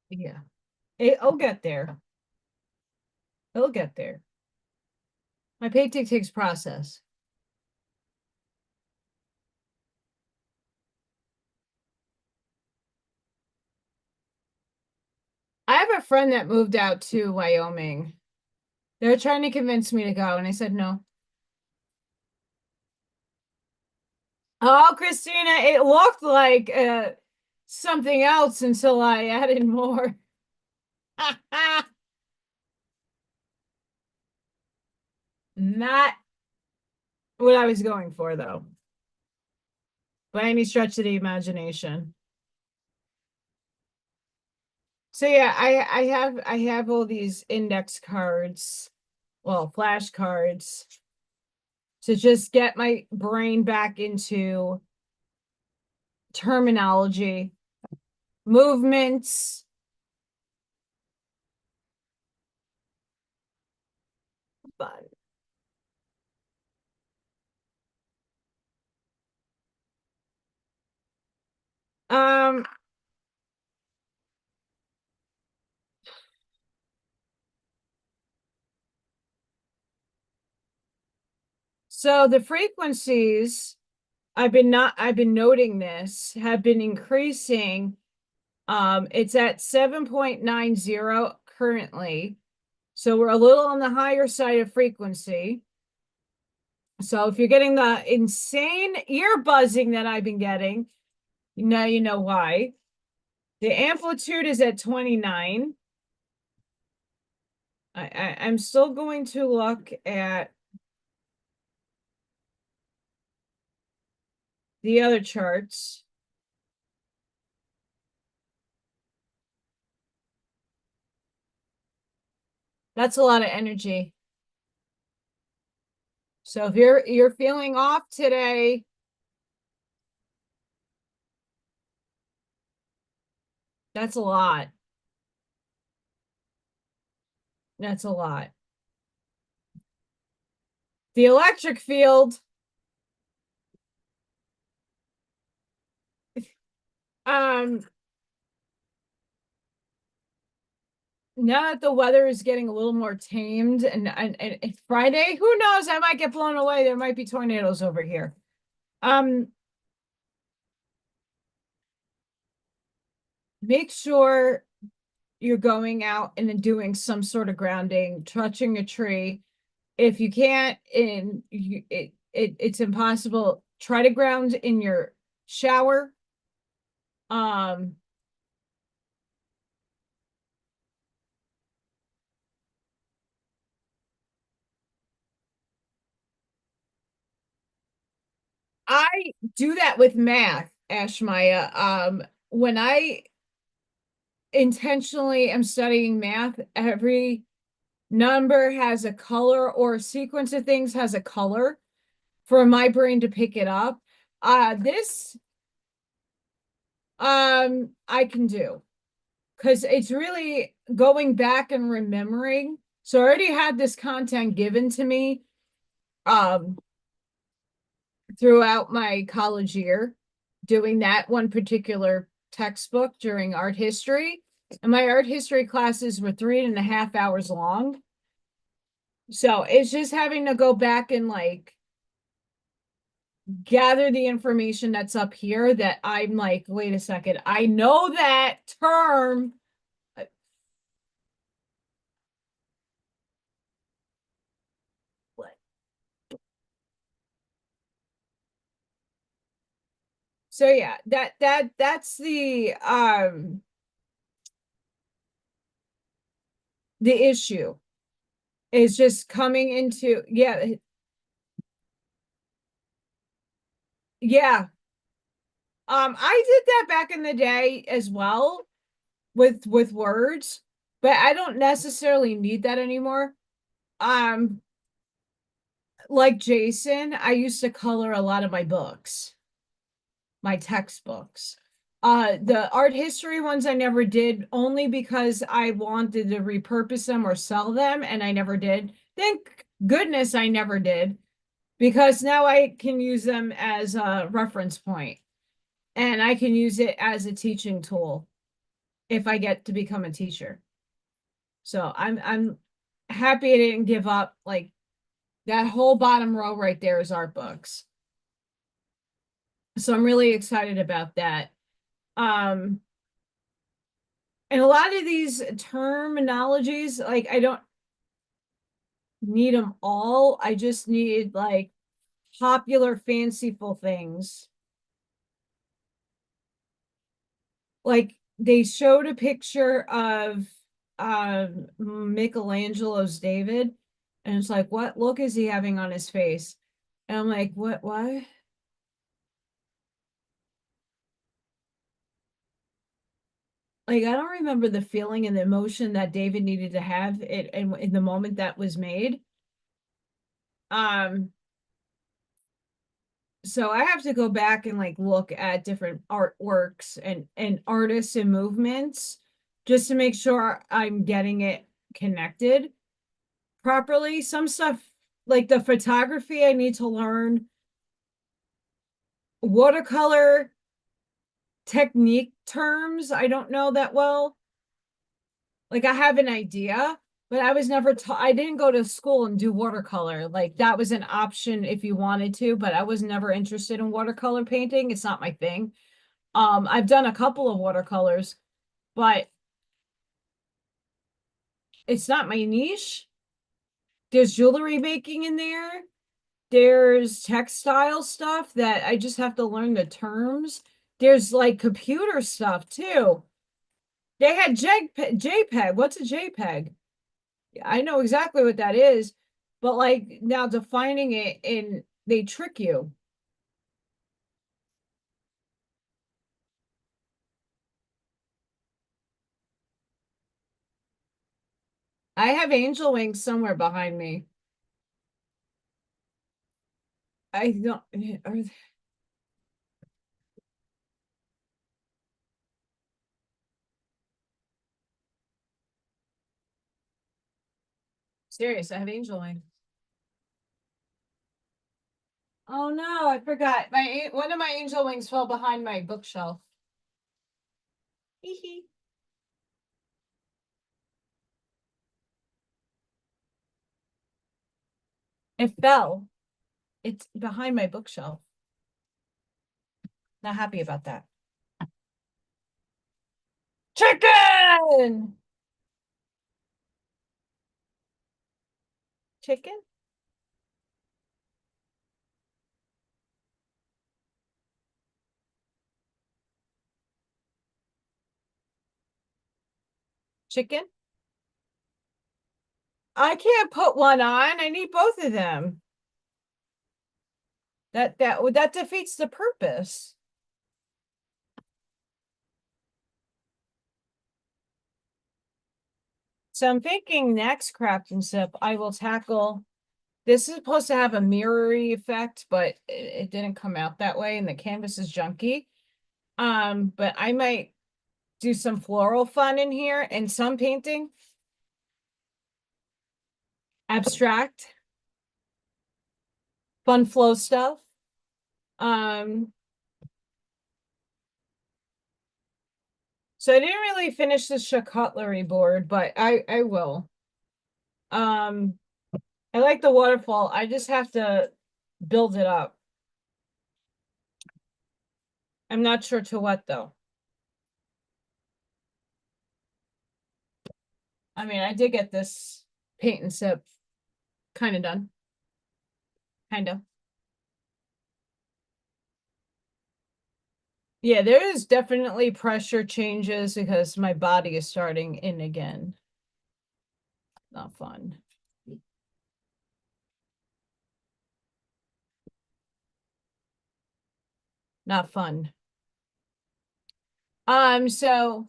Yeah. It'll get there. It'll get there. My paycheck takes process. I have a friend that moved out to Wyoming. They're trying to convince me to go, and I said no. Oh, Christina, it looked like something else until I added more. Not what I was going for, though, by any stretch of the imagination. So yeah, I have all these index cards, well, flashcards, to just get my brain back into terminology, movements. Fun. Um, so the frequencies I've been noting this have been increasing. It's at 7.90 currently. So we're a little on the higher side of frequency. So if you're getting the insane ear buzzing that I've been getting, now you know why. The amplitude is at 29. I'm still going to look at the other charts. That's a lot of energy. So if you're feeling off today, that's a lot. That's a lot. The electric field, um, now that the weather is getting a little more tamed and it's Friday, who knows? I might get blown away. There might be tornadoes over here. Um, make sure you're going out and then doing some sort of grounding, touching a tree. If you can't, it's impossible. Try to ground in your shower. Um, I do that with math, Ashmaya. When I intentionally am studying math, every number has a color or a sequence of things has a color for my brain to pick it up. This I can do, because it's really going back and remembering. So I already had this content given to me um throughout my college year, doing that one particular textbook during art history. And my art history classes were 3.5 hours long. So it's just having to go back and like gather the information that's up here that I'm like, wait a second, I know that term. So yeah, that's the issue is just coming into, yeah. I did that back in the day as well with words, but I don't necessarily need that anymore. Um, like Jason, I used to color a lot of my books, my textbooks. The art history ones I never did, only because I wanted to repurpose them or sell them, and I never did. Thank goodness I never did, because now I can use them as a reference point, and I can use it as a teaching tool if I get to become a teacher. So I'm happy I didn't give up. Like that whole bottom row right there is art books. So I'm really excited about that. Um, and a lot of these terminologies, like I don't need them all. I just need like popular, fanciful things. Like they showed a picture of Michelangelo's David, and it's like, what look is he having on his face? And I'm like, what? Like I don't remember the feeling and the emotion that David needed to have it in the moment that was made. Um, so I have to go back and like look at different artworks and artists and movements just to make sure I'm getting it connected properly. Some stuff like the photography, I need to learn watercolor technique terms. I don't know that well. Like I have an idea, but I was never taught. I didn't go to school and do watercolor. Like that was an option if you wanted to, but I was never interested in watercolor painting. It's not my thing. I've done a couple of watercolors, but it's not my niche. There's jewelry making in there. There's textile stuff that I just have to learn the terms. There's like computer stuff too. They had JPEG. What's a JPEG? I know exactly what that is, but like now defining it in they trick you. I have angel wings somewhere behind me. I don't are, serious. I have angel wings. Oh no, I forgot. My one of my angel wings fell behind my bookshelf. Hee hee. It fell. It's behind my bookshelf. Not happy about that. Chicken! Chicken? Chicken? I can't put one on. I need both of them. That defeats the purpose. So I'm thinking next craft and sip, I will tackle. This is supposed to have a mirrory effect, but it didn't come out that way, and the canvas is junky. But I might do some floral fun in here and some painting. Abstract. Fun flow stuff. Um, so I didn't really finish the charcuterie board, but I will. Um, I like the waterfall. I just have to build it up. I'm not sure to what though. I mean, I did get this paint and sip kind of done. Kind of. Yeah, there is definitely pressure changes because my body is starting in again. Not fun. Not fun. So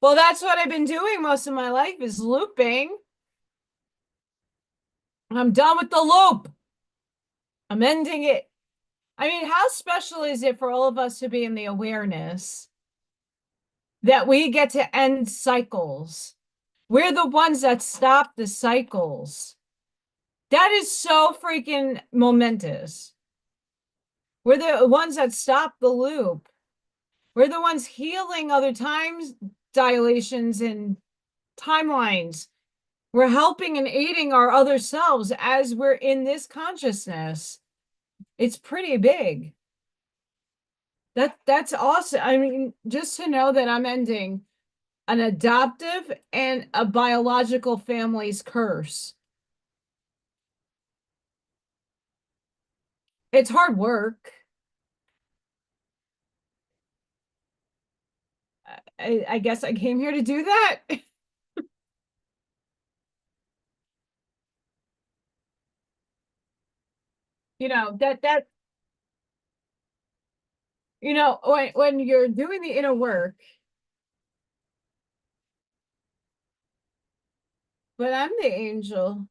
well, that's what I've been doing most of my life is looping. I'm done with the loop. I'm ending it. I mean, how special is it for all of us to be in the awareness that we get to end cycles? We're the ones that stop the cycles. That is so freaking momentous. We're the ones that stop the loop. We're the ones healing other times dilations and timelines. We're helping and aiding our other selves as we're in this consciousness. It's pretty big. That's awesome. I mean, just to know that I'm ending an adoptive and a biological family's curse. It's hard work. I guess I came here to do that. You know, when you're doing the inner work, but I'm the angel.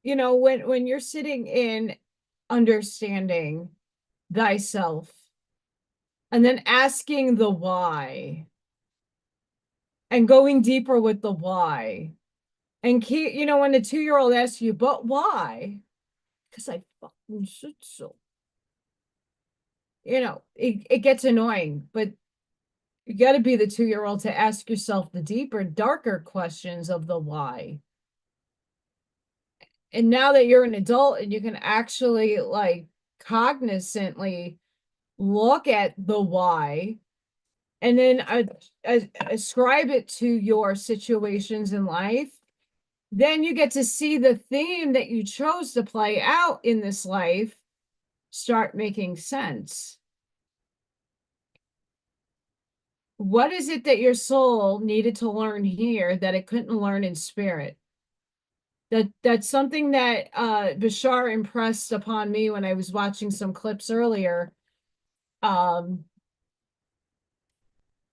You know, when you're sitting in understanding thyself and then asking the why and going deeper with the why and keep, when the 2-year-old asks you, but why? Because I fucking said so. It gets annoying, but you got to be the 2-year-old to ask yourself the deeper, darker questions of the why. And now that you're an adult and you can actually like cognizantly look at the why and then ascribe it to your situations in life, then you get to see the theme that you chose to play out in this life start making sense. What is it that your soul needed to learn here that it couldn't learn in spirit? That's something that Bashar impressed upon me when I was watching some clips earlier, um,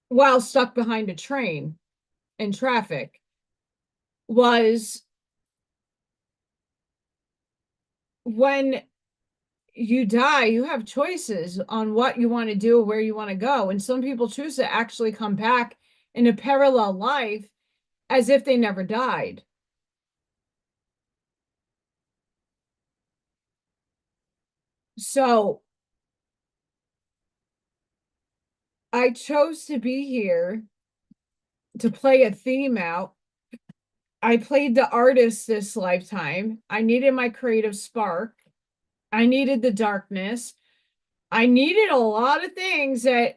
while stuck behind a train in traffic, was when you die, you have choices on what you want to do, where you want to go. And some people choose to actually come back in a parallel life as if they never died. So I chose to be here to play a theme out. I played the artist this lifetime. I needed my creative spark. I needed the darkness. I needed a lot of things that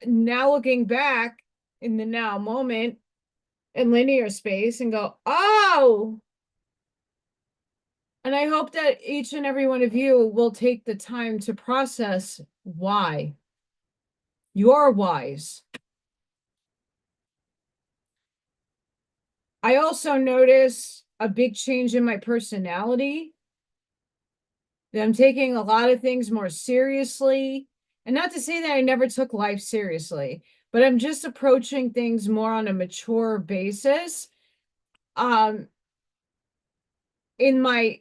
now looking back in the now moment in linear space and go, oh, and I hope that each and every one of you will take the time to process why. You are wise. I also notice a big change in my personality, that I'm taking a lot of things more seriously. And not to say that I never took life seriously, but I'm just approaching things more on a mature basis. Um, in my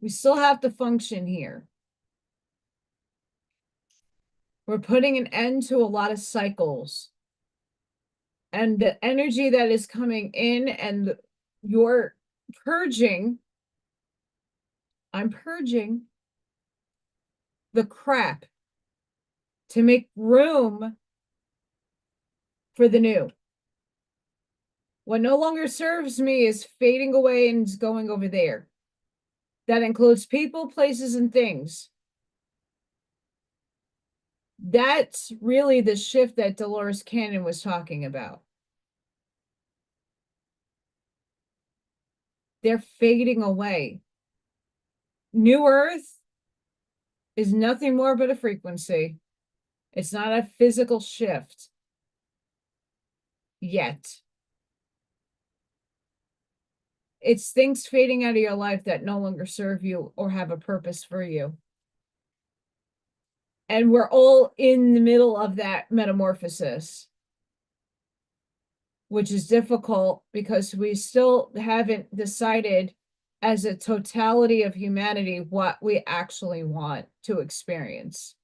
We still have to function here. We're putting an end to a lot of cycles. And the energy that is coming in and you're purging, I'm purging the crap to make room for the new. What no longer serves me is fading away and is going over there. That includes people, places, and things. That's really the shift that Dolores Cannon was talking about. They're fading away. New Earth is nothing more but a frequency. It's not a physical shift yet. It's things fading out of your life that no longer serve you or have a purpose for you. And we're all in the middle of that metamorphosis, which is difficult because we still haven't decided as a totality of humanity what we actually want to experience.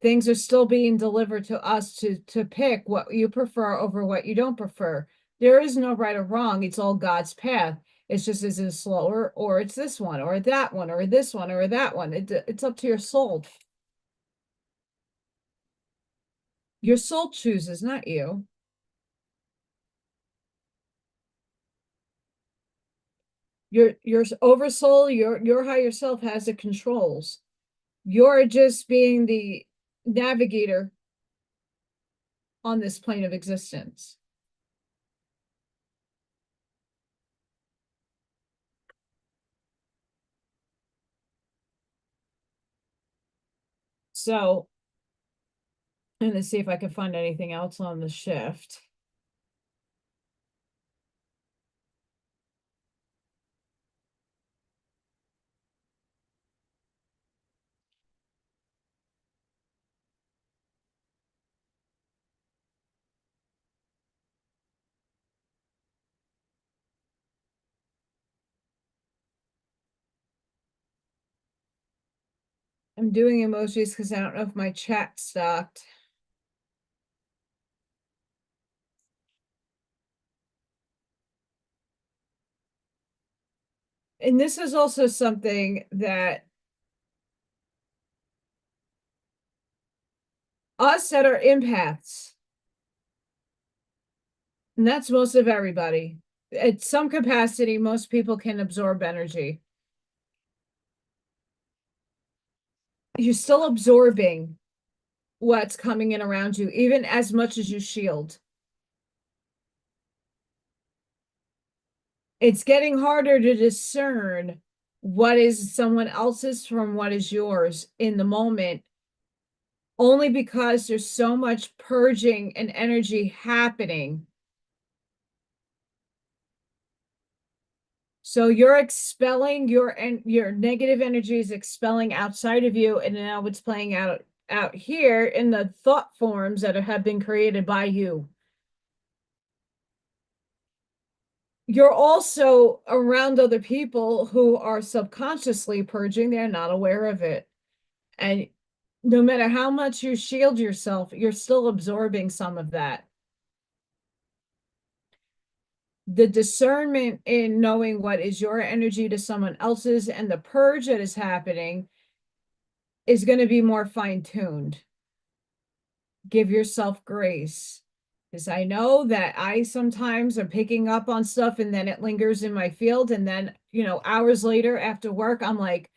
Things are still being delivered to us to pick what you prefer over what you don't prefer. There is no right or wrong. It's all God's path. It's just, is it slower, or it's this one or that one or this one or that one. It's up to your soul. Your soul chooses, not you. Your oversoul, your higher self has the controls. You're just being the navigator on this plane of existence. So I'm going to see if I can find anything else on the shift. I'm doing emojis because I don't know if my chat stopped. And this is also something that us that are empaths, and that's most of everybody, at some capacity, most people can absorb energy. You're still absorbing what's coming in around you, even as much as you shield. It's getting harder to discern what is someone else's from what is yours in the moment, only because there's so much purging and energy happening. So you're expelling your negative energy is expelling outside of you, and now it's playing out here in the thought forms that have been created by you. You're also around other people who are subconsciously purging. They're not aware of it. And no matter how much you shield yourself, you're still absorbing some of that. The discernment in knowing what is your energy to someone else's and the purge that is happening is going to be more fine-tuned. Give yourself grace. Because I know that I sometimes am picking up on stuff and then it lingers in my field. And then, hours later after work, I'm like,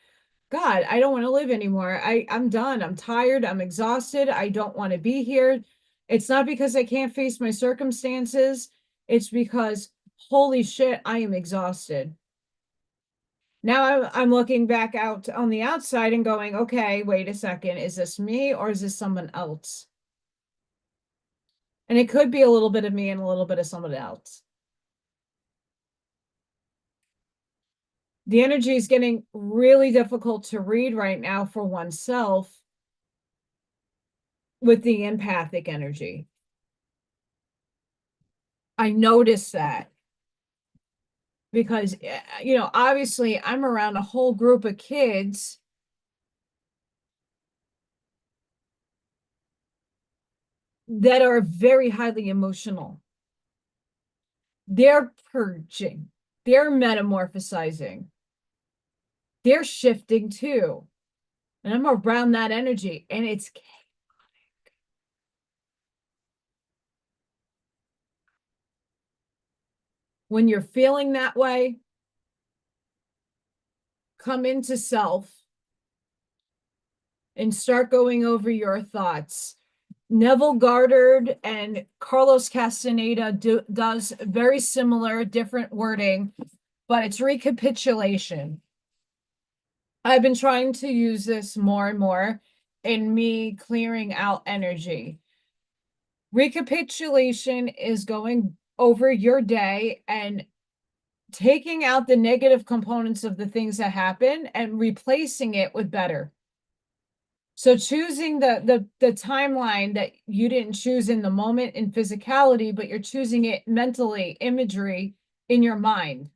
God, I don't want to live anymore. I'm done. I'm tired. I'm exhausted. I don't want to be here. It's not because I can't face my circumstances. It's because, holy shit, I am exhausted. Now I'm looking back out on the outside and going, okay, wait a second. Is this me or is this someone else? And it could be a little bit of me and a little bit of someone else. The energy is getting really difficult to read right now for oneself with the empathic energy. I noticed that. because, obviously I'm around a whole group of kids that are very highly emotional. They're purging, they're metamorphosizing, they're shifting too. And I'm around that energy, and it's when you're feeling that way, come into self and start going over your thoughts. Neville Goddard and Carlos Castaneda does very similar, different wording, but it's recapitulation. I've been trying to use this more and more in me clearing out energy. Recapitulation is going over your day and taking out the negative components of the things that happen and replacing it with better. So choosing the timeline that you didn't choose in the moment in physicality, but you're choosing it mentally, imagery in your mind.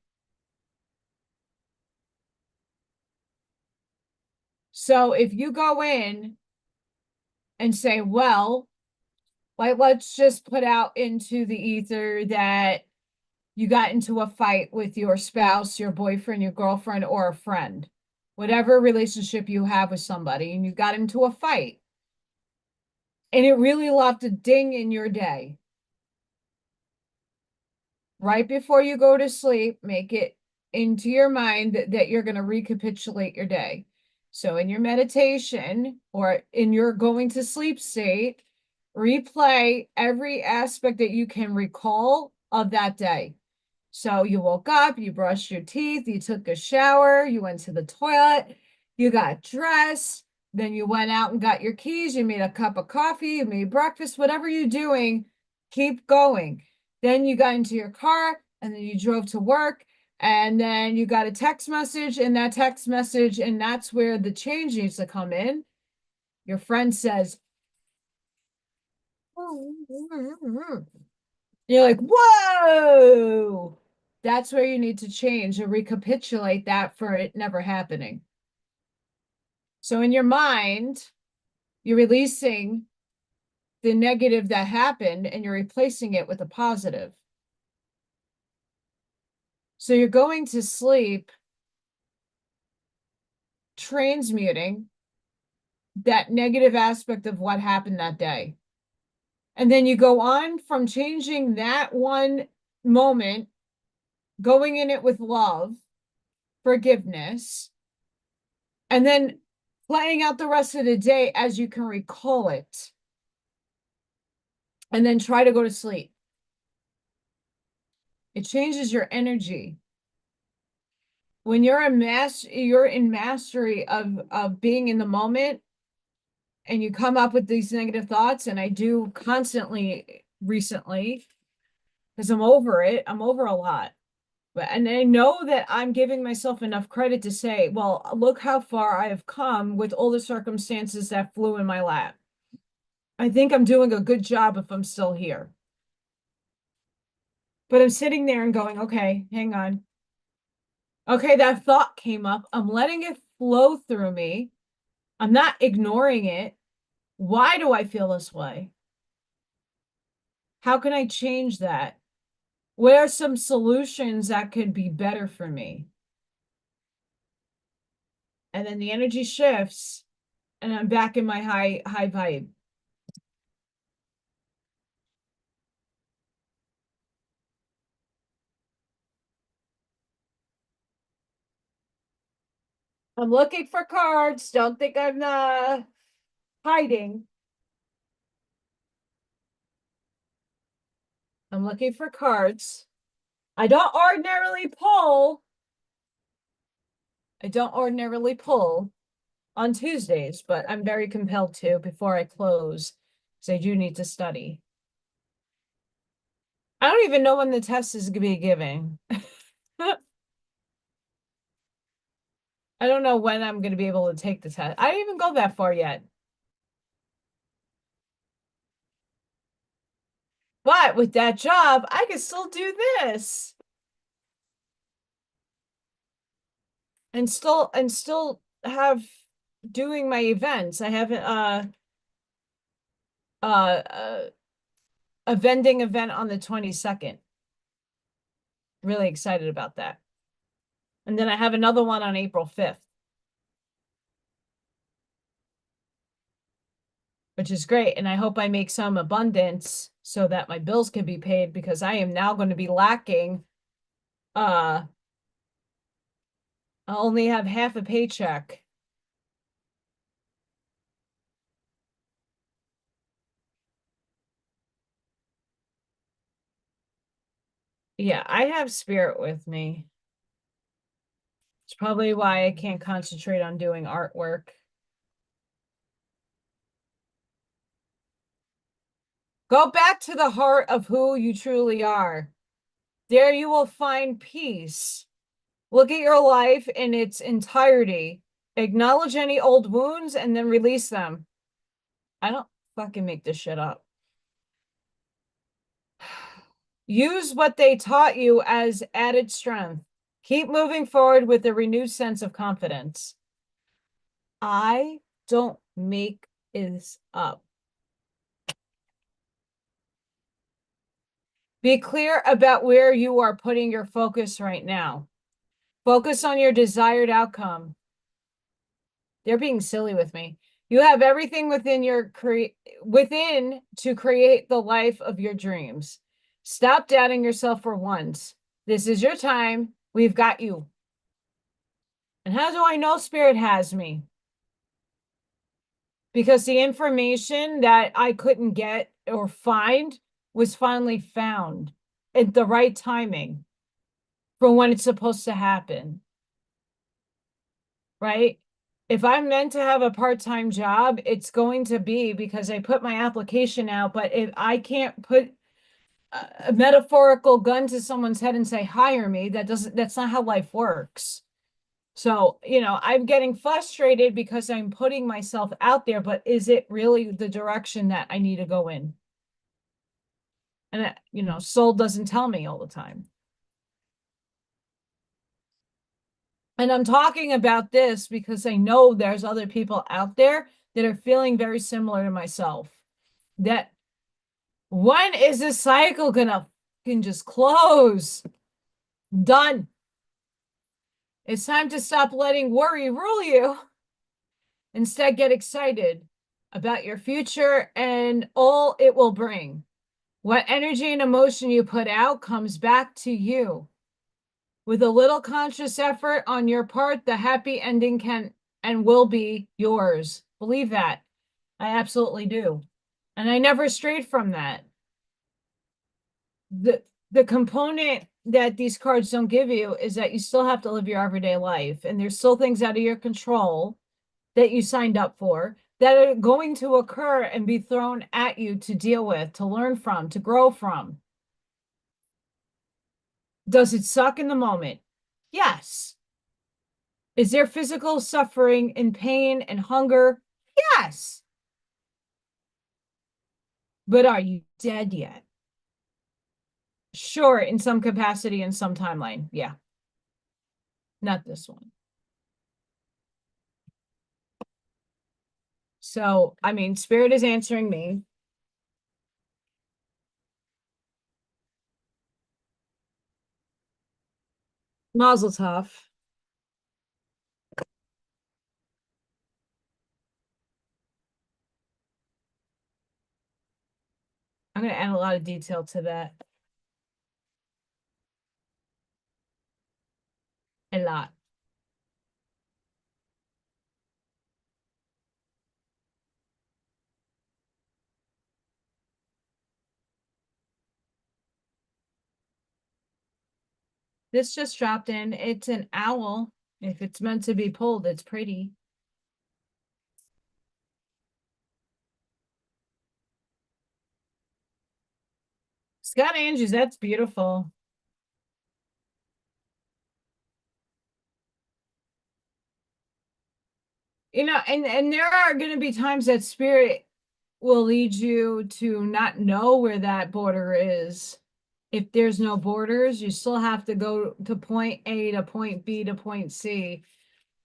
So if you go in and say, well, like, let's just put out into the ether that you got into a fight with your spouse, your boyfriend, your girlfriend, or a friend, whatever relationship you have with somebody, and you got into a fight, and it really left a ding in your day. Right before you go to sleep, make it into your mind that you're going to recapitulate your day. So in your meditation or in your going to sleep state, replay every aspect that you can recall of that day. So you woke up, you brushed your teeth, you took a shower, you went to the toilet, you got dressed, then you went out and got your keys, you made a cup of coffee, you made breakfast, whatever you're doing, keep going. Then you got into your car and then you drove to work, and then you got a text message, and that text message, and that's where the change needs to come in. Your friend says, you're like, whoa, that's where you need to change and recapitulate that for it never happening. So in your mind, you're releasing the negative that happened and you're replacing it with a positive. So you're going to sleep transmuting that negative aspect of what happened that day. And then you go on from changing that one moment, going in it with love, forgiveness, and then playing out the rest of the day as you can recall it. And then try to go to sleep. It changes your energy. When you're you're in mastery of being in the moment, and you come up with these negative thoughts, and I do constantly recently, because I'm over it. I'm over a lot. And I know that I'm giving myself enough credit to say, well, look how far I have come with all the circumstances that flew in my lap. I think I'm doing a good job if I'm still here. But I'm sitting there and going, okay, hang on. Okay, that thought came up. I'm letting it flow through me. I'm not ignoring it. Why do I feel this way? How can I change that? What are some solutions that could be better for me? And then the energy shifts and I'm back in my high vibe. I'm looking for cards. Don't think I'm hiding. I'm looking for cards. I don't ordinarily pull. I don't ordinarily pull on Tuesdays, but I'm very compelled to before I close because I do need to study. I don't even know when the test is going to be given. I don't know when I'm going to be able to take the test. I didn't even go that far yet. But with that job, I can still do this. and still have doing my events. I have uh a vending event on the 22nd. Really excited about that. And then I have another one on April 5th, which is great. And I hope I make some abundance so that my bills can be paid, because I am now going to be lacking. I only have half a paycheck. Yeah, I have spirit with me. It's probably why I can't concentrate on doing artwork. Go back to the heart of who you truly are. There you will find peace. Look at your life in its entirety. Acknowledge any old wounds and then release them. I don't fucking make this shit up. Use what they taught you as added strength. Keep moving forward with a renewed sense of confidence. I don't make this up. Be clear about where you are putting your focus right now. Focus on your desired outcome. They're being silly with me. You have everything within to create the life of your dreams. Stop doubting yourself for once. This is your time. We've got you. And how do I know Spirit has me? Because the information that I couldn't get or find was finally found at the right timing for when it's supposed to happen. Right? If I'm meant to have a part-time job, it's going to be because I put my application out. But if I can't put a metaphorical gun to someone's head and say, hire me, that's not how life works. So, I'm getting frustrated because I'm putting myself out there, but is it really the direction that I need to go in? And, soul doesn't tell me all the time. And I'm talking about this because I know there's other people out there that are feeling very similar to myself. That when is this cycle gonna can just close? Done. It's time to stop letting worry rule you. Instead, get excited about your future and all it will bring. What energy and emotion you put out comes back to you. With a little conscious effort on your part, the happy ending can and will be yours. Believe that. I absolutely do. And I never strayed from that. The component that these cards don't give you is that you still have to live your everyday life. And there's still things out of your control that you signed up for that are going to occur and be thrown at you to deal with, to learn from, to grow from. Does it suck in the moment? Yes. Is there physical suffering and pain and hunger? Yes. But are you dead yet? Sure, in some capacity, in some timeline. Yeah. Not this one. So, Spirit is answering me. Mazel tov. I'm going to add a lot of detail to that. A lot. This just dropped in. It's an owl. If it's meant to be pulled, it's pretty. Scott Andrews, that's beautiful. And there are going to be times that Spirit will lead you to not know where that border is. If there's no borders, you still have to go to point A to point B to point C.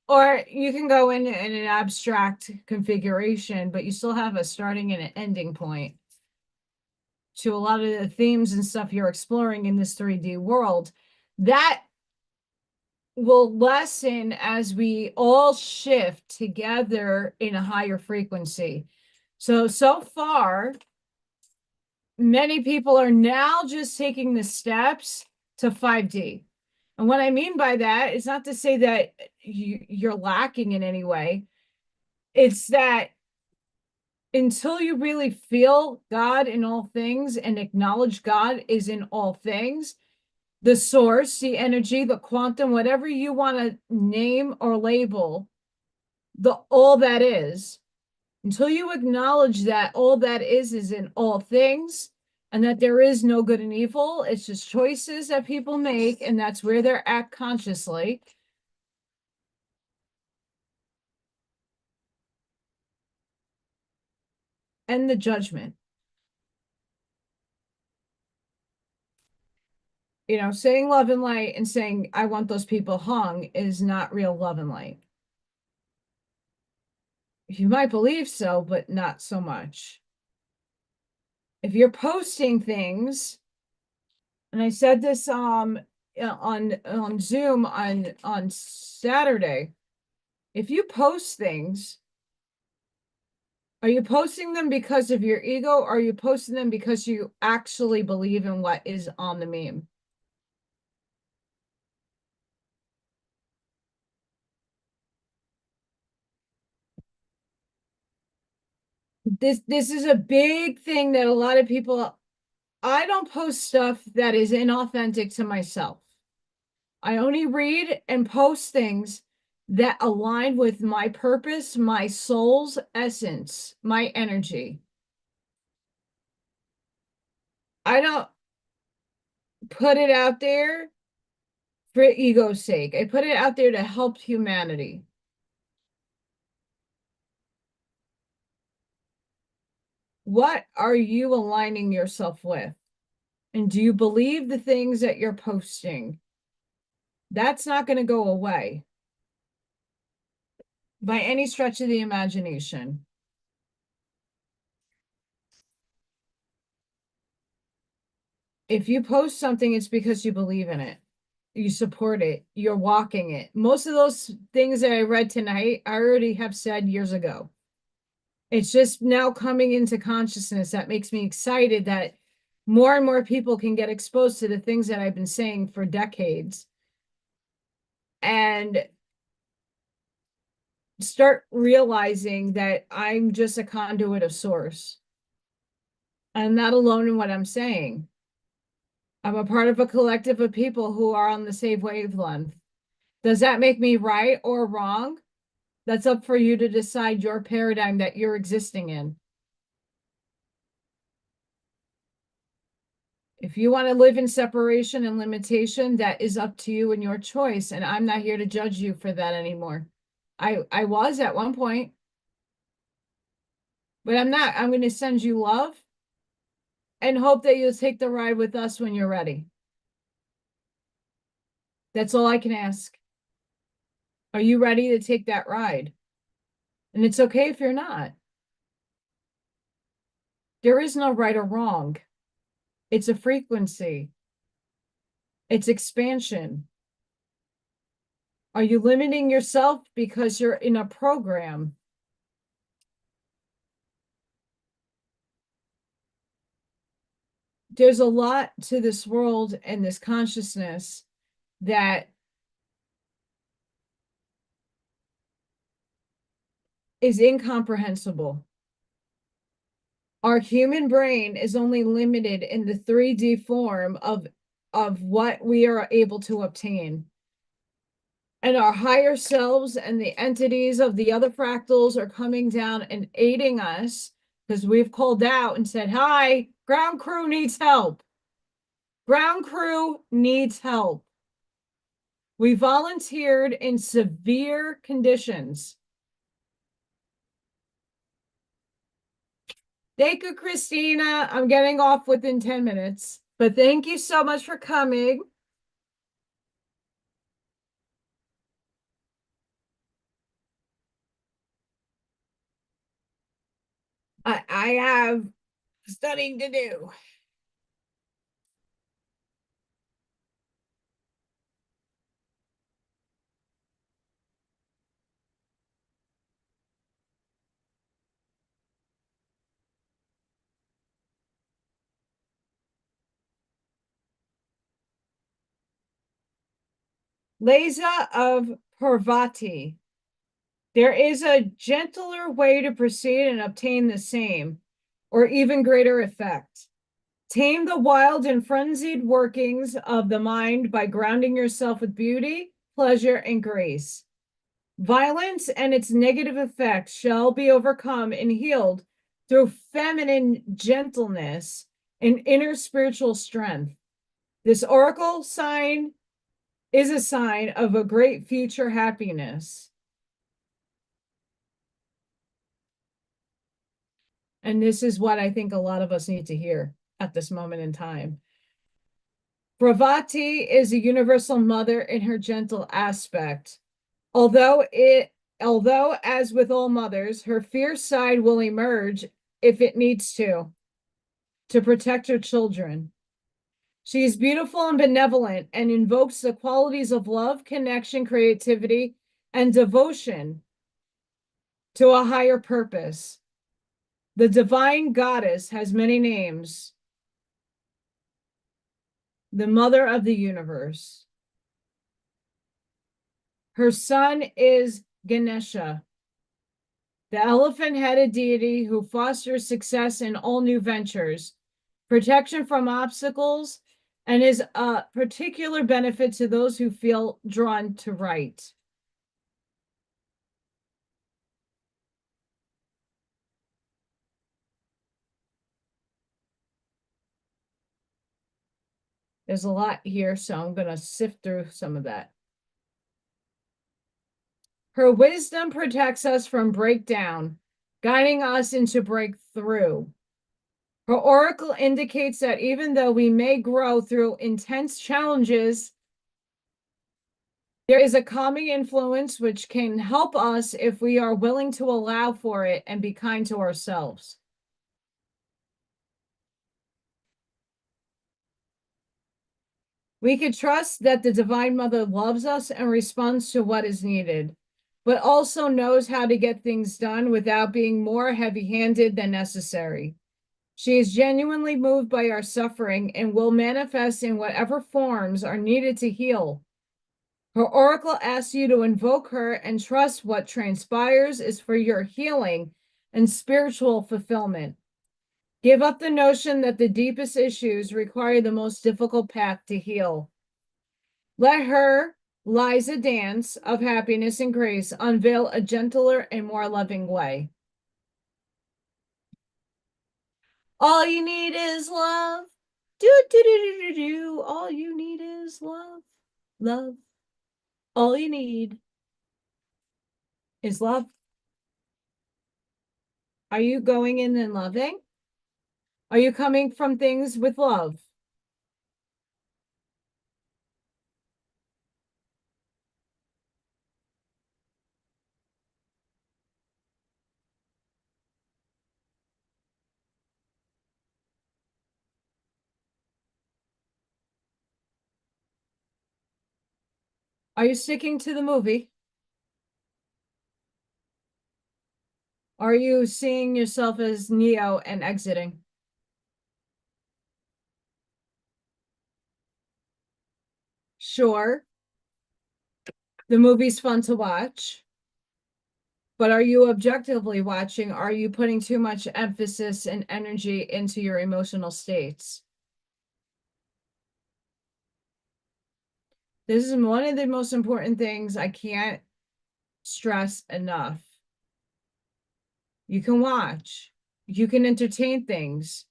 Or you can go in an abstract configuration, but you still have a starting and an ending point to a lot of the themes and stuff you're exploring in this 3D world. That will lessen as we all shift together in a higher frequency. So far, many people are now just taking the steps to 5D. And what I mean by that is not to say that you're lacking in any way. It's that until you really feel God in all things and acknowledge God is in all things, the source, the energy, the quantum, whatever you want to name or label, the all that is, until you acknowledge that all that is in all things, and that there is no good and evil, it's just choices that people make, and that's where they're at consciously. And the judgment. Saying love and light and saying, I want those people hung is not real love and light. You might believe so, but not so much. If you're posting things, and I said this on Zoom on Saturday, if you post things, are you posting them because of your ego, or are you posting them because you actually believe in what is on the meme? This is a big thing that a lot of people, I don't post stuff that is inauthentic to myself. I only read and post things that align with my purpose, my soul's essence, my energy. I don't put it out there for ego's sake. I put it out there to help humanity. What are you aligning yourself with? And do you believe the things that you're posting? That's not going to go away by any stretch of the imagination. If you post something, it's because you believe in it. You support it. You're walking it. Most of those things that I read tonight, I already have said years ago. It's just now coming into consciousness that makes me excited that more and more people can get exposed to the things that I've been saying for decades and start realizing that I'm just a conduit of source. I'm not alone in what I'm saying. I'm a part of a collective of people who are on the same wavelength. Does that make me right or wrong? That's up for you to decide your paradigm that you're existing in. If you want to live in separation and limitation, that is up to you and your choice. And I'm not here to judge you for that anymore. I was at one point, but I'm not. I'm going to send you love and hope that you'll take the ride with us when you're ready. That's all I can ask. Are you ready to take that ride? And it's okay if you're not. There is no right or wrong. It's a frequency. It's expansion. Are you limiting yourself because you're in a program? There's a lot to this world and this consciousness that is incomprehensible. Our human brain is only limited in the 3D form of what we are able to obtain. And our higher selves and the entities of the other fractals are coming down and aiding us because we've called out and said, hi, ground crew needs help. Ground crew needs help. We volunteered in severe conditions. Thank you, Christina. I'm getting off within 10 minutes, but thank you so much for coming. I have studying to do. Leza of Parvati. There is a gentler way to proceed and obtain the same, or even greater effect. Tame the wild and frenzied workings of the mind by grounding yourself with beauty, pleasure, and grace. Violence and its negative effects shall be overcome and healed through feminine gentleness and inner spiritual strength. This oracle sign is a sign of a great future happiness. And this is what I think a lot of us need to hear at this moment in time. Bravati is a universal mother in her gentle aspect. Although as with all mothers, her fierce side will emerge if it needs to protect her children. She is beautiful and benevolent and invokes the qualities of love, connection, creativity, and devotion to a higher purpose. The divine goddess has many names. The mother of the universe. Her son is Ganesha, the elephant-headed deity who fosters success in all new ventures, protection from obstacles, and is a particular benefit to those who feel drawn to write. There's a lot here, so I'm going to sift through some of that. Her wisdom protects us from breakdown, guiding us into breakthrough. Her oracle indicates that even though we may grow through intense challenges, there is a calming influence which can help us if we are willing to allow for it and be kind to ourselves. We can trust that the Divine Mother loves us and responds to what is needed, but also knows how to get things done without being more heavy-handed than necessary. She is genuinely moved by our suffering and will manifest in whatever forms are needed to heal. Her oracle asks you to invoke her and trust what transpires is for your healing and spiritual fulfillment. Give up the notion that the deepest issues require the most difficult path to heal. Let her, Liza Dance of happiness and grace, unveil a gentler and more loving way. All you need is love. Do, do, do, do, do, do. All you need is love. Love. All you need is love. Are you going in and loving? Are you coming from things with love? Are you sticking to the movie? Are you seeing yourself as Neo and exiting? Sure, the movie's fun to watch, but are you objectively watching? Are you putting too much emphasis and energy into your emotional states? This is one of the most important things I can't stress enough. You can watch, you can entertain things,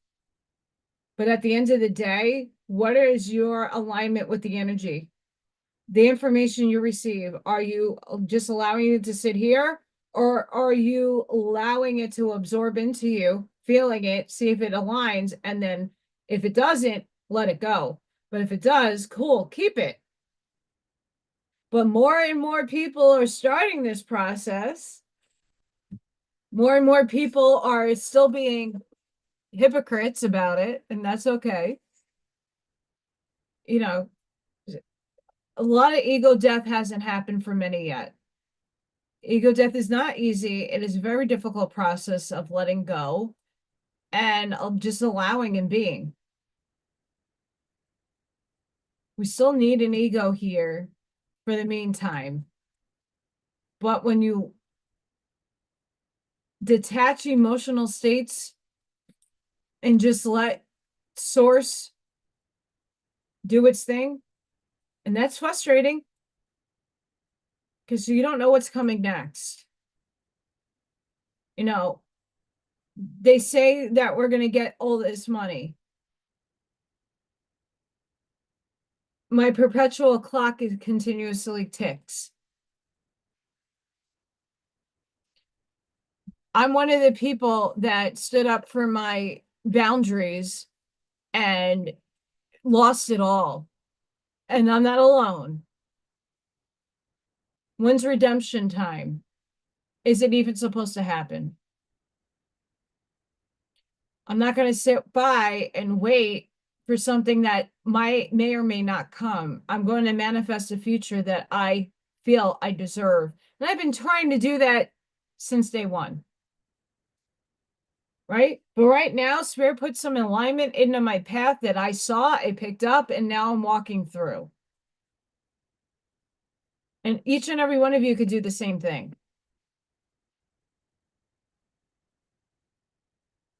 but at the end of the day, what is your alignment with the energy? The information you receive, are you just allowing it to sit here, or are you allowing it to absorb into you, feeling it, see if it aligns, and then if it doesn't, let it go. But if it does, cool, keep it. But more and more people are starting this process. More and more people are still being hypocrites about it, and that's okay. You know, a lot of ego death hasn't happened for many yet. Ego death is not easy. It is a very difficult process of letting go and of just allowing and being. We still need an ego here for the meantime. But when you detach emotional states and just let source do its thing, and that's frustrating because you don't know what's coming next. You know, they say that we're going to get all this money. My perpetual clock is continuously ticks. I'm one of the people that stood up for my boundaries and lost it all. And I'm not alone. When's redemption time? Is it even supposed to happen? I'm not going to sit by and wait for something that may or may not come. I'm going to manifest a future that I feel I deserve. And I've been trying to do that since day one. Right? But right now, Spirit put some alignment into my path that I saw, I picked up, and now I'm walking through. And each and every one of you could do the same thing.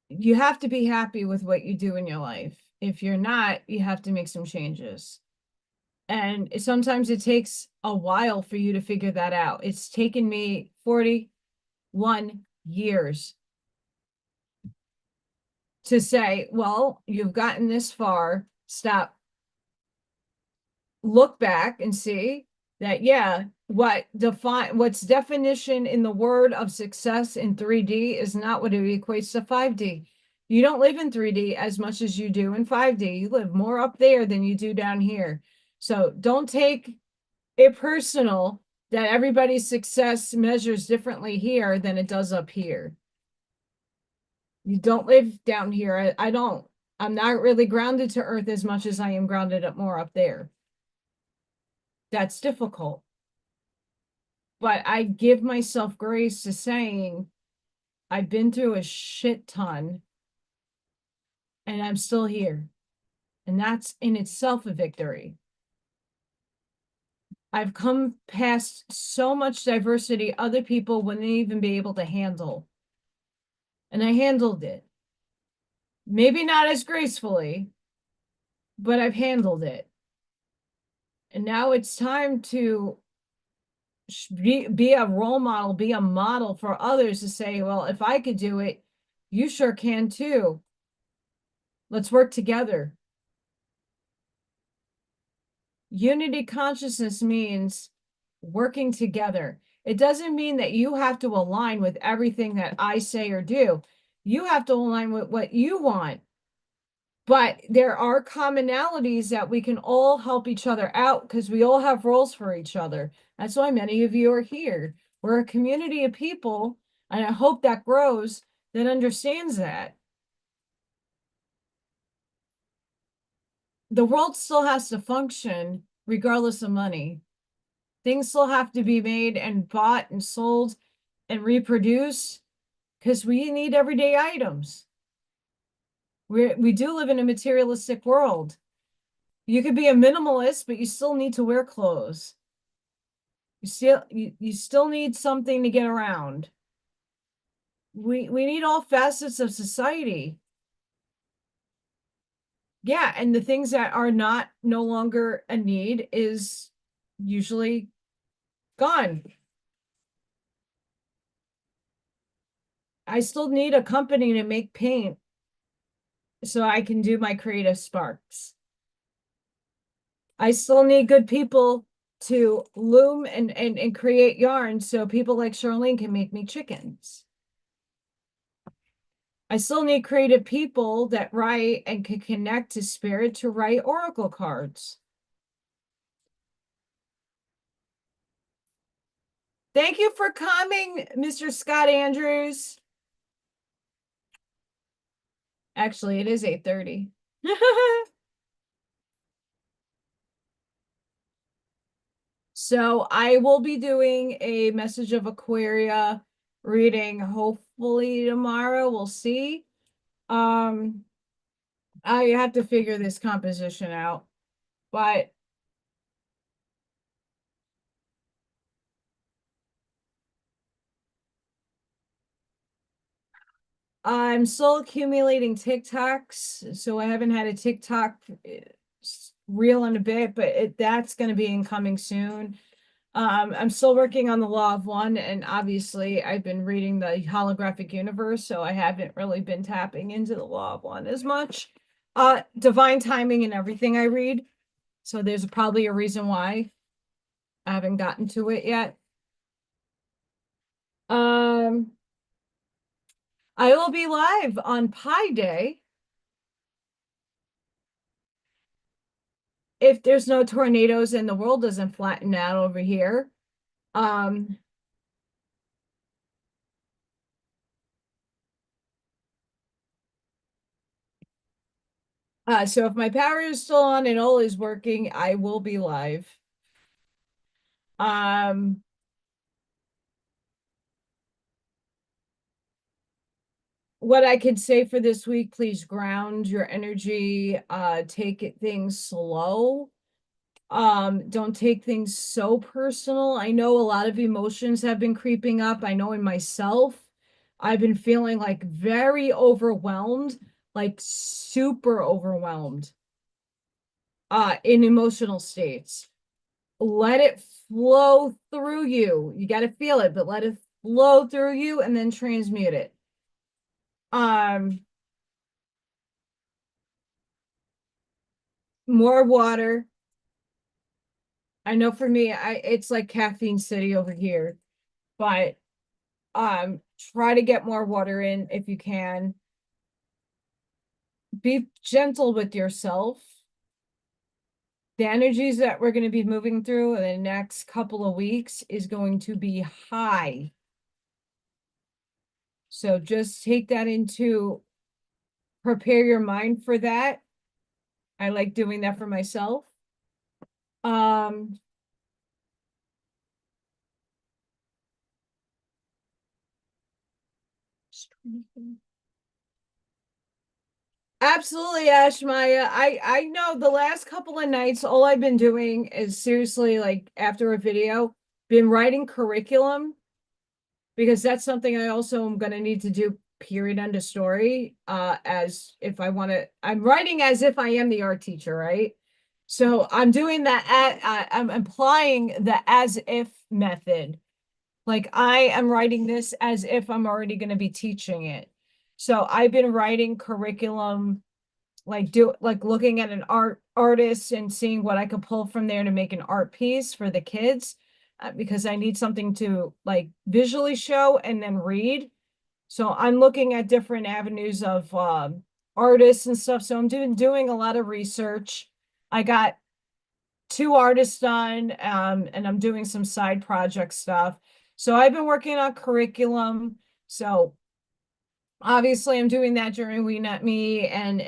You have to be happy with what you do in your life. If you're not, you have to make some changes. And sometimes it takes a while for you to figure that out. It's taken me 41 years to say, well, you've gotten this far, stop. Look back and see that, yeah, what's definition in the word of success in 3D is not what it equates to 5D. You don't live in 3D as much as you do in 5D. You live more up there than you do down here. So don't take it personal that everybody's success measures differently here than it does up here. You don't live down here. I don't. I'm not really grounded to earth as much as I am grounded up more up there. That's difficult. But I give myself grace to saying I've been through a shit ton and I'm still here. And that's in itself a victory. I've come past so much diversity other people wouldn't even be able to handle. And I handled it. Maybe not as gracefully, but I've handled it. And now it's time to be a role model, be a model for others to say, well, if I could do it, you sure can too. Let's work together. Unity consciousness means working together. It doesn't mean that you have to align with everything that I say or do. You have to align with what you want. But there are commonalities that we can all help each other out because we all have roles for each other. That's why many of you are here. We're a community of people, and I hope that grows, that understands that. The world still has to function regardless of money. Things still have to be made and bought and sold and reproduced because we need everyday items. We do live in a materialistic world. You could be a minimalist, but you still need to wear clothes. You still need something to get around. We need all facets of society. Yeah, and the things that are not no longer a need is usually gone. I still need a company to make paint so I can do my creative sparks. I still need good people to loom and create yarn so people like Charlene can make me chickens. I still need creative people that write and can connect to spirit to write oracle cards. Thank you for coming, Mr. Scott Andrews. Actually, it is 8:30. So I will be doing a Message of Aquaria reading hopefully tomorrow. We'll see. Um, I have to figure this composition out, but I'm still accumulating TikToks, so I haven't had a TikTok reel in a bit, but that's going to be incoming soon. I'm still working on the Law of One, and obviously I've been reading the Holographic Universe, so I haven't really been tapping into the Law of One as much. Divine timing and everything I read, so there's probably a reason why I haven't gotten to it yet. Um, I will be live on Pi Day if there's no tornadoes and the world doesn't flatten out over here. Um, so if my power is still on and all is working, I will be live. Um, what I could say for this week, please ground your energy, take it things slow. Don't take things so personal. I know a lot of emotions have been creeping up. I know in myself, I've been feeling like very overwhelmed, like super overwhelmed, in emotional states. Let it flow through you. You got to feel it, but let it flow through you and then transmute it. Um, more water. I know for me, it's like caffeine city over here, but try to get more water in if you can. Be gentle with yourself. The energies that we're going to be moving through in the next couple of weeks is going to be high. So just take that into prepare your mind for that. I like doing that for myself. Um, Absolutely, Ash Maya. I know the last couple of nights, all I've been doing is seriously like after a video, been writing curriculum because that's something I also am going to need to do. Period. End of story. As if I want to, I'm writing as if I am the art teacher, right? So I'm doing that. I'm applying the as if method. Like I am writing this as if I'm already going to be teaching it. So I've been writing curriculum like looking at an artist and seeing what I could pull from there to make an art piece for the kids because I need something to like visually show and then read. So I'm looking at different avenues of artists and stuff. So I'm doing a lot of research. I got two artists done, and I'm doing some side project stuff. So I've been working on curriculum. So obviously I'm doing that during WeNotMe and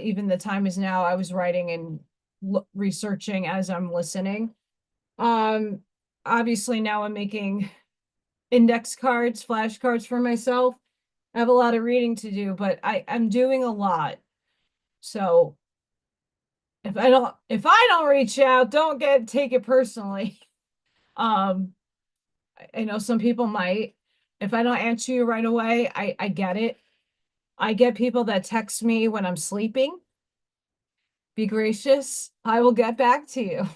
even the time is now. I was writing and researching as I'm listening. Um, Obviously now I'm making index cards, flashcards for myself. I have a lot of reading to do, but I'm doing a lot. So if I don't reach out, don't take it personally. Um, I know some people might. If I don't answer you right away, I get it. I get people that text me when I'm sleeping. Be gracious. I will get back to you.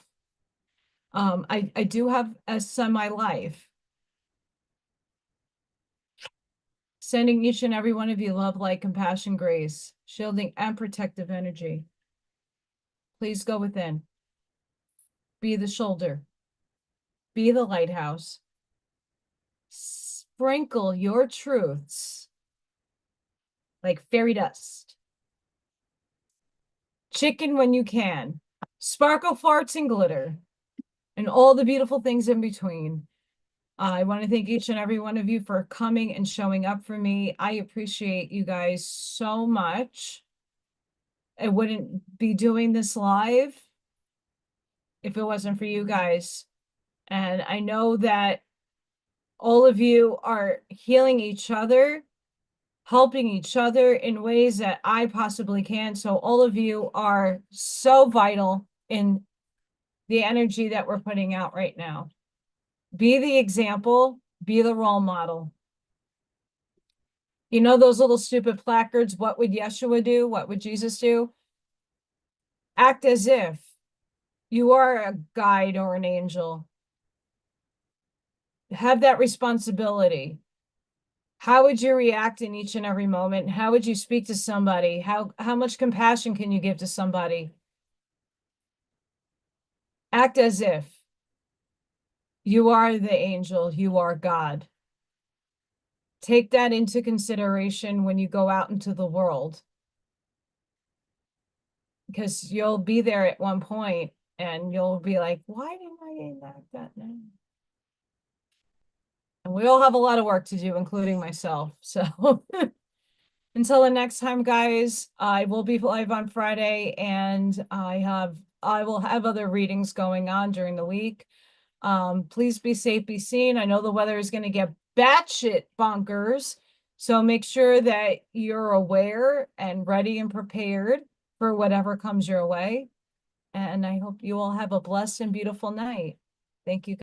I do have a semi-life. Sending each and every one of you love, light, compassion, grace, shielding and protective energy. Please go within. Be the shoulder. Be the lighthouse. Sprinkle your truths like fairy dust. Chicken when you can. Sparkle, farts, and glitter. And all the beautiful things in between. I want to thank each and every one of you for coming and showing up for me. I appreciate you guys so much. I wouldn't be doing this live if it wasn't for you guys. And I know that all of you are healing each other, helping each other in ways that I possibly can. So all of you are so vital in the energy that we're putting out right now. Be the example, be the role model. You know those little stupid placards, what would Yeshua do? What would Jesus do? Act as if you are a guide or an angel. Have that responsibility. How would you react in each and every moment? How would you speak to somebody? How much compassion can you give to somebody? Act as if you are the angel, you are God. Take that into consideration when you go out into the world, because you'll be there at one point and you'll be like, why didn't I enact that now? And we all have a lot of work to do, including myself. So until the next time, guys, I will be live on Friday, and I will have other readings going on during the week. Please be safe, be seen. I know the weather is going to get batshit bonkers, so make sure that you're aware and ready and prepared for whatever comes your way. And I hope you all have a blessed and beautiful night. Thank you.